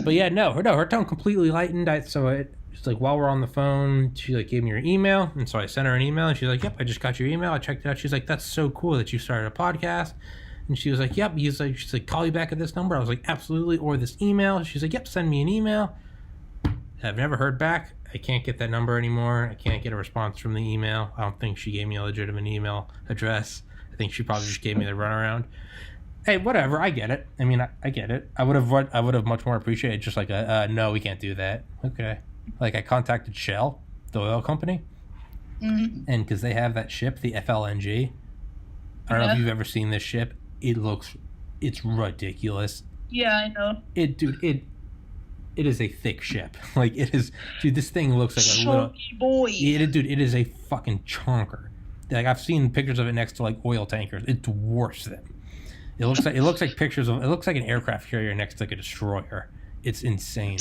Speaker 1: But yeah, her tone completely lightened. So it's like while we're on the phone, she like gave me her email, and so I sent her an email, and she's like, "Yep, I just got your email. I checked it out." She's like, "That's so cool that you started a podcast." And she was like, "Yep." She's like, "Call you back at this number." I was like, "Absolutely," or this email. She's like, "Yep, send me an email." I've never heard back. I can't get that number anymore. I can't get a response from the email. I don't think she gave me a legitimate email address. I think she probably just gave me the runaround. Hey, whatever. I get it. I mean, I get it. I would have much more appreciated just like no, we can't do that. Okay. Like I contacted Shell, the oil company, and because they have that ship, the FLNG. I don't know if you've ever seen this ship. It's ridiculous.
Speaker 2: Yeah, I know.
Speaker 1: It is a thick ship. Like it is, dude. This thing looks like a little
Speaker 2: boy.
Speaker 1: It is a fucking chonker. Like I've seen pictures of it next to like oil tankers. It dwarfs them. It looks like an aircraft carrier next to like a destroyer. It's insane.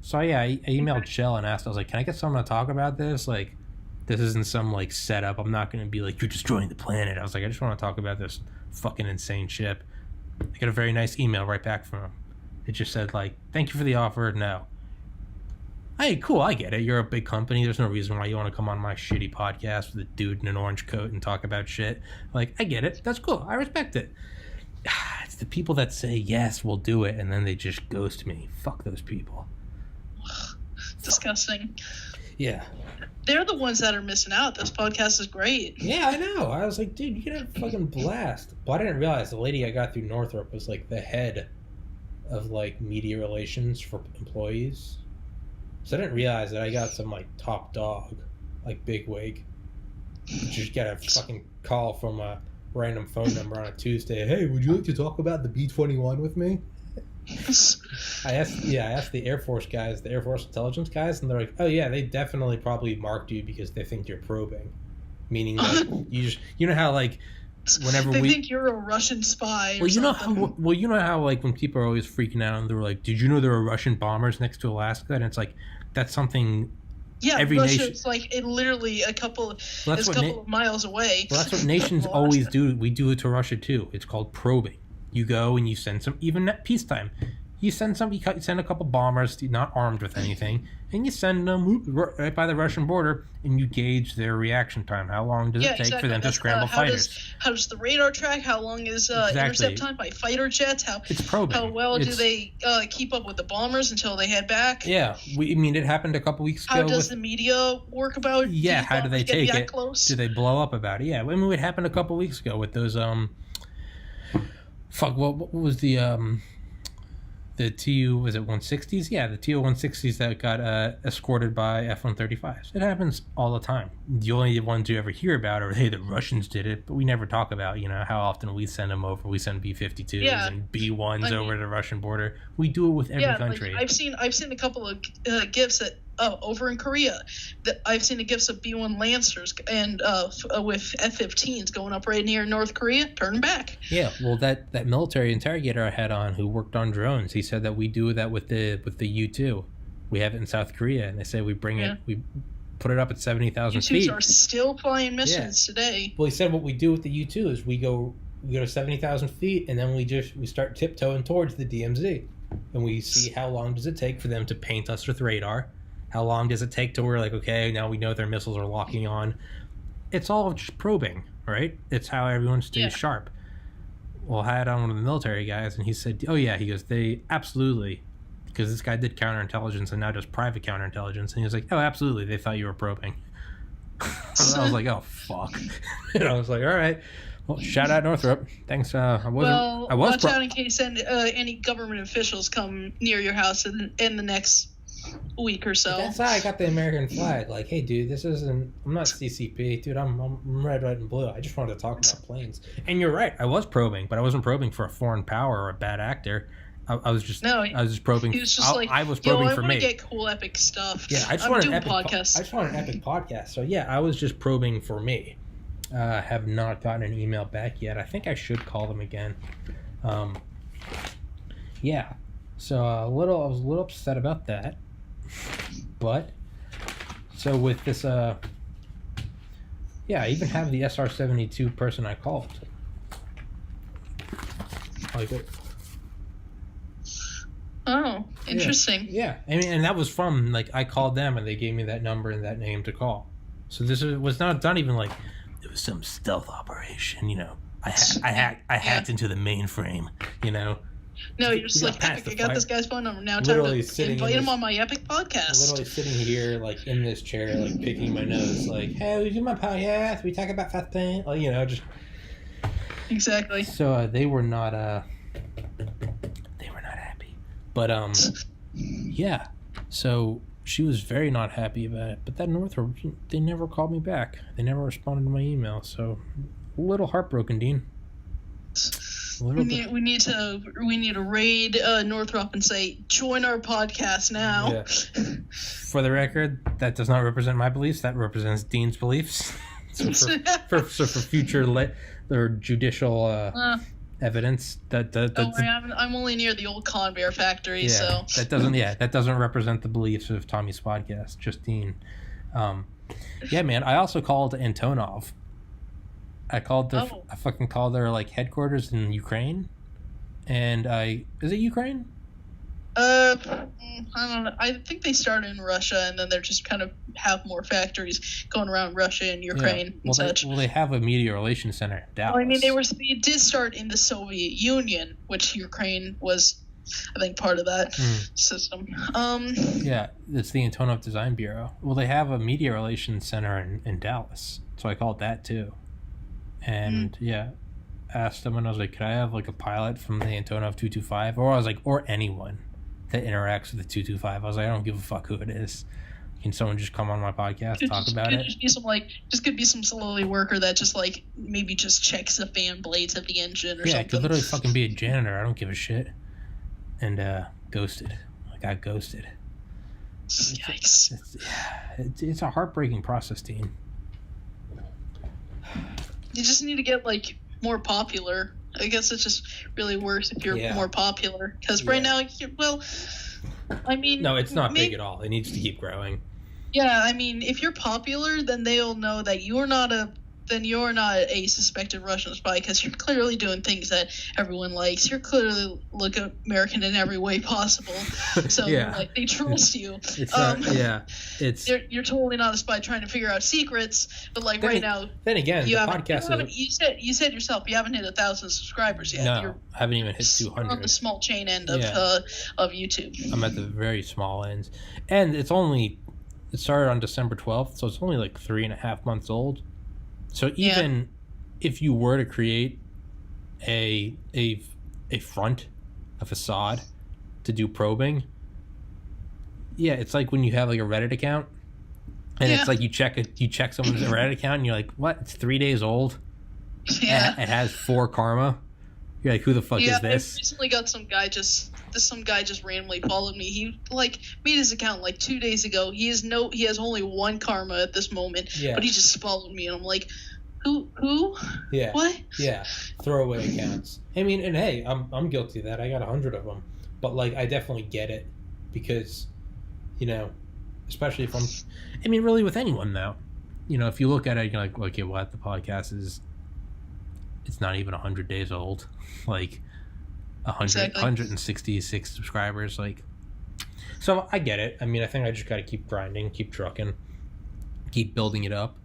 Speaker 1: So yeah, I emailed Shell and asked. I was like, "Can I get someone to talk about this? Like, this isn't some like setup. I'm not going to be like you're destroying the planet." I was like, "I just want to talk about this fucking insane ship." I got a very nice email right back from him. It just said like, "Thank you for the offer. No." Hey, cool. I get it. You're a big company. There's no reason why you want to come on my shitty podcast with a dude in an orange coat and talk about shit. Like, I get it. That's cool. I respect it. It's the people that say yes, we'll do it, and then they just ghost me. Fuck those people.
Speaker 2: Disgusting.
Speaker 1: Yeah.
Speaker 2: They're the ones that are missing out. This podcast is great.
Speaker 1: Yeah, I know. I was like, dude, you can have a fucking blast. But I didn't realize the lady I got through Northrop was like the head of like media relations for employees. So I didn't realize that I got some like top dog, like bigwig. You just get a fucking call from a random phone number on a Tuesday. "Hey, would you like to talk about the B-21 with me?" I asked the Air Force guys, the Air Force intelligence guys, and they're like, "Oh yeah, they definitely probably marked you because they think you're probing." Meaning like you know how like whenever
Speaker 2: they think you're a Russian spy.
Speaker 1: Well, you know how like when people are always freaking out and they're like, "Did you know there were Russian bombers next to Alaska?" And it's like that's something.
Speaker 2: Yeah,
Speaker 1: every
Speaker 2: Russia's like literally a couple of miles away.
Speaker 1: Well, that's what nations always do. We do it to Russia too. It's called probing. You go and you send some, even at peacetime, you send a couple bombers, not armed with anything, and you send them right by the Russian border, and you gauge their reaction time. How long does it take for them to scramble fighters?
Speaker 2: How does the radar track? How long is intercept time by fighter jets?
Speaker 1: It's probing.
Speaker 2: How well do they keep up with the bombers until they head back?
Speaker 1: Yeah, it happened a couple weeks ago.
Speaker 2: How does the media work about?
Speaker 1: Yeah, how do they take it?
Speaker 2: Close?
Speaker 1: Do they blow up about it? Yeah, I mean, it happened a couple weeks ago with those what was the TU, was it 160s? Yeah, the TU 160s that got escorted by F-135s. It happens all the time. The only ones you ever hear about are, hey, the Russians did it, but we never talk about, how often we send them over. We send B-52s and B-1s over the Russian border. We do it with every country.
Speaker 2: Like I've seen a couple of gifts that over in Korea. I've seen the gifts of B-1 Lancers and with F-15s going up right near North Korea, turning back.
Speaker 1: Yeah, well, that military interrogator I had on who worked on drones, he said that we do that with the U-2. We have it in South Korea, and they say we bring it, we put it up at 70,000 feet.
Speaker 2: U-2s are still flying missions today.
Speaker 1: Well, he said what we do with the U-2 is we go to 70,000 feet, and then we start tiptoeing towards the DMZ, and we see how long does it take for them to paint us with radar. How long does it take till we're like, okay, now we know their missiles are locking on. It's all just probing, right? It's how everyone stays sharp. Well, I had on one of the military guys, and he said, oh, yeah, he goes, they absolutely, because this guy did counterintelligence and now does private counterintelligence. And he was like, oh, absolutely, they thought you were probing. I was like, oh, fuck. And I was like, all right. Well, shout out Northrop. Thanks.
Speaker 2: Watch out in case any government officials come near your house in the next week or so.
Speaker 1: That's how I got the American flag. Like, hey, dude, I'm not CCP, dude. I'm red, white, and blue. I just wanted to talk about planes. And you're right. I was probing, but I wasn't probing for a foreign power or a bad actor. I was just probing.
Speaker 2: He was just
Speaker 1: I was probing for me.
Speaker 2: I want to get cool epic stuff.
Speaker 1: Yeah, I just want an epic podcast. I just want an epic podcast. So yeah, I was just probing for me. Have not gotten an email back yet. I think I should call them again. Yeah. So I was a little upset about that. But so with this I even have the SR-72 person I called.
Speaker 2: Oh, interesting.
Speaker 1: Yeah. I mean, and that was from, like, I called them and they gave me that number and that name to call. So this was not even like it was some stealth operation, I hacked into the mainframe,
Speaker 2: No, you're just like, epic, I got this guy's phone number. Now time to invite him on my epic podcast.
Speaker 1: Literally sitting here, like, in this chair, like, picking my nose, like, hey, we do my podcast, we talk about fast pain, just...
Speaker 2: Exactly.
Speaker 1: So, they were not happy. But, yeah. So, she was very not happy about it. But that Northrop, they never called me back. They never responded to my email. So, a little heartbroken, Dean.
Speaker 2: We need to raid Northrop and say, join our podcast now.
Speaker 1: Yeah. For the record, that does not represent my beliefs. That represents Dean's beliefs. So for future or judicial evidence,
Speaker 2: I'm only near the old Convair factory, so
Speaker 1: that doesn't represent the beliefs of Tommy's podcast. Just Dean. Yeah, man. I also called Antonov. I fucking called their, like, headquarters in Ukraine, and is it Ukraine?
Speaker 2: I don't know. I think they started in Russia, and then they're just kind of have more factories going around Russia and Ukraine and such.
Speaker 1: They have a media relations center in Dallas.
Speaker 2: Well, I mean, they did start in the Soviet Union, which Ukraine was, I think, part of that system.
Speaker 1: Yeah, it's the Antonov Design Bureau. Well, they have a media relations center in Dallas, so I called that too. And asked them, and I was like, could I have, like, a pilot from the Antonov 225? Or I was like, or anyone that interacts with the 225. I was like, I don't give a fuck who it is. Can someone just come on my podcast and talk about it?
Speaker 2: Could be some slowly worker that just, like, maybe just checks the fan blades of the engine or something.
Speaker 1: Yeah, it could literally fucking be a janitor. I don't give a shit. And ghosted. I got ghosted.
Speaker 2: Yikes.
Speaker 1: It's a heartbreaking process, Dean.
Speaker 2: You just need to get, like, more popular. I guess it's just really worse if you're more popular. Because right now, I mean...
Speaker 1: No, it's not big at all. It needs to keep growing.
Speaker 2: Yeah, I mean, if you're popular, then they'll know that you're not a suspected Russian spy, because you're clearly doing things that everyone likes. You're clearly look American in every way possible. So like, they trust you. You're totally not a spy trying to figure out secrets. But like right now,
Speaker 1: then again, the podcast
Speaker 2: you said yourself you haven't hit 1,000 subscribers yet.
Speaker 1: No, I haven't even hit 200.
Speaker 2: On the small chain end of YouTube.
Speaker 1: I'm at the very small end, and it started on December 12th, so it's only like 3.5 months old. So even if you were to create a front, a facade to do probing, it's like when you have like a Reddit account, and it's like you check someone's Reddit account, and you're like, what? It's 3 days old. Yeah, it has 4 karma. You're like, who the fuck is this?
Speaker 2: I recently got some guy just randomly followed me. He like made his account like 2 days ago. He has only 1 karma at this moment, but he just followed me, and I'm like, who?
Speaker 1: Yeah.
Speaker 2: What?
Speaker 1: Yeah. Throwaway accounts. I mean, and hey, I'm guilty of that. I got 100 of them, but like I definitely get it, because, especially if really with anyone though, if you look at it, you're like, okay, what the podcast is. It's not even 100 days old. Like 166 subscribers. Like, so I get it. I mean, I think I just got to keep grinding, keep trucking, keep building it up.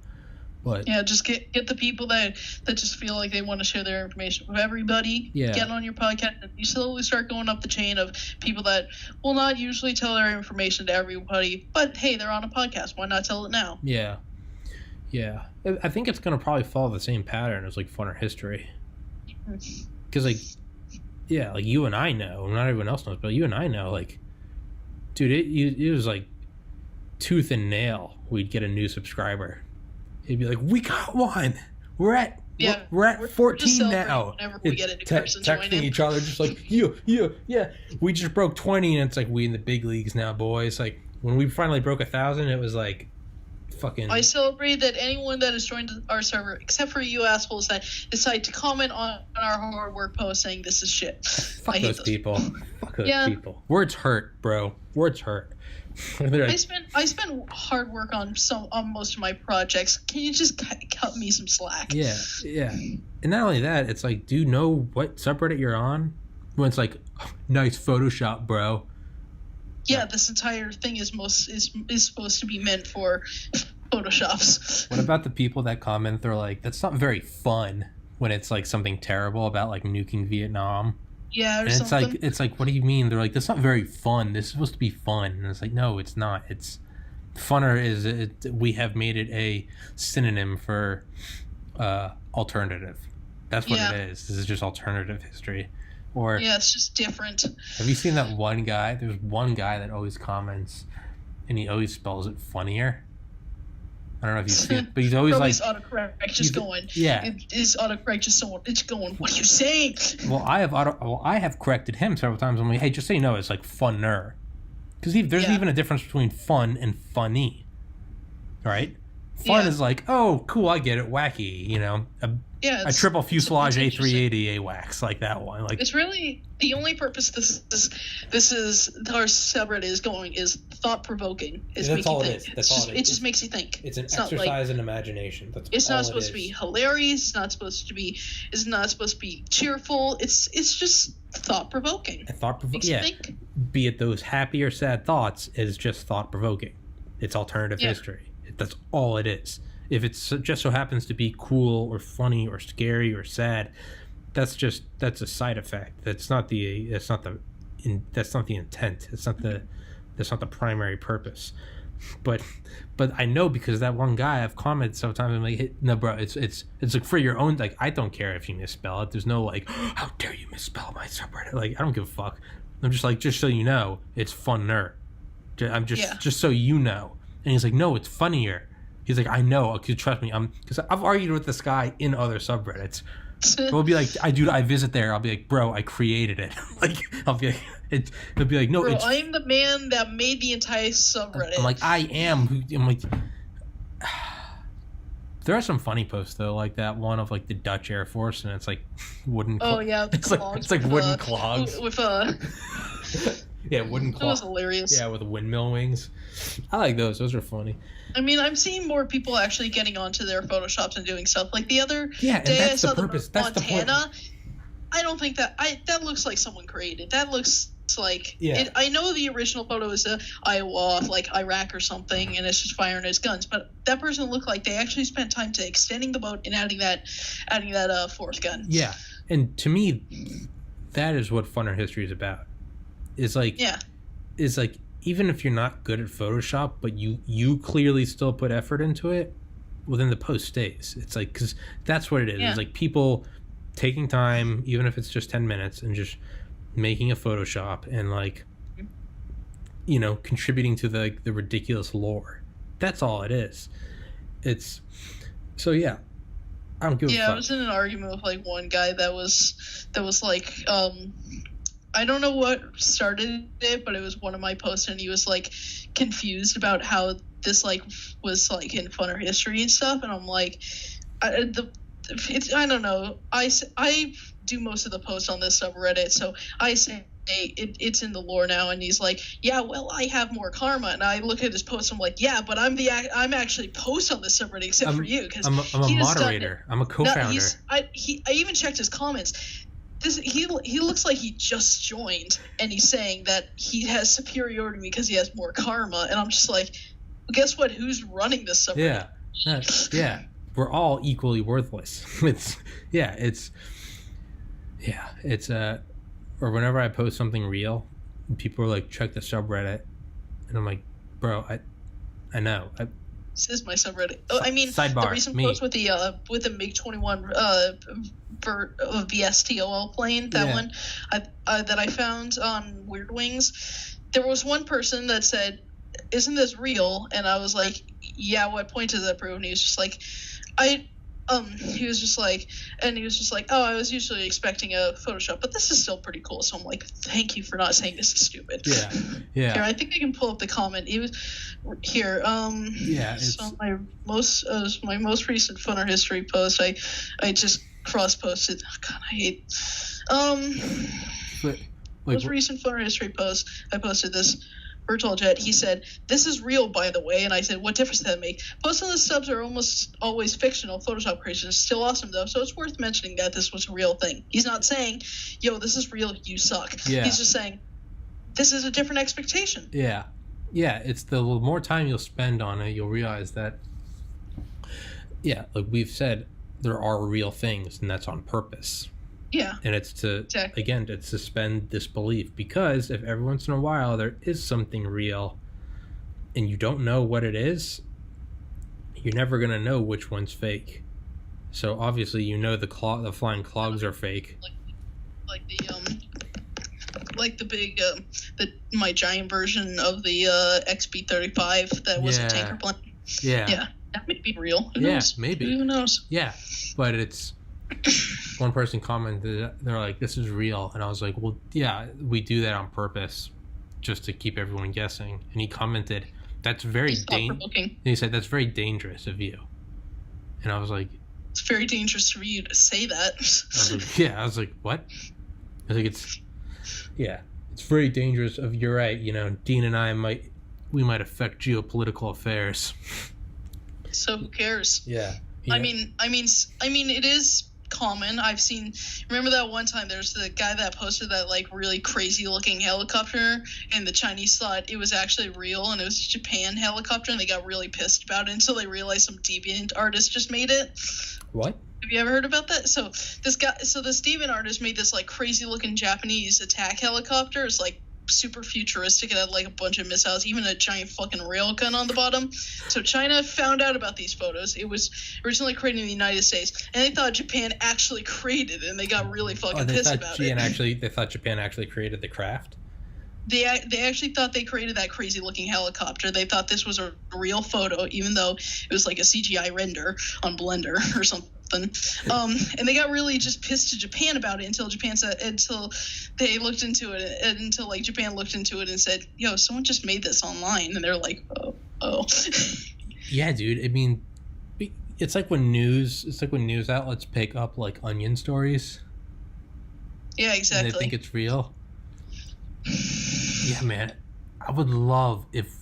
Speaker 1: But
Speaker 2: just get the people that just feel like they want to share their information with everybody. Yeah. Get on your podcast, and you slowly start going up the chain of people that will not usually tell their information to everybody. But hey, they're on a podcast. Why not tell it now?
Speaker 1: Yeah. Yeah, I think it's going to probably follow the same pattern as like Fun or History. Because like you and I know, not everyone else knows, but you and I know, like, dude, it was like tooth and nail we'd get a new subscriber. It'd be like, we got one. We're at 14 now.
Speaker 2: Whenever we get a new person
Speaker 1: texting each other, just like, yeah. We just broke 20, and it's like, we in the big leagues now, boys. Like, when we finally broke 1,000, it was like, fucking...
Speaker 2: I celebrate that anyone that has joined our server, except for you assholes that decide to comment on our hard work post saying this is shit.
Speaker 1: Fuck those people. Fuck those people. Words hurt, bro. Words hurt.
Speaker 2: I spend hard work on most of my projects. Can you just cut me some slack?
Speaker 1: Yeah. And not only that, it's like, do you know what subreddit you're on? When it's like, oh, nice Photoshop, bro.
Speaker 2: Yeah, this entire thing is supposed to be meant for Photoshops.
Speaker 1: What about the people that comment? They're like, that's not very fun, when it's like something terrible about like nuking Vietnam.
Speaker 2: Yeah,
Speaker 1: and
Speaker 2: something.
Speaker 1: It's like, what do you mean? They're like, that's not very fun. This is supposed to be fun. And it's like, no, it's not. It's funner. We have made it a synonym for alternative. That's what it is. This is just alternative history. Or
Speaker 2: it's just different.
Speaker 1: Have you seen that one guy? There's one guy that always comments, and he always spells it funnier. I don't know if you've seen it, but he's always like
Speaker 2: autocorrect just going.
Speaker 1: Yeah,
Speaker 2: it is autocorrect just so it's going. What are you saying?
Speaker 1: Well, I have corrected him several times. I'm like, hey, just so you know, it's like funner, because there's even a difference between fun and funny, right? Fun is like, oh, cool, I get it, wacky, a triple fuselage A380 AWACS, like that one. Like,
Speaker 2: it's really the only purpose this is our subreddit is going is thought provoking.
Speaker 1: That's all it is. That's all it is.
Speaker 2: It just makes you think.
Speaker 1: It's an exercise in imagination.
Speaker 2: It's not supposed to be hilarious. It's not supposed to be cheerful. It's just thought provoking.
Speaker 1: Yeah. Be it those happy or sad thoughts, is just thought provoking. It's alternative history. That's all it is. If it just so happens to be cool or funny or scary or sad, that's a side effect. That's not the intent. That's not the primary purpose. But I know, because that one guy, I've commented sometimes, I'm like, hey, no, bro, it's like for your own, like, I don't care if you misspell it. There's no like, how dare you misspell my subreddit? Like, I don't give a fuck. I'm just like, just so you know, it's funner. I'm just so you know. And he's like, no, it's funnier. He's like, I know, trust me. Because I've argued with this guy in other subreddits. We'll be like, I visit there. I'll be like, bro, I created it. Like, I'll be like, it'll be like, no,
Speaker 2: bro, I'm the man that made the entire subreddit.
Speaker 1: I'm like, I am. I'm like, There are some funny posts though, like that one of like the Dutch Air Force, and it's like wooden.
Speaker 2: Oh yeah,
Speaker 1: it's like wooden clogs
Speaker 2: with
Speaker 1: yeah, wooden clogs.
Speaker 2: That was hilarious.
Speaker 1: Yeah, with windmill wings. I like those. Those are funny.
Speaker 2: I mean, I'm seeing more people actually getting onto their Photoshops and doing stuff. Like the other
Speaker 1: and
Speaker 2: day,
Speaker 1: that's
Speaker 2: I saw
Speaker 1: the purpose.
Speaker 2: the
Speaker 1: That's
Speaker 2: Montana.
Speaker 1: the point.
Speaker 2: I don't think that looks like someone created. That looks like I know the original photo is Iowa, like Iraq or something, and it's just firing its guns. But that person looked like they actually spent time to extending the boat and adding that fourth gun.
Speaker 1: Yeah, and to me, that is what Funner History is about. Is like even if you're not good at Photoshop, but you clearly still put effort into it, well then the post stays. It's like, because that's what it is. It's like people taking time, even if it's just 10 minutes, and just making a Photoshop and like, you know, contributing to the ridiculous lore. That's all it is. It's so I don't give a fuck.
Speaker 2: I was in an argument with like one guy that was like I don't know what started it, but it was one of my posts, and he was like confused about how this like was like in Funner History and stuff, and I'm like, I don't know. I do most of the posts on this subreddit, so I say it's in the lore now, and he's like, yeah, well, I have more karma, and I look at his post, I'm like, yeah, but I'm actually post on this subreddit except for you, because
Speaker 1: I'm a moderator, I'm a co-founder.
Speaker 2: I even checked his comments. He looks like he just joined, and he's saying that he has superiority because he has more karma, and I'm just like, well, guess what? Who's running this subreddit?
Speaker 1: Yeah. We're all equally worthless. Or whenever I post something real, people are like, check the subreddit, and I'm like, bro, I know.
Speaker 2: This is my subreddit. Oh, I mean,
Speaker 1: sidebar,
Speaker 2: the recent post with the MiG-21 VSTOL plane, that one that I found on Weird Wings. There was one person that said, "Isn't this real?" And I was like, "Yeah, what point does that prove?" And he was just like, he was just like, "Oh, I was usually expecting a Photoshop, but this is still pretty cool." So I'm like, "Thank you for not saying this is stupid."
Speaker 1: Yeah.
Speaker 2: Here, I think I can pull up the comment. It was here. So my most recent Funner History post, I just cross posted. Oh, God, I hate. Most recent Funner History post, I posted this. Virtual Jet, he said, "This is real, by the way." And I said, "What difference does that make?" Posts on the subs are almost always fictional. Photoshop creation is still awesome, though, so it's worth mentioning that this was a real thing. He's not saying, "Yo, this is real, you suck."
Speaker 1: Yeah.
Speaker 2: He's just saying, this is a different expectation.
Speaker 1: Yeah. It's the more time you'll spend on it, you'll realize that, like we've said, there are real things, and that's on purpose.
Speaker 2: Yeah.
Speaker 1: And it's to suspend disbelief, because if every once in a while there is something real and you don't know what it is, you're never going to know which one's fake. So obviously the flying clogs are fake.
Speaker 2: Like the big my giant version of the XB-35 that was a tanker plane. Yeah. That may be real. Who knows?
Speaker 1: Maybe.
Speaker 2: Who knows?
Speaker 1: Yeah. But it's one person commented, they're like, "This is real," and I was like, "Well, yeah, we do that on purpose, just to keep everyone guessing." And he commented, "That's very dangerous." He said, "That's very dangerous of you," and I was like,
Speaker 2: "It's very dangerous for you to say that."
Speaker 1: I was like, "What?" I was like, it's very dangerous of, you're right. You know, Dean and I might affect geopolitical affairs.
Speaker 2: So who cares?
Speaker 1: Yeah.
Speaker 2: I mean, it is common. I've seen. Remember that one time there's the guy that posted that like really crazy looking helicopter, and the Chinese thought it was actually real, and it was a Japan helicopter, and they got really pissed about it until they realized some deviant artist just made it.
Speaker 1: What?
Speaker 2: Have you ever heard about that? So this deviant artist made this like crazy looking Japanese attack helicopter. It's like super futuristic. It had like a bunch of missiles, even a giant fucking rail gun on the bottom. So China found out about these photos. It was originally created in the United States, and they thought Japan actually created it, and they got really fucking pissed about it.
Speaker 1: They thought Japan actually created the craft?
Speaker 2: They actually thought they created that crazy looking helicopter. They thought this was a real photo, even though it was like a CGI render on Blender or something. And they got really just pissed to Japan about it until Japan looked into it and said, "Yo, someone just made this online," and they're like, "Oh."
Speaker 1: Yeah, dude. I mean, It's like when news outlets pick up like onion stories.
Speaker 2: Yeah, exactly.
Speaker 1: And they think it's real. Yeah, man. I would love if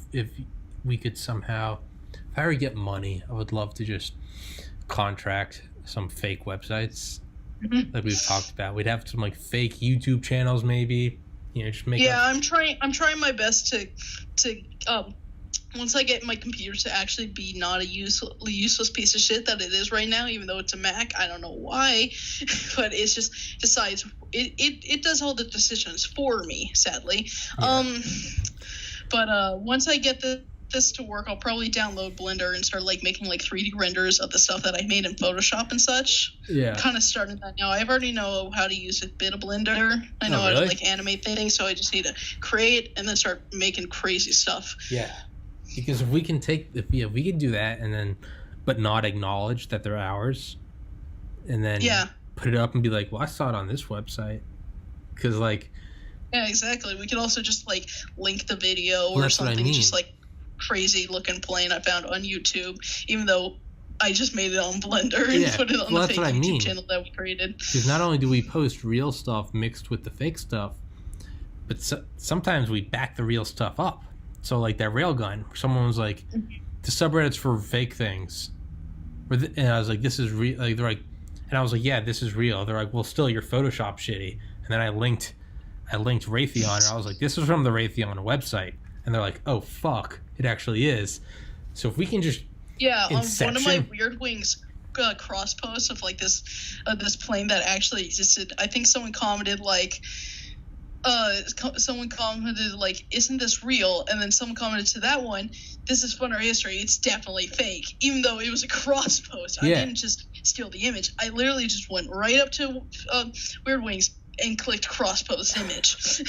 Speaker 1: we could somehow, if I ever get money, I would love to just contract some fake websites like we've talked about. We'd have some like fake YouTube channels, maybe. Just make.
Speaker 2: Yeah, I'm trying my best to once I get my computer to actually be not a useless piece of shit that it is right now, even though it's a Mac. I don't know why, but it's just decides it does all the decisions for me, sadly. Yeah. But once I get this to work, I'll probably download Blender and start like making like 3D renders of the stuff that I made in Photoshop and such.
Speaker 1: Yeah.
Speaker 2: Kind of started that now. I already know how to use a bit of Blender. I know how to like animate things, so I just need to create and then start making crazy stuff.
Speaker 1: Yeah. Because if we can we could do that and then, but not acknowledge that they're ours, and then put it up and be like, well, I saw it on this website, because like.
Speaker 2: Yeah, exactly. We could also just like link the video or something, just like crazy looking plane I found on YouTube, even though I just made it on Blender and put it on the fake YouTube channel that we created.
Speaker 1: Because not only do we post real stuff mixed with the fake stuff, but sometimes we back the real stuff up. So like that railgun, someone was like, the subreddit's for fake things, and I was like, this is real. Like they're like, and I was like, yeah, this is real. They're like, well, still your Photoshop shitty. And then I linked Raytheon, and I was like, this is from the Raytheon website. And they're like, oh fuck, it actually is. So if we can just
Speaker 2: on one of my Weird Wings cross posts of like this plane that actually existed, I think someone commented like. Someone commented like, isn't this real? And then someone commented to that one, this is fun or history, it's definitely fake, even though it was a cross post. I didn't just steal the image, I literally just went right up to Weird Wings and clicked cross post image.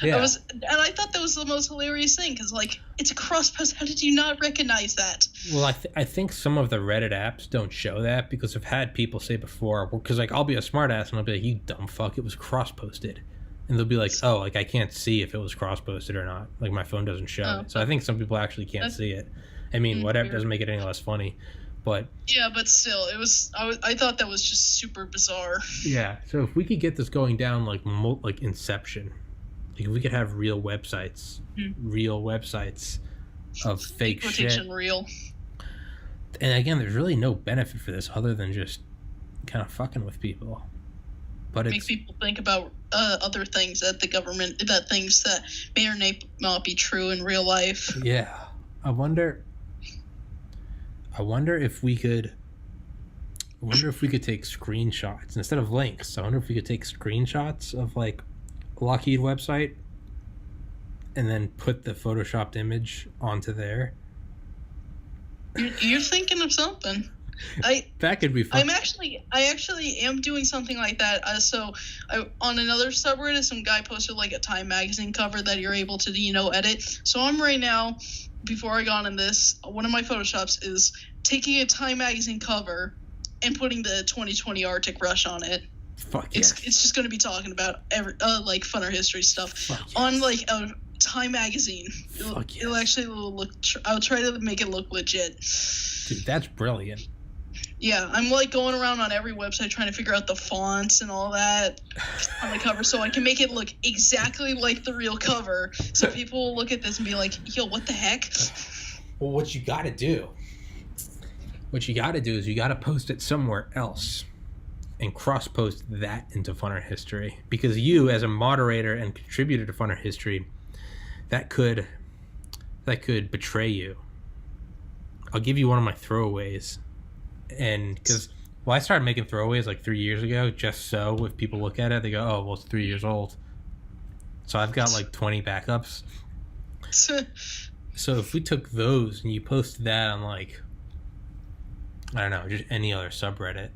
Speaker 2: And I thought that was the most hilarious thing, because like, it's a cross post, how did you not recognize that?
Speaker 1: Well, I think some of the Reddit apps don't show that, because I've had people say before, because like I'll be a smartass and I'll be like, you dumb fuck, it was cross posted. And they'll be like, oh, like I can't see if it was cross-posted or not. Like my phone doesn't show it. So I think some people actually can't see it. I mean, whatever, doesn't make it any less funny. But
Speaker 2: yeah, but still, it was. I thought that was just super bizarre.
Speaker 1: Yeah. So if we could get this going down like Inception, like if we could have real websites of fake shit.
Speaker 2: Real.
Speaker 1: And again, there's really no benefit for this other than just kind of fucking with people. But
Speaker 2: make people think about other things that the government, that things that may or may not be true in real life.
Speaker 1: Yeah, I wonder if we could. Take screenshots instead of links. I wonder if we could take screenshots of like a Lockheed website, and then put the photoshopped image onto there.
Speaker 2: You're thinking of something.
Speaker 1: That could be fun.
Speaker 2: I actually am doing something like that. On another subreddit, some guy posted like a Time magazine cover that you're able to, edit. So I'm right now, before I got on this, one of my Photoshops is taking a Time magazine cover and putting the 2020 Arctic Rush on it.
Speaker 1: Fuck yeah.
Speaker 2: It's just going to be talking about like fun or history stuff on like a Time magazine. It'll actually look. I'll try to make it look legit.
Speaker 1: Dude, that's brilliant.
Speaker 2: Yeah, I'm like going around on every website trying to figure out the fonts and all that on the cover so I can make it look exactly like the real cover, so people will look at this and be like, yo, what the heck?
Speaker 1: Well, what you gotta do is you gotta post it somewhere else and cross-post that into Funner History, because you, as a moderator and contributor to Funner History, that could betray you. I'll give you one of my throwaways. And because I started making throwaways like 3 years ago, just so if people look at it, they go, oh, well, it's 3 years old. So I've got like 20 backups. So if we took those and you posted that on like, I don't know, just any other subreddit,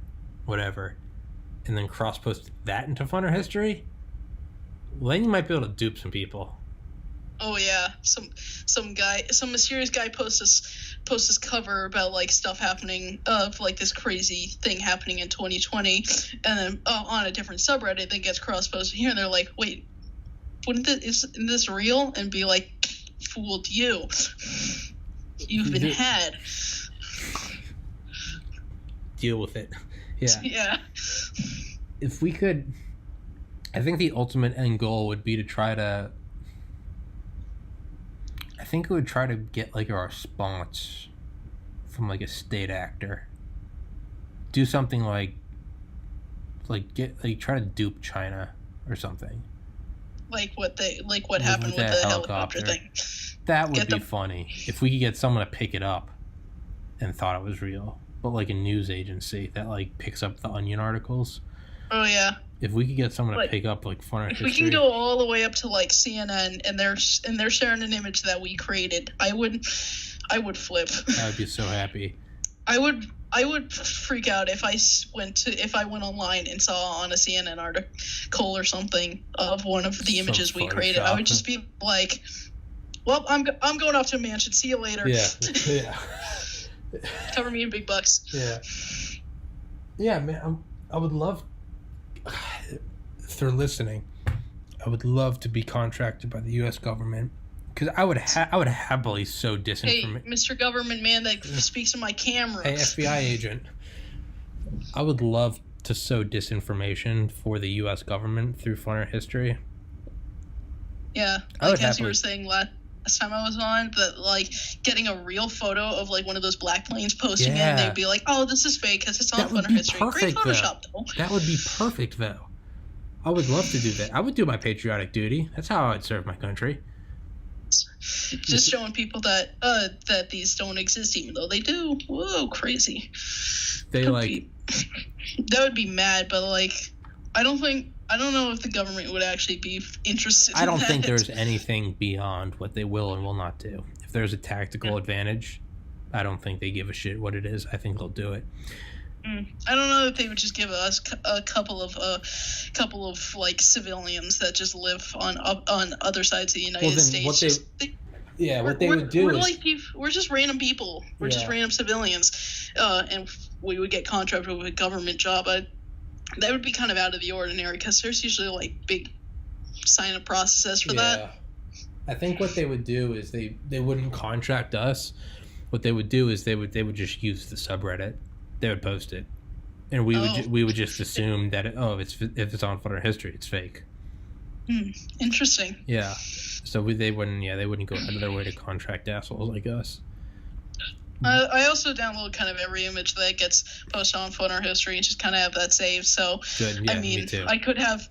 Speaker 1: whatever, and then cross-posted that into Funner History, well, then you might be able to dupe some people.
Speaker 2: Oh yeah, some mysterious guy posts this cover about like stuff happening of like this crazy thing happening in 2020, and then on a different subreddit that gets cross-posted here, and they're like, wait, isn't this real? And be like, fooled you. You've been had.
Speaker 1: deal with it. Yeah.
Speaker 2: Yeah.
Speaker 1: If we could, I think the ultimate end goal would be to try to, I think we would try to get like a response from like a state actor. Do something like try to dupe China or something.
Speaker 2: Like what happened with the helicopter thing.
Speaker 1: That would be funny if we could get someone to pick it up and thought it was real, but like a news agency that like picks up the Onion articles.
Speaker 2: Oh yeah.
Speaker 1: If we could get someone to pick up like fun.
Speaker 2: If we can go all the way up to like CNN and they're sharing an image that we created, I would flip.
Speaker 1: I would be so happy.
Speaker 2: I would freak out if I went online and saw on a CNN article or something of one of the images we created. I would just be like, "Well, I'm going off to a mansion. See you later."
Speaker 1: Yeah.
Speaker 2: Cover me in big bucks.
Speaker 1: Yeah. Yeah, man. I would love. If they're listening, I would love to be contracted by the U.S. government. Because I would happily sow disinformation.
Speaker 2: Hey, Mr. Government man that speaks in my camera.
Speaker 1: Hey, FBI agent. I would love to sow disinformation for the U.S. government through Funner History.
Speaker 2: Yeah, like as you were saying last time I was on, that like getting a real photo of like one of those black planes posting it, and they'd be like, "Oh, this is fake because it's on Funner History." Great Photoshop, though.
Speaker 1: That would be perfect, though. I would love to do that. I would do my patriotic duty. That's how I would serve my country.
Speaker 2: Just showing people that these don't exist, even though they do. Whoa, crazy. That would be mad, but like, I don't know if the government would actually be interested.
Speaker 1: I don't think there's anything beyond what they will and will not do. If there's a tactical advantage, I don't think they give a shit what it is. I think they'll do it.
Speaker 2: I don't know if they would just give us a couple of like civilians that just live on other sides of the United States. What they would do is we're just random people. We're just random civilians, and we would get contracted with a government job. That would be kind of out of the ordinary because there's usually like big sign-up processes for that.
Speaker 1: I think what they would do is they wouldn't contract us. What they would do is they would just use the subreddit. They would post it, and we would just assume that if it's on Funner History, it's fake.
Speaker 2: Interesting.
Speaker 1: Yeah, so they wouldn't go out of their way to contract assholes like us.
Speaker 2: I also download kind of every image that gets posted on Funner History and just kind of have that saved. So
Speaker 1: good. Yeah,
Speaker 2: I mean,
Speaker 1: me too.
Speaker 2: I could have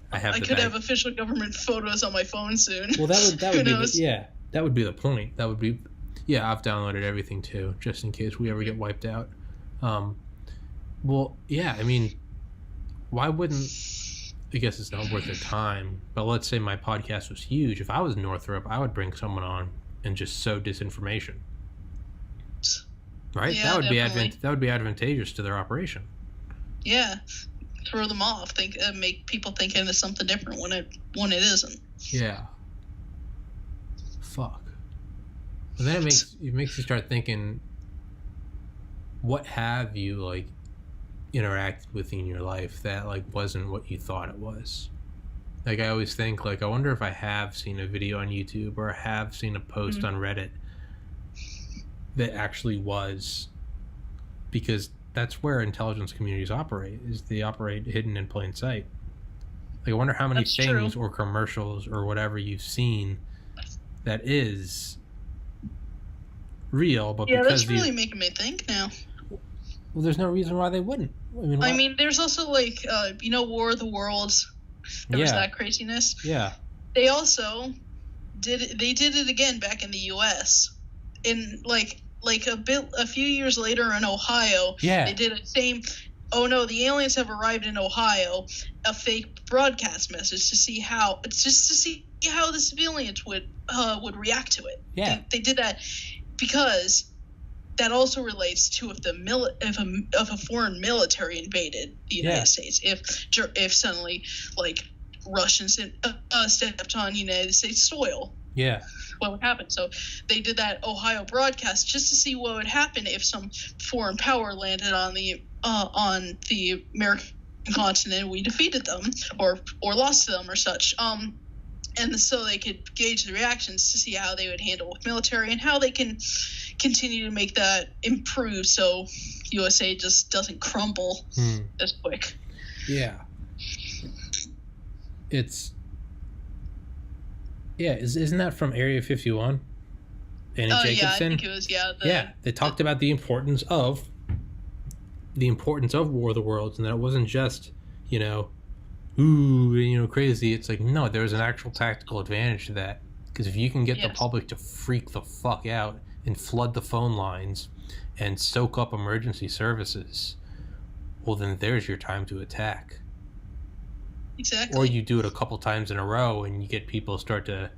Speaker 2: official government photos on my phone soon.
Speaker 1: Well, that would be that would be the point. That would be I've downloaded everything too, just in case we ever get wiped out. Well, yeah, I mean, why wouldn't, I guess it's not worth their time, but let's say my podcast was huge. If I was Northrop, I would bring someone on and just sow disinformation. Right?
Speaker 2: Yeah,
Speaker 1: that would be advantageous to their operation.
Speaker 2: Yeah. Throw them off. Make people thinking it's something different when it isn't.
Speaker 1: Yeah. Fuck. And then it makes you start thinking, what have you like interacted with in your life that like wasn't what you thought it was? Like I always think like I wonder if I have seen a video on YouTube or have seen a post on Reddit that actually was, because that's where intelligence communities operate, is they operate hidden in plain sight. Like I wonder how many things or commercials or whatever you've seen that is real, but
Speaker 2: that's really making me think now.
Speaker 1: Well, there's no reason why they wouldn't. I mean,
Speaker 2: there's also like, War of the Worlds. There was that craziness.
Speaker 1: Yeah.
Speaker 2: They also did it again back in the U.S. In a few years later in Ohio. Yeah. They did the same. Oh no, the aliens have arrived in Ohio. A fake broadcast message to see how the civilians would react to it.
Speaker 1: Yeah.
Speaker 2: They did that because that also relates to if a foreign military invaded the United States, if suddenly like Russians stepped on United States soil, what would happen? So they did that Ohio broadcast just to see what would happen if some foreign power landed on the American continent and we defeated them or lost to them or such. And so they could gauge the reactions to see how they would handle with military and how they can continue to make that improve so USA just doesn't crumble as quick.
Speaker 1: Yeah. Isn't that from Area 51? Annie Jacobson?
Speaker 2: Yeah, I think it was,
Speaker 1: they talked about the importance of War of the Worlds, and that it wasn't just, crazy. It's like, no, there's an actual tactical advantage to that. Because if you can get the public to freak the fuck out and flood the phone lines and soak up emergency services, well, then there's your time to attack.
Speaker 2: Exactly.
Speaker 1: Or you do it a couple times in a row and you get people start to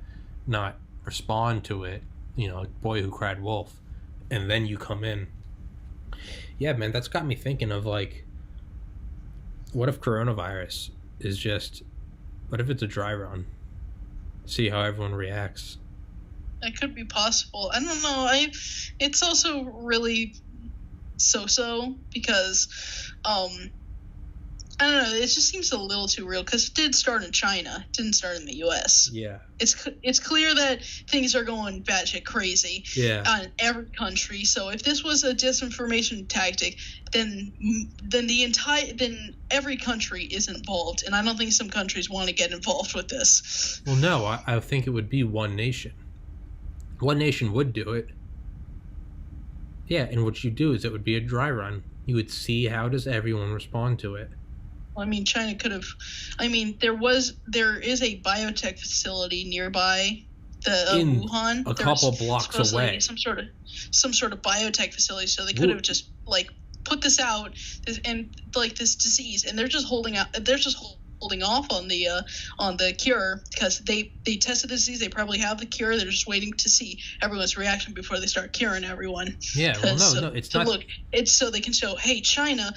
Speaker 1: not respond to it, like Boy Who Cried Wolf, and then you come in. Yeah, man, that's got me thinking of, like, what if coronavirus is just, what if it's a dry run? See how everyone reacts.
Speaker 2: That could be possible. I don't know. It's also really so because I don't know. It just seems a little too real because it did start in China. It didn't start in the U.S.
Speaker 1: Yeah.
Speaker 2: It's clear that things are going batshit crazy.
Speaker 1: Yeah.
Speaker 2: In every country. So if this was a disinformation tactic, then every country is involved, and I don't think some countries want to get involved with this.
Speaker 1: Well, no, I think it would be one nation. One nation would do it. Yeah, and what you do is it would be a dry run. You would see how does everyone respond to it.
Speaker 2: Well, I mean, China could have. I mean, there is a biotech facility nearby in Wuhan.
Speaker 1: A couple blocks away.
Speaker 2: Some sort of biotech facility. So they could have just put this out and this disease, and they're just holding out. They're just holding off on the cure because they tested the disease. They probably have the cure. They're just waiting to see everyone's reaction before they start curing everyone.
Speaker 1: Yeah. Well, no, it's not.
Speaker 2: Look, it's so they can show, hey, China,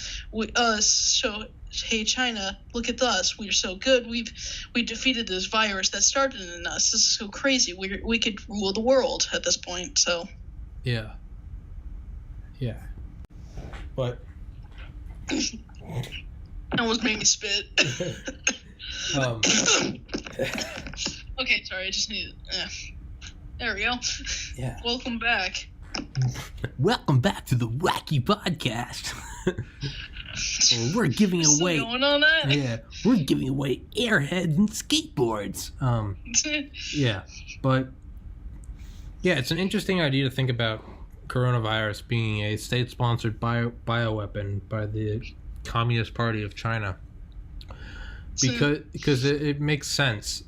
Speaker 2: hey, China, look at us. We're so good. We defeated this virus that started in us. This is so crazy. We could rule the world at this point. So.
Speaker 1: Yeah. Yeah. But.
Speaker 2: That almost made me spit. Okay, sorry. I just need. There we go.
Speaker 1: Yeah.
Speaker 2: Welcome back.
Speaker 1: Welcome back to the Wacky Podcast. We're giving away.
Speaker 2: Going on that?
Speaker 1: Yeah, we're giving away airheads and skateboards. Yeah, but yeah, it's an interesting idea to think about coronavirus being a state-sponsored bioweapon by the Communist Party of China, because it makes sense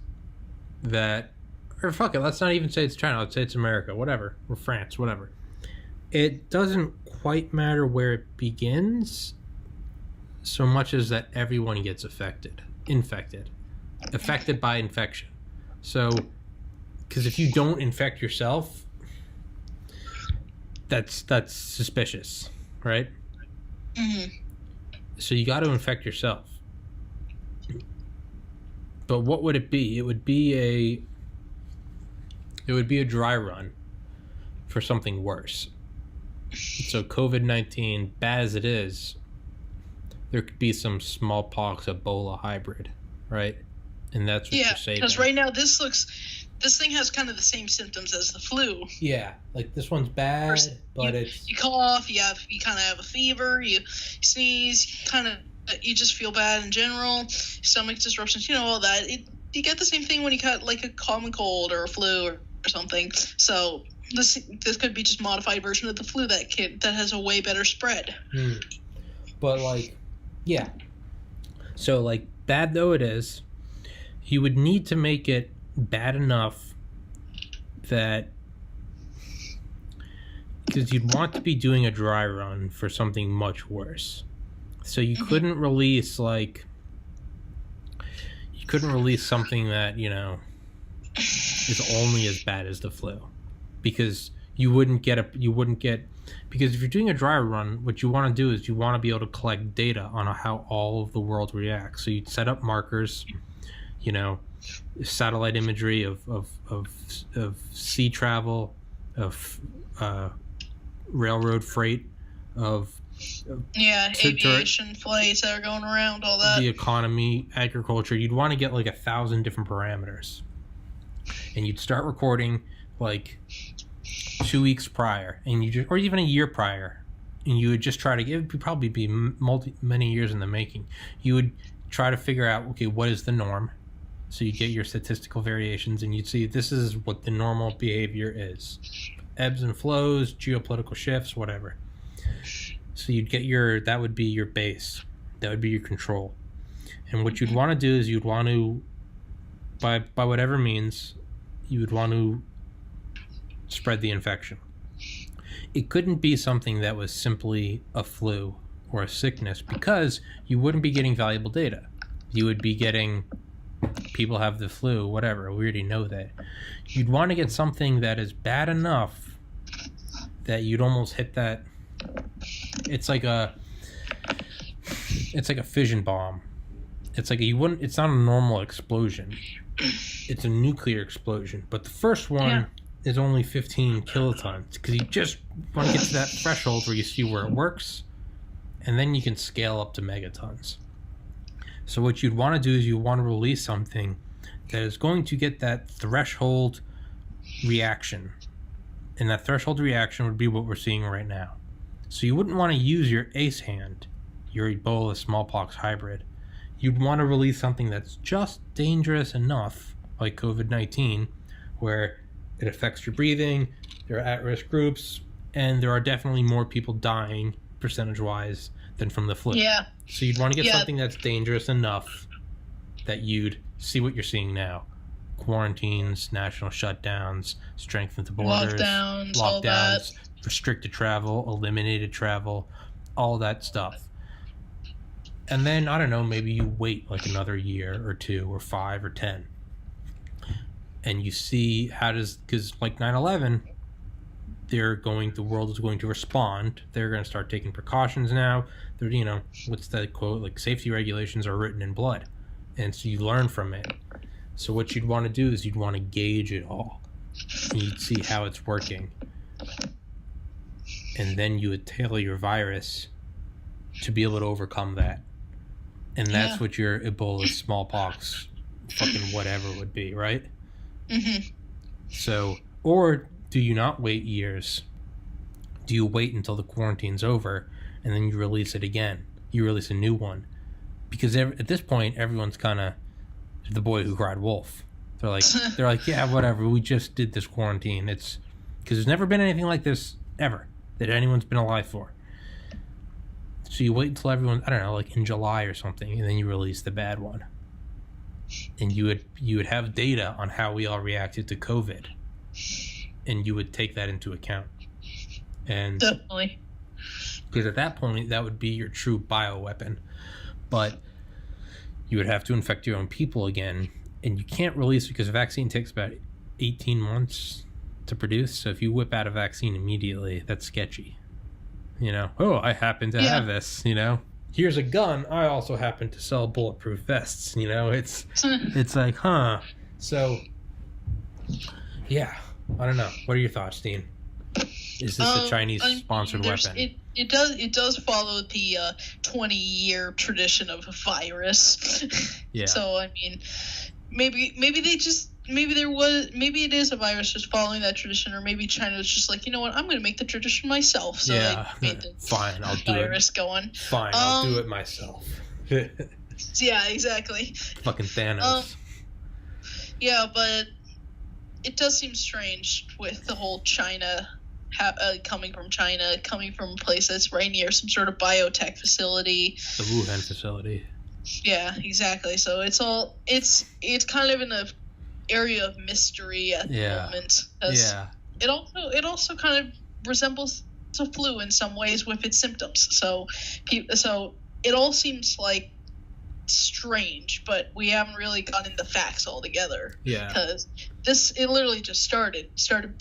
Speaker 1: that, or fuck it, let's not even say it's China. Let's say it's America, whatever, or France, whatever. It doesn't quite matter where it begins, so much as that everyone gets affected by infection. So, because if you don't infect yourself, that's suspicious, right?
Speaker 2: Mm-hmm.
Speaker 1: So you got to infect yourself. But what would it be? It would be a dry run for something worse. So COVID-19, bad as it is, there could be some smallpox Ebola hybrid, right? And that's what you're saving.
Speaker 2: Because right now this thing has kind of the same symptoms as the flu.
Speaker 1: Yeah, like this one's bad, but
Speaker 2: you cough, you kind of have a fever, you sneeze, you just feel bad in general, stomach disruptions, all that. You get the same thing when you got like a common cold or a flu or something. So this could be just modified version of the flu that has a way better spread.
Speaker 1: But yeah. So bad though it is, you would need to make it bad enough that, because you'd want to be doing a dry run for something much worse. So you couldn't release something that, is only as bad as the flu, because because if you're doing a dry run, what you want to do is you want to be able to collect data on how all of the world reacts. So you'd set up markers, satellite imagery of sea travel, of railroad freight, of
Speaker 2: aviation flights that are going around, all that.
Speaker 1: The economy, agriculture. You'd want to get 1,000 different parameters, and you'd start recording 2 weeks prior, and you just, or even a year prior, and you would just try to get, it would probably be many years in the making. You would try to figure out, okay, what is the norm? So you get your statistical variations, and you'd see this is what the normal behavior is. Ebbs and flows, geopolitical shifts, whatever. So you'd get that would be your base. That would be your control. And what you'd want to do is you'd want to, by whatever means, you would want to spread the infection. It couldn't be something that was simply a flu or a sickness, because you wouldn't be getting valuable data. You would be getting people have the flu, whatever. We already know that. You'd want to get something that is bad enough that you'd almost hit that. It's like a fission bomb. It's like it's not a normal explosion. It's a nuclear explosion. But the first one is only 15 kilotons, because you just want to get to that threshold where you see where it works, and then you can scale up to megatons. So what you'd want to do is you want to release something that is going to get that threshold reaction. And that threshold reaction would be what we're seeing right now. So you wouldn't want to use your ACE hand, your Ebola smallpox hybrid. You'd want to release something that's just dangerous enough, like COVID-19, where it affects your breathing, there are at-risk groups, and there are definitely more people dying, percentage-wise, than from the flu.
Speaker 2: Yeah.
Speaker 1: So you'd want to get something that's dangerous enough that you'd see what you're seeing now. Quarantines, national shutdowns, strengthened the borders,
Speaker 2: all that.
Speaker 1: Restricted travel, eliminated travel, all that stuff. And then, I don't know, maybe you wait like another year or 2 or 5 or 10. And you see because like 9/11, the world is going to respond. They're going to start taking precautions now. They're, what's that quote? Like, safety regulations are written in blood. And so you learn from it. So what you'd want to do is you'd want to gauge it all. And you'd see how it's working. And then you would tailor your virus to be able to overcome that. And that's what your Ebola, smallpox, fucking whatever would be, right?
Speaker 2: Mm-hmm.
Speaker 1: So, or do you not wait years? Do you wait until the quarantine's over and then you release it again? You release a new one. Because at this point, everyone's kind of the boy who cried wolf. They're like, yeah, whatever. We just did this quarantine. It's because there's never been anything like this ever that anyone's been alive for. So you wait until everyone, I don't know, like in July or something, and then you release the bad one. And you would have data on how we all reacted to COVID, and you would take that into account. And
Speaker 2: definitely,
Speaker 1: because at that point that would be your true bioweapon. But you would have to infect your own people again, and you can't release it because a vaccine takes about 18 months to produce. So if you whip out a vaccine immediately, that's sketchy. Oh, I happen to have this, here's a gun. I also happen to sell bulletproof vests, it's like, huh. So, yeah, I don't know. What are your thoughts, Dean? Is this a Chinese-sponsored weapon?
Speaker 2: It does follow the 20-year tradition of a virus.
Speaker 1: Yeah.
Speaker 2: So I mean, maybe it is a virus just following that tradition, or maybe China was just like, you know what, I'm going to make the tradition myself. So they made the
Speaker 1: fine, I'll do
Speaker 2: virus going.
Speaker 1: Fine, I'll do it myself.
Speaker 2: Yeah, exactly.
Speaker 1: Fucking Thanos.
Speaker 2: Yeah, but it does seem strange with the whole China. Coming from a place that's right near some sort of biotech facility. The
Speaker 1: Wuhan facility.
Speaker 2: Yeah, exactly. So it's kind of in a area of mystery at the moment. Yeah. It also kind of resembles the flu in some ways with its symptoms. So it all seems like strange, but we haven't really gotten the facts all together.
Speaker 1: Yeah.
Speaker 2: Because it literally just started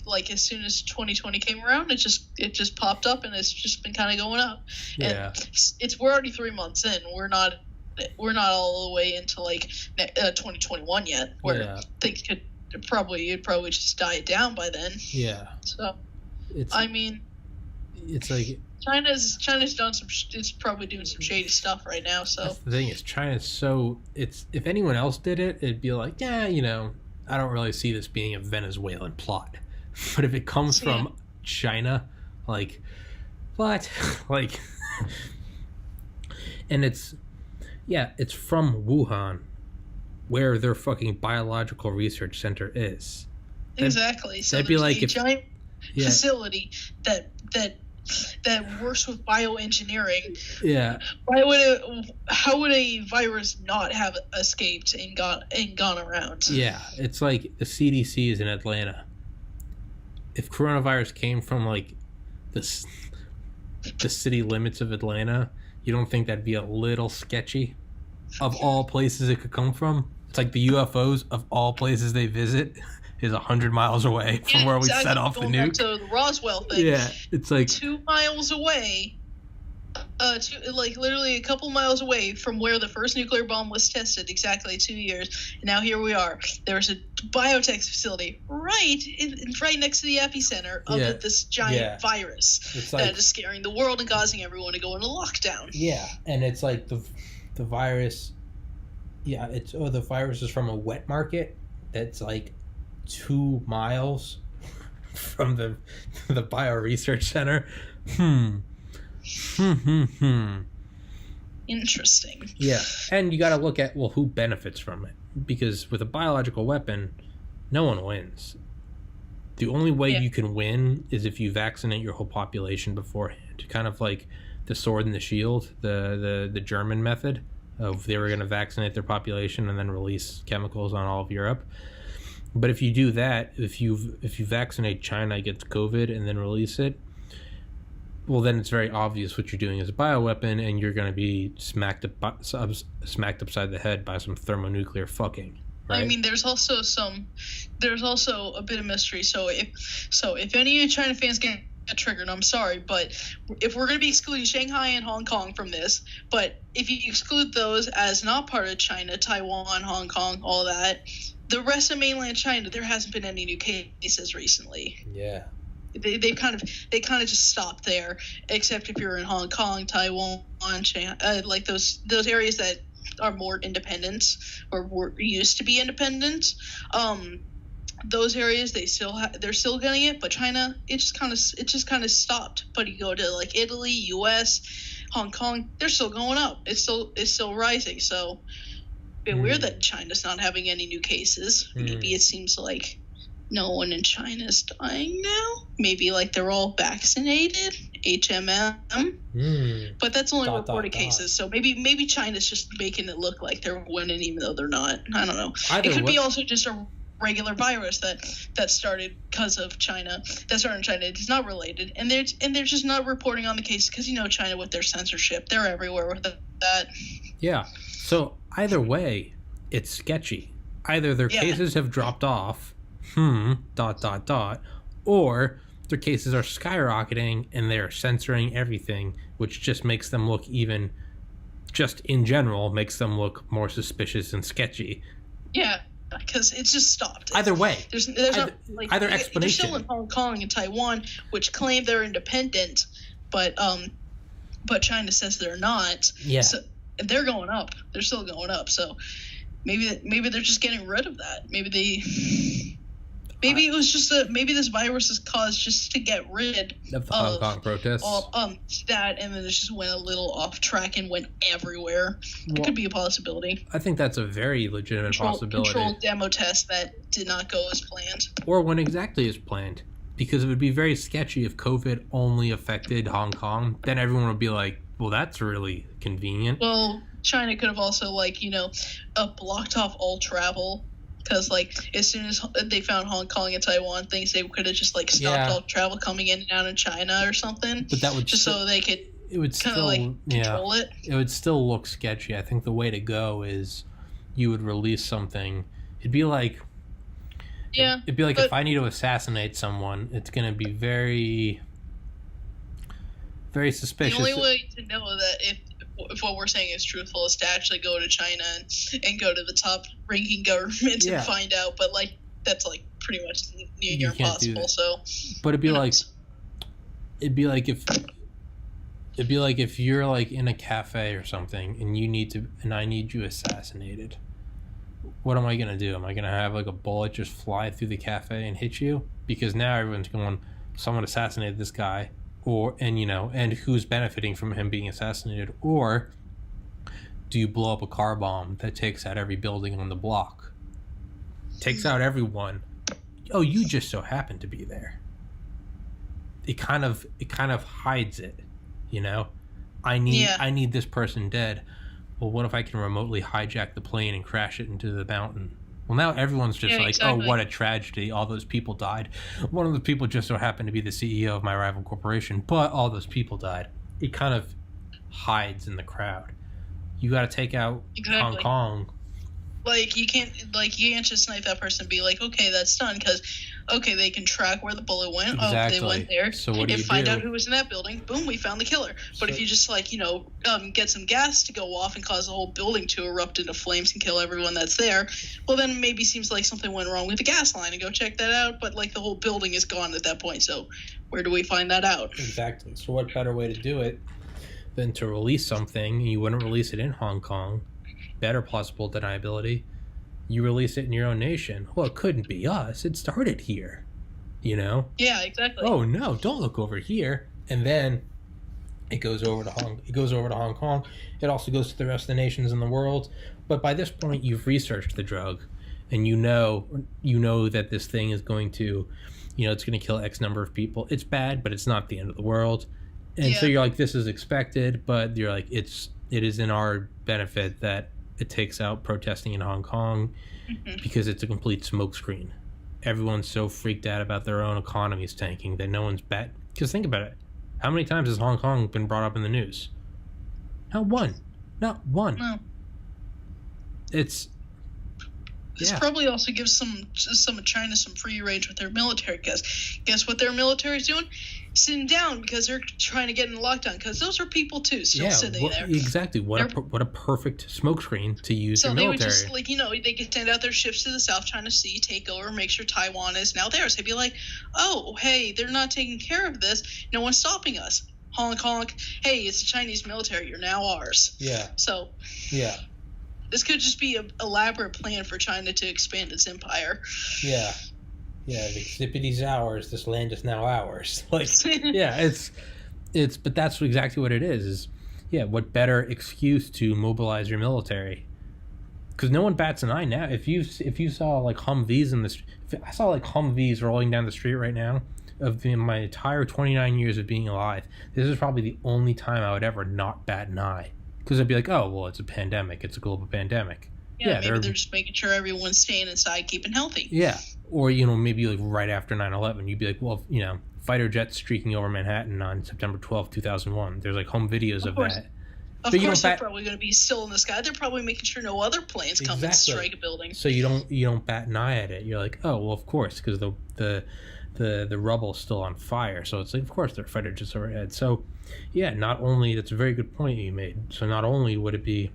Speaker 2: like as soon as 2020 came around, it just popped up, and it's just been kind of going up.
Speaker 1: Yeah.
Speaker 2: And we're already 3 months in. We're not all the way into like 2021 yet, where things you'd probably just die down by then.
Speaker 1: Yeah.
Speaker 2: So
Speaker 1: it's like
Speaker 2: China's done it's probably doing some shady stuff right now. So
Speaker 1: that's the thing is, China's if anyone else did it, it'd be like, yeah, I don't really see this being a Venezuelan plot. But if it comes from China, like, what? Like, and it's from Wuhan, where their fucking biological research center is.
Speaker 2: Exactly. So
Speaker 1: that'd be like
Speaker 2: a giant facility that works with bioengineering.
Speaker 1: Yeah.
Speaker 2: How would a virus not have escaped and gone around?
Speaker 1: Yeah, it's like the CDC is in Atlanta. If coronavirus came from like the city limits of Atlanta, you don't think that'd be a little sketchy? Of all places it could come from, it's like the UFOs of all places they visit is 100 miles away from where we set off the nuke.
Speaker 2: Back to the Roswell thing.
Speaker 1: Yeah, it's like
Speaker 2: 2 miles away. Literally a couple miles away from where the first nuclear bomb was tested, exactly 2 years. And now here we are. There's a biotech facility right next to the epicenter of this giant virus that is scaring the world and causing everyone to go into lockdown.
Speaker 1: Yeah, and it's like the virus. Yeah, the virus is from a wet market that's like 2 miles from the bioresearch center.
Speaker 2: Interesting.
Speaker 1: Yeah, and you got to look at who benefits from it, because with a biological weapon, no one wins. The only way you can win is if you vaccinate your whole population beforehand, kind of like the sword and the shield, the German method of they were going to vaccinate their population and then release chemicals on all of Europe. But if you do that, if you vaccinate China against COVID and then release it, well, then it's very obvious what you're doing is a bioweapon, and you're going to be smacked upside the head by some thermonuclear fucking. Right?
Speaker 2: I mean, there's also a bit of mystery. So if any of you China fans get triggered, I'm sorry, but if we're going to be excluding Shanghai and Hong Kong from this, but if you exclude those as not part of China, Taiwan, Hong Kong, all that, the rest of mainland China, there hasn't been any new cases recently.
Speaker 1: Yeah.
Speaker 2: They kind of just stopped there, except if you're in Hong Kong, Taiwan, Shanghai, like those areas that are more independent or were used to be independent. Those areas they're still getting it, but China it just kind of stopped. But you go to like Italy, U.S., Hong Kong, they're still going up. It's still rising. So a bit weird that China's not having any new cases. Maybe it seems like no one in China is dying now. Maybe like they're all vaccinated, HMM. But that's only reported cases. So maybe China's just making it look like they're winning even though they're not. I don't know. It could be also just a regular virus that started because of China. That started in China. It's not related, and they're just not reporting on the case because China with their censorship, they're everywhere with that. Yeah.
Speaker 1: So either way, it's sketchy. Either their cases have dropped off. Or their cases are skyrocketing and they're censoring everything, which just makes them look just in general, makes them look more suspicious and sketchy.
Speaker 2: Yeah, because it's just stopped.
Speaker 1: Either way.
Speaker 2: There's
Speaker 1: either explanation.
Speaker 2: They're still in Hong Kong and Taiwan, which claim they're independent, but China says they're not.
Speaker 1: Yeah.
Speaker 2: So they're going up. They're still going up. So maybe they're just getting rid of that. Maybe it was just maybe this virus is caused just to get rid
Speaker 1: of the Hong Kong protests.
Speaker 2: That, and then it just went a little off track and went everywhere. It could be a possibility.
Speaker 1: I think that's a very legitimate possibility.
Speaker 2: Controlled demo test that did not go as planned.
Speaker 1: Or went exactly as planned. Because it would be very sketchy if COVID only affected Hong Kong. Then everyone would be like, well, that's really convenient.
Speaker 2: Well, China could have also, blocked off all travel. Because, as soon as they found Hong Kong and Taiwan things, they could have just, stopped all travel coming in and out of China or something.
Speaker 1: But that would
Speaker 2: so they could control it.
Speaker 1: It would still look sketchy. I think the way to go is you would release something. It'd be like...
Speaker 2: Yeah.
Speaker 1: It'd be like if I need to assassinate someone, it's going to be very... very suspicious.
Speaker 2: The only way to know that if what we're saying is truthful is to actually go to China and go to the top ranking government and find out, but that's pretty much near impossible. So,
Speaker 1: but it'd be like if you're in a cafe or something and I need you assassinated. what am I going to do? Am I going to have like a bullet just fly through the cafe and hit you? Because now everyone's going, someone assassinated this guy, and who's benefiting from him being assassinated? Or do you blow up a car bomb that takes out every building on the block? Takes out everyone. Oh, you just so happen to be there. It kind of hides it, I need this person dead. Well, what if I can remotely hijack the plane and crash it into the mountain? Well, now everyone's just exactly. Oh, what a tragedy. All those people died. One of the people just so happened to be the CEO of my rival corporation, but all those people died. It kind of hides in the crowd. You got to take out Hong Kong.
Speaker 2: Like, you can't just snipe that person and be like, okay, that's done, because, okay, they can track where the bullet went.
Speaker 1: Exactly.
Speaker 2: Oh, they went there.
Speaker 1: So what do you
Speaker 2: find out who was in that building. Boom, we found the killer. But if you just, get some gas to go off and cause the whole building to erupt into flames and kill everyone that's there, well, then maybe seems like something went wrong with the gas line, and go check that out. But, the whole building is gone at that point, so where do we find that out?
Speaker 1: Exactly. So what better way to do it than to release something? You wouldn't release it in Hong Kong. Better plausible deniability. You release it in your own nation. Well, it couldn't be us. It started here.
Speaker 2: Yeah, exactly.
Speaker 1: Oh no, don't look over here. And then it goes over to Hong Kong. It also goes to the rest of the nations in the world. But by this point, you've researched the drug, and you know that this thing is going to, it's going to kill X number of people. It's bad, but it's not the end of the world. And so you're like, this is expected, but you're like, it is in our benefit that it takes out protesting in Hong Kong, because it's a complete smokescreen. Everyone's so freaked out about their own economies tanking that no one's bet. Because think about it. How many times has Hong Kong been brought up in the news? Not one. No.
Speaker 2: This probably also gives some of China some free range with their military. Guess what their military is doing? Sitting down because they're trying to get in lockdown, because those are people too still sitting there.
Speaker 1: Exactly. What a perfect smokescreen to use your military. So
Speaker 2: they would just they could send out their ships to the South China Sea, take over, make sure Taiwan is now theirs. They'd be like, oh, hey, they're not taking care of this. No one's stopping us. Hong Kong, hey, it's the Chinese military. You're now ours.
Speaker 1: Yeah.
Speaker 2: So. Yeah. This could just be an elaborate plan for China to expand its empire.
Speaker 1: Yeah. Yeah, the Zippity ours. This land is now ours. But that's exactly what it is. What better excuse to mobilize your military? Because no one bats an eye now. If you saw Humvees in the street, I saw Humvees rolling down the street right now. In my entire 29 years of being alive, this is probably the only time I would ever not bat an eye. Because I'd be like, oh, well, it's a pandemic. It's a global pandemic.
Speaker 2: Yeah, maybe they're just making sure everyone's staying inside, keeping healthy.
Speaker 1: Yeah. Or, maybe right after 9/11, you'd be like, well, fighter jets streaking over Manhattan on September 12th, 2001. There's home videos of that.
Speaker 2: Of course they're probably going to be still in the sky. They're probably making sure no other planes come and strike a building.
Speaker 1: So you don't bat an eye at it. You're like, oh, well, of course, because the rubble's still on fire. So it's like, of course, there are fighter jets overhead. So, not only, that's a very good point you made. So not only would it be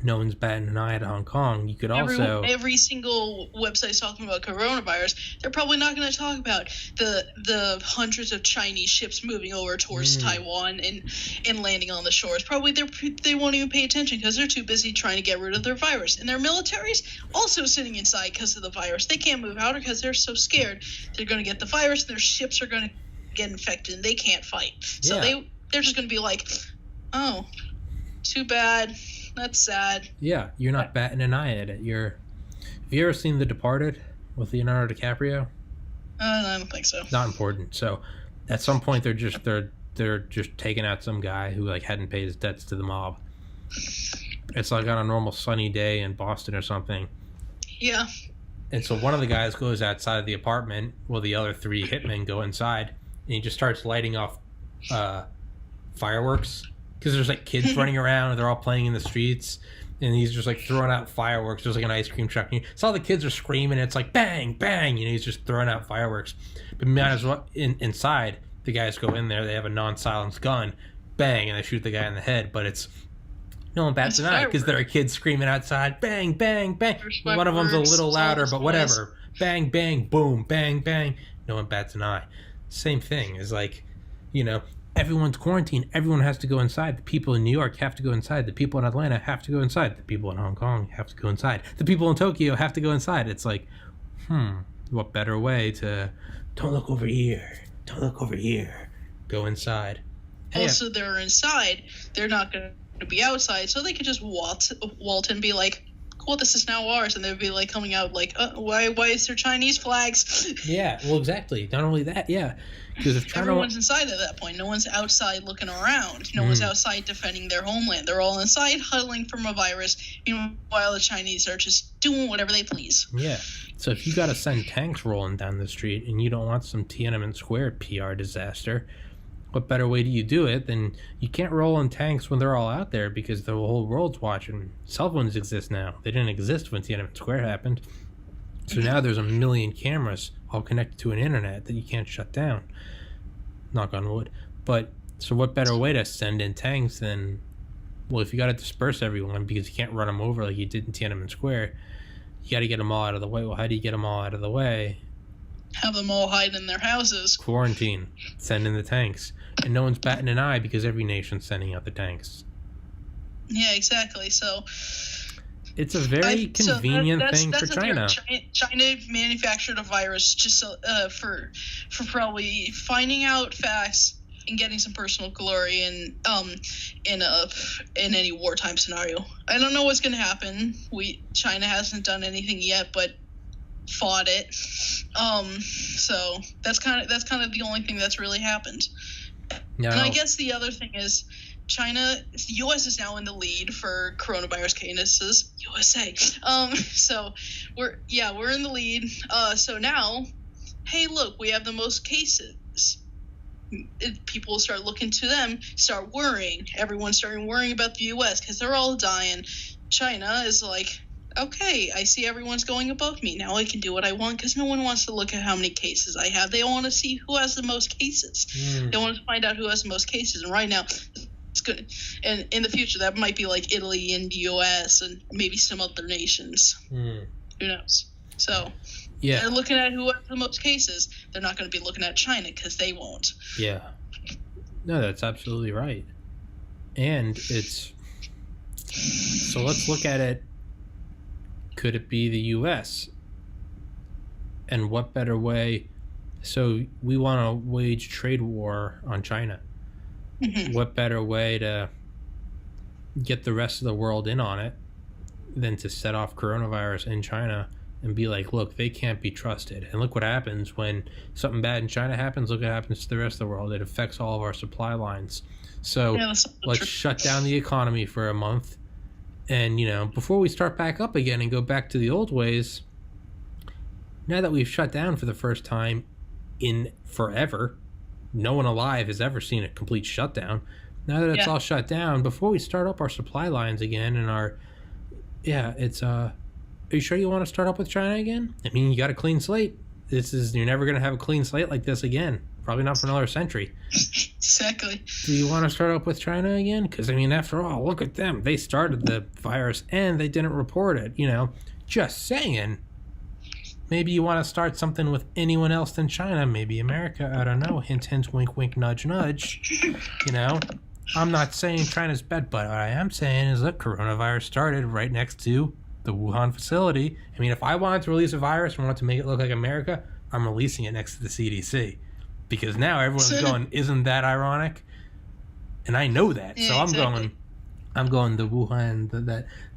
Speaker 1: no one's batting an eye at Hong Kong, you could also...
Speaker 2: Every single website's talking about coronavirus. They're probably not going to talk about the hundreds of Chinese ships moving over towards Taiwan and landing on the shores. Probably they won't even pay attention because they're too busy trying to get rid of their virus. And their military's also sitting inside because of the virus. They can't move out because they're so scared they're going to get the virus, and their ships are going to get infected, and they can't fight. So they're just going to be like, oh, too bad. That's sad.
Speaker 1: Yeah, you're not batting an eye at it. Have you ever seen The Departed with Leonardo DiCaprio?
Speaker 2: I don't think so.
Speaker 1: Not important. So, at some point, they're just taking out some guy who hadn't paid his debts to the mob. It's on a normal sunny day in Boston or something.
Speaker 2: Yeah.
Speaker 1: And so one of the guys goes outside of the apartment while the other three hitmen go inside, and he just starts lighting off fireworks. Because there's kids running around, and they're all playing in the streets, and he's just throwing out fireworks. There's an ice cream truck. So all the kids are screaming. And it's bang, bang. He's just throwing out fireworks. But might as well inside, the guys go in there. They have a non-silenced gun, bang, and they shoot the guy in the head. But it's no one bats an eye because there are kids screaming outside, bang, bang, bang. One of them's a little louder, but whatever. Bang, bang, boom, bang, bang. No one bats an eye. Same thing is everyone's quarantined. Everyone has to go inside. The people in New York have to go inside. The people in Atlanta have to go inside. The people in Hong Kong have to go inside. The people in Tokyo have to go inside. It's like, what better way to don't look over here. Don't look over here. Go inside.
Speaker 2: Also, they're inside. They're not going to be outside, so they could just waltz and be like, cool, this is now ours, and they'd be like coming out like, why is there Chinese flags?
Speaker 1: Yeah, well, exactly. Not only that, because if China,
Speaker 2: everyone's inside at that point. No one's outside looking around. No one's outside defending their homeland. They're all inside huddling from a virus, while the Chinese are just doing whatever they please.
Speaker 1: Yeah. So if you got to send tanks rolling down the street and you don't want some Tiananmen Square PR disaster, what better way do you do it than you can't roll in tanks when they're all out there because the whole world's watching. Cell phones exist now. They didn't exist when Tiananmen Square happened. So now there's 1 million cameras all connected to an internet that you can't shut down. Knock on wood. But so what better way to send in tanks than, well, if you got to disperse everyone because you can't run them over like you did in Tiananmen Square, you got to get them all out of the way. Well, how do you get them all out of the way?
Speaker 2: Have them all hide in their houses.
Speaker 1: Quarantine. Send in the tanks. And no one's batting an eye because every nation's sending out the tanks.
Speaker 2: Yeah, exactly. So
Speaker 1: it's a very convenient thing for China.
Speaker 2: China manufactured a virus just for probably finding out facts and getting some personal glory in any wartime scenario. I don't know what's going to happen. China hasn't done anything yet, but fought it. So that's kind of the only thing that's really happened. No. And I guess the other thing is the U.S. is now in the lead for coronavirus cases. USA. So we're in the lead. So now, hey, look, we have the most cases. People will start looking to them, start worrying. Everyone's starting worrying about the U.S. because they're all dying. China is like, okay, I see everyone's going above me. Now I can do what I want because no one wants to look at how many cases I have. They want to see who has the most cases. They want to find out who has the most cases. And right now, it's good. And in the future, that might be like Italy and the U.S. and maybe some other nations. Who knows? So they're looking at who has the most cases. They're not going to be looking at China because they won't.
Speaker 1: Yeah. No, that's absolutely right. And it's... So let's look at it. Could it be the U.S.? And what better way? So we want to wage trade war on China. What better way to get the rest of the world in on it than to set off coronavirus in China and be like, look, they can't be trusted. And look what happens when something bad in China happens. Look what happens to the rest of the world. It affects all of our supply lines. So let's shut down the economy for a month. And, before we start back up again and go back to the old ways, now that we've shut down for the first time in forever, no one alive has ever seen a complete shutdown. Now that it's all shut down, before we start up our supply lines again and are you sure you want to start up with China again? I mean, you got a clean slate. You're never going to have a clean slate like this again. Probably not for another century.
Speaker 2: Exactly.
Speaker 1: Do you want to start up with China again? Because, after all, look at them. They started the virus and they didn't report it. Just saying. Maybe you want to start something with anyone else than China. Maybe America. I don't know. Hint, hint, wink, wink, nudge, nudge. I'm not saying China's bad, but what I am saying is that coronavirus started right next to the Wuhan facility. If I wanted to release a virus and wanted to make it look like America, I'm releasing it next to the CDC. Because now everyone's going, isn't that ironic? And I know that. So I'm going to Wuhan,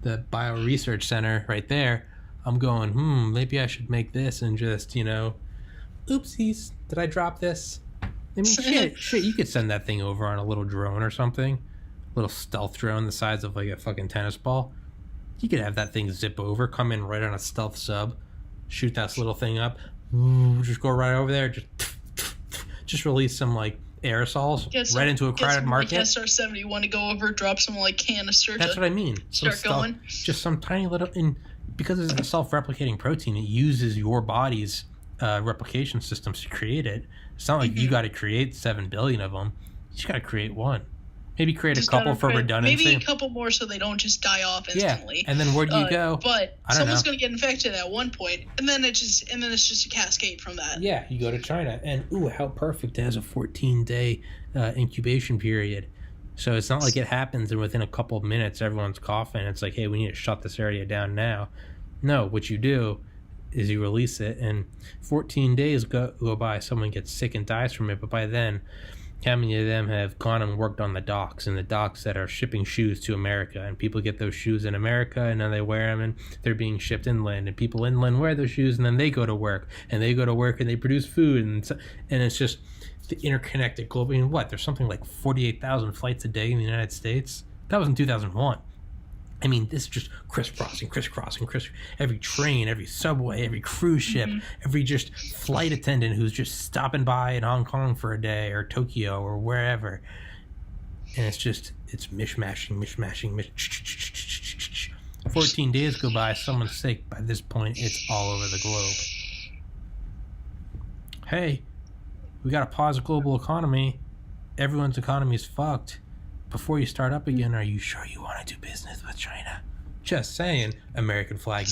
Speaker 1: the Bio Research Center right there. I'm going, maybe I should make this and just, oopsies, did I drop this? Shit, you could send that thing over on a little drone or something. A little stealth drone the size of like a fucking tennis ball. You could have that thing zip over, come in right on a stealth sub, shoot that little thing up, just go right over there, just release some like aerosols right into a crowded market.
Speaker 2: Get some SR-71 to go over, drop some like canister.
Speaker 1: That's what I mean.
Speaker 2: Start going.
Speaker 1: Just some tiny little, because it's a self-replicating protein, it uses your body's replication systems to create it. It's not like you got to create 7 billion of them. You just got to create one. Maybe create a
Speaker 2: Just
Speaker 1: couple
Speaker 2: gotta
Speaker 1: for
Speaker 2: create-
Speaker 1: redundancy.
Speaker 2: Maybe a couple more so they don't just die off instantly.
Speaker 1: And then where do you go?
Speaker 2: But
Speaker 1: I don't
Speaker 2: someone's
Speaker 1: know.
Speaker 2: going to get infected at one point, and then it's just a cascade from that.
Speaker 1: Yeah, you go to China, and how perfect! It has a 14-day incubation period. So it's not like it happens and within a couple of minutes everyone's coughing. It's like, hey, we need to shut this area down now. No, what you do is you release it, and 14 days go by, someone gets sick and dies from it. But by then, how many of them have gone and worked on the docks that are shipping shoes to America? And people get those shoes in America, and then they wear them, and they're being shipped inland. And people inland wear those shoes, and then they go to work, and they produce food, and it's just the interconnected globe. I mean, there's something like 48,000 flights a day in the United States. That was in 2001. I mean, this is just crisscrossing. Every train, every subway, every cruise ship, every just flight attendant who's just stopping by in Hong Kong for a day, or Tokyo, or wherever. And it's mishmashing. 14 days go by, someone's sick. By this point, it's all over the globe. Hey, we got to pause the global economy. Everyone's economy is fucked. Before you start up again, are you sure you want to do business with China? Just saying. American flag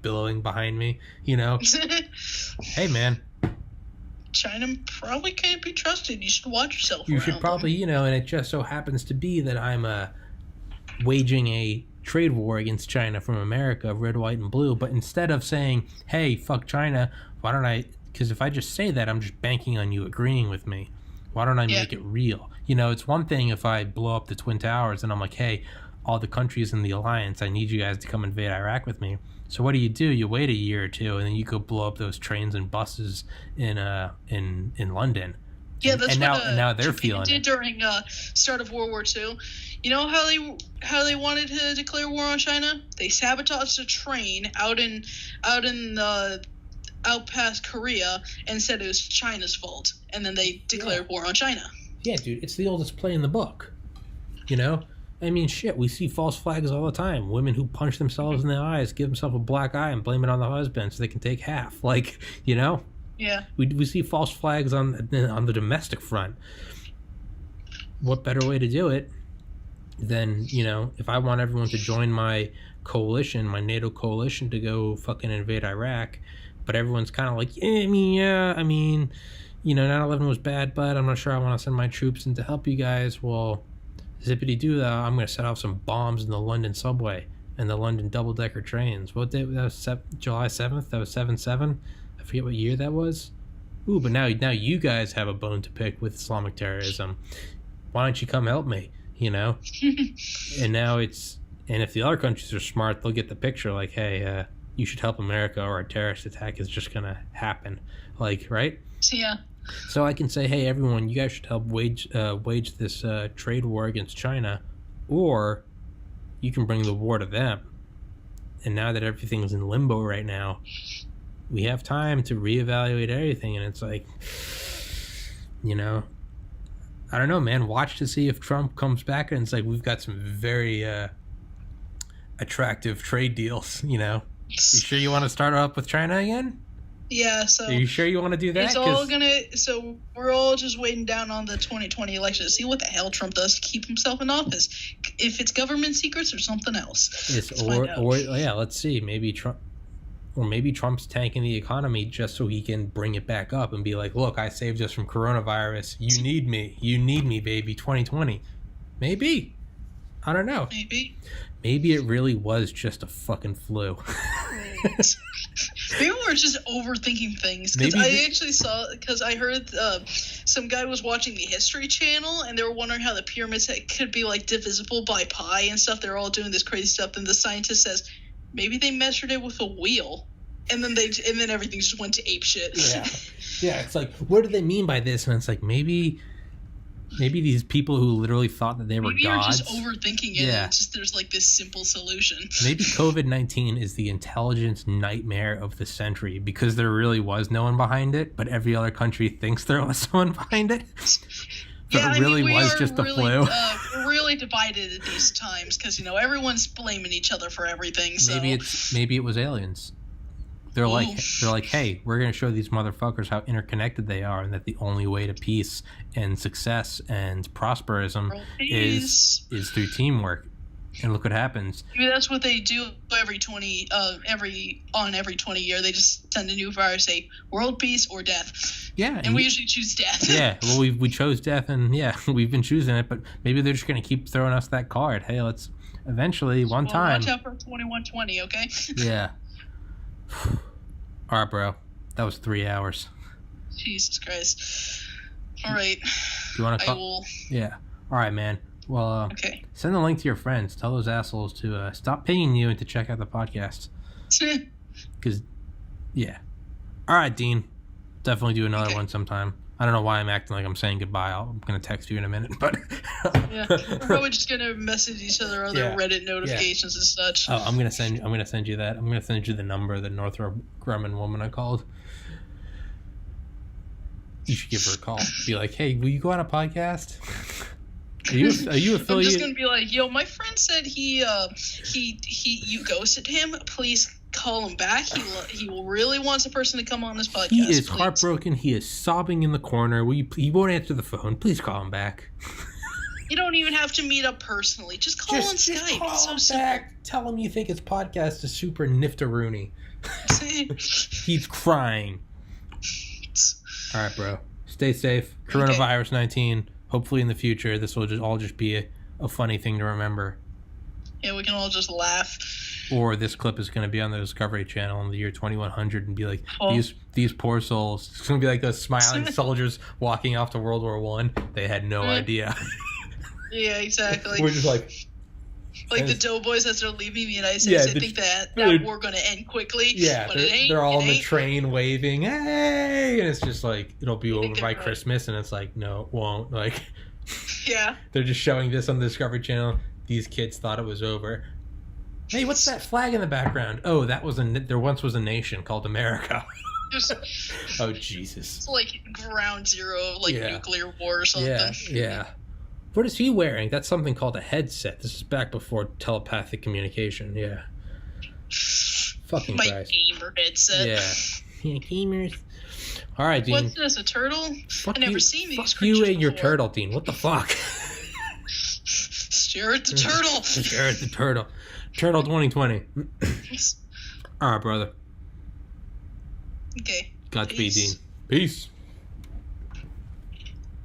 Speaker 1: billowing behind me, you know. Hey, man.
Speaker 2: China probably can't be trusted. You should watch yourself.
Speaker 1: You should probably, and it just so happens to be that I'm waging a trade war against China from America, red, white, and blue. But instead of saying, hey, fuck China, why don't I... Because if I just say that, I'm just banking on you agreeing with me. Why don't I make it real? It's one thing if I blow up the Twin Towers and I'm like, hey, all the countries in the alliance, I need you guys to come invade Iraq with me. So what do? You wait a year or two, and then you go blow up those trains and buses in London.
Speaker 2: Yeah, that's
Speaker 1: and
Speaker 2: what
Speaker 1: now they're
Speaker 2: Japan
Speaker 1: feeling
Speaker 2: did
Speaker 1: it.
Speaker 2: During start of World War II. You know how they wanted to declare war on China? They sabotaged a train out past Korea and said it was China's fault, and then they declared war on China.
Speaker 1: Yeah, dude, it's the oldest play in the book. I mean, shit, we see false flags all the time. Women who punch themselves in the eyes, give themselves a black eye, and blame it on the husband so they can take half. Yeah. We see false flags on the domestic front. What better way to do it than, if I want everyone to join my coalition, my NATO coalition, to go fucking invade Iraq, but everyone's kind of like, 9/11 was bad, but I'm not sure I want to send my troops in to help you guys. Well, zippity-doo, though, I'm going to set off some bombs in the London subway and the London double-decker trains. What day? That was July 7th? That was 7/7? I forget what year that was. Ooh, but now you guys have a bone to pick with Islamic terrorism. Why don't you come help me, And now and if the other countries are smart, they'll get the picture like, hey, you should help America or a terrorist attack is just going to happen. Right?
Speaker 2: Yeah.
Speaker 1: So I can say, hey, everyone, you guys should help wage this trade war against China, or you can bring the war to them. And now that everything's in limbo right now, we have time to reevaluate everything. And it's like, I don't know, man. Watch to see if Trump comes back and it's like, we've got some very attractive trade deals, You sure you want to start up with China again?
Speaker 2: Yeah, so...
Speaker 1: Are you sure you want to do that?
Speaker 2: It's all so we're all just waiting down on the 2020 election to see what the hell Trump does to keep himself in office. If it's government secrets or something else.
Speaker 1: Let's see. Maybe Trump's tanking the economy just so he can bring it back up and be like, look, I saved us from coronavirus. You need me, baby, 2020. Maybe. I don't know. Maybe it really was just a fucking flu.
Speaker 2: Maybe we're just overthinking things. Because I heard some guy was watching the History Channel, and they were wondering how the pyramids could be divisible by pi and stuff. They're all doing this crazy stuff, and the scientist says maybe they measured it with a wheel, and then everything just went to ape shit.
Speaker 1: Yeah. It's like, what do they mean by this? And it's like maybe these people who literally thought that they were gods. Maybe you're just
Speaker 2: overthinking it. Yeah. It's just there's this simple solution.
Speaker 1: Maybe COVID-19 is the intelligence nightmare of the century because there really was no one behind it, but every other country thinks there was someone behind it. But it really was just a flu.
Speaker 2: We're really divided at these times because everyone's blaming each other for everything. So
Speaker 1: maybe it was aliens. they're like, hey, we're gonna show these motherfuckers how interconnected they are, and that the only way to peace and success and prosperism is through teamwork. And look what happens.
Speaker 2: I mean, that's what they do every 20 year. They just send a new virus, say world peace or death.
Speaker 1: Yeah,
Speaker 2: and we usually choose death.
Speaker 1: Yeah, well, we chose death, and yeah, we've been choosing it. But maybe they're just gonna keep throwing us that card. Hey, let's eventually time.
Speaker 2: Watch out for 2120, okay?
Speaker 1: Yeah. All right, bro. That was 3 hours.
Speaker 2: Jesus Christ. All right.
Speaker 1: Do you want to call?
Speaker 2: I will.
Speaker 1: Yeah. All right, man. Well,
Speaker 2: okay.
Speaker 1: Send the link to your friends. Tell those assholes to stop pinging you and to check out the podcast. Because, yeah. All right, Dean. Definitely do another one sometime. I don't know why I'm acting like I'm saying goodbye. I'm going to text you in a minute, but...
Speaker 2: yeah, we're probably just going to message each other other Reddit notifications and such.
Speaker 1: Oh, I'm going to send you that. I'm going to send you the number of the Northrop Grumman woman I called. You should give her a call. Be like, hey, will you go on a podcast? Are you affiliated?
Speaker 2: I'm just gonna be like, yo, my friend said you ghosted him. Please call him back. He really wants a person to come on this podcast.
Speaker 1: He is heartbroken. He is sobbing in the corner. He won't answer the phone. Please call him back.
Speaker 2: You don't even have to meet up personally. Just call on Skype.
Speaker 1: Call him back. Tell him you think his podcast is super niftaroony. He's crying. All right, bro. Stay safe. Coronavirus 19. Hopefully in the future, this will just be a funny thing to remember.
Speaker 2: Yeah, we can all just laugh.
Speaker 1: Or this clip is going to be on the Discovery Channel in the year 2100 and be like, these poor souls. It's going to be like those smiling soldiers walking off to World War I. They had no idea.
Speaker 2: Yeah, exactly.
Speaker 1: We're just like
Speaker 2: the doughboys as they're leaving the United States. They think that war going to end quickly.
Speaker 1: Yeah,
Speaker 2: but it ain't.
Speaker 1: They're all on the train waving, hey! And it's just like, it'll be over by Christmas. And it's like, no, it won't. Like,
Speaker 2: yeah.
Speaker 1: They're just showing this on the Discovery Channel. These kids thought it was over. Hey, what's that flag in the background? Oh, there once was a nation called America. Oh, Jesus.
Speaker 2: It's like ground zero of nuclear war or something.
Speaker 1: Yeah. What is he wearing? That's something called a headset. This is back before telepathic communication. Yeah. Fucking
Speaker 2: my
Speaker 1: Christ.
Speaker 2: gamer headset.
Speaker 1: Yeah, gamers. All right, Dean.
Speaker 2: What's this, a turtle? I've never seen these creatures
Speaker 1: you and
Speaker 2: before.
Speaker 1: your turtle, Dean. What the fuck?
Speaker 2: Stare at the turtle.
Speaker 1: Stare at the turtle. Turtle 2020. All right, brother.
Speaker 2: Okay.
Speaker 1: Godspeed, Dean. Peace.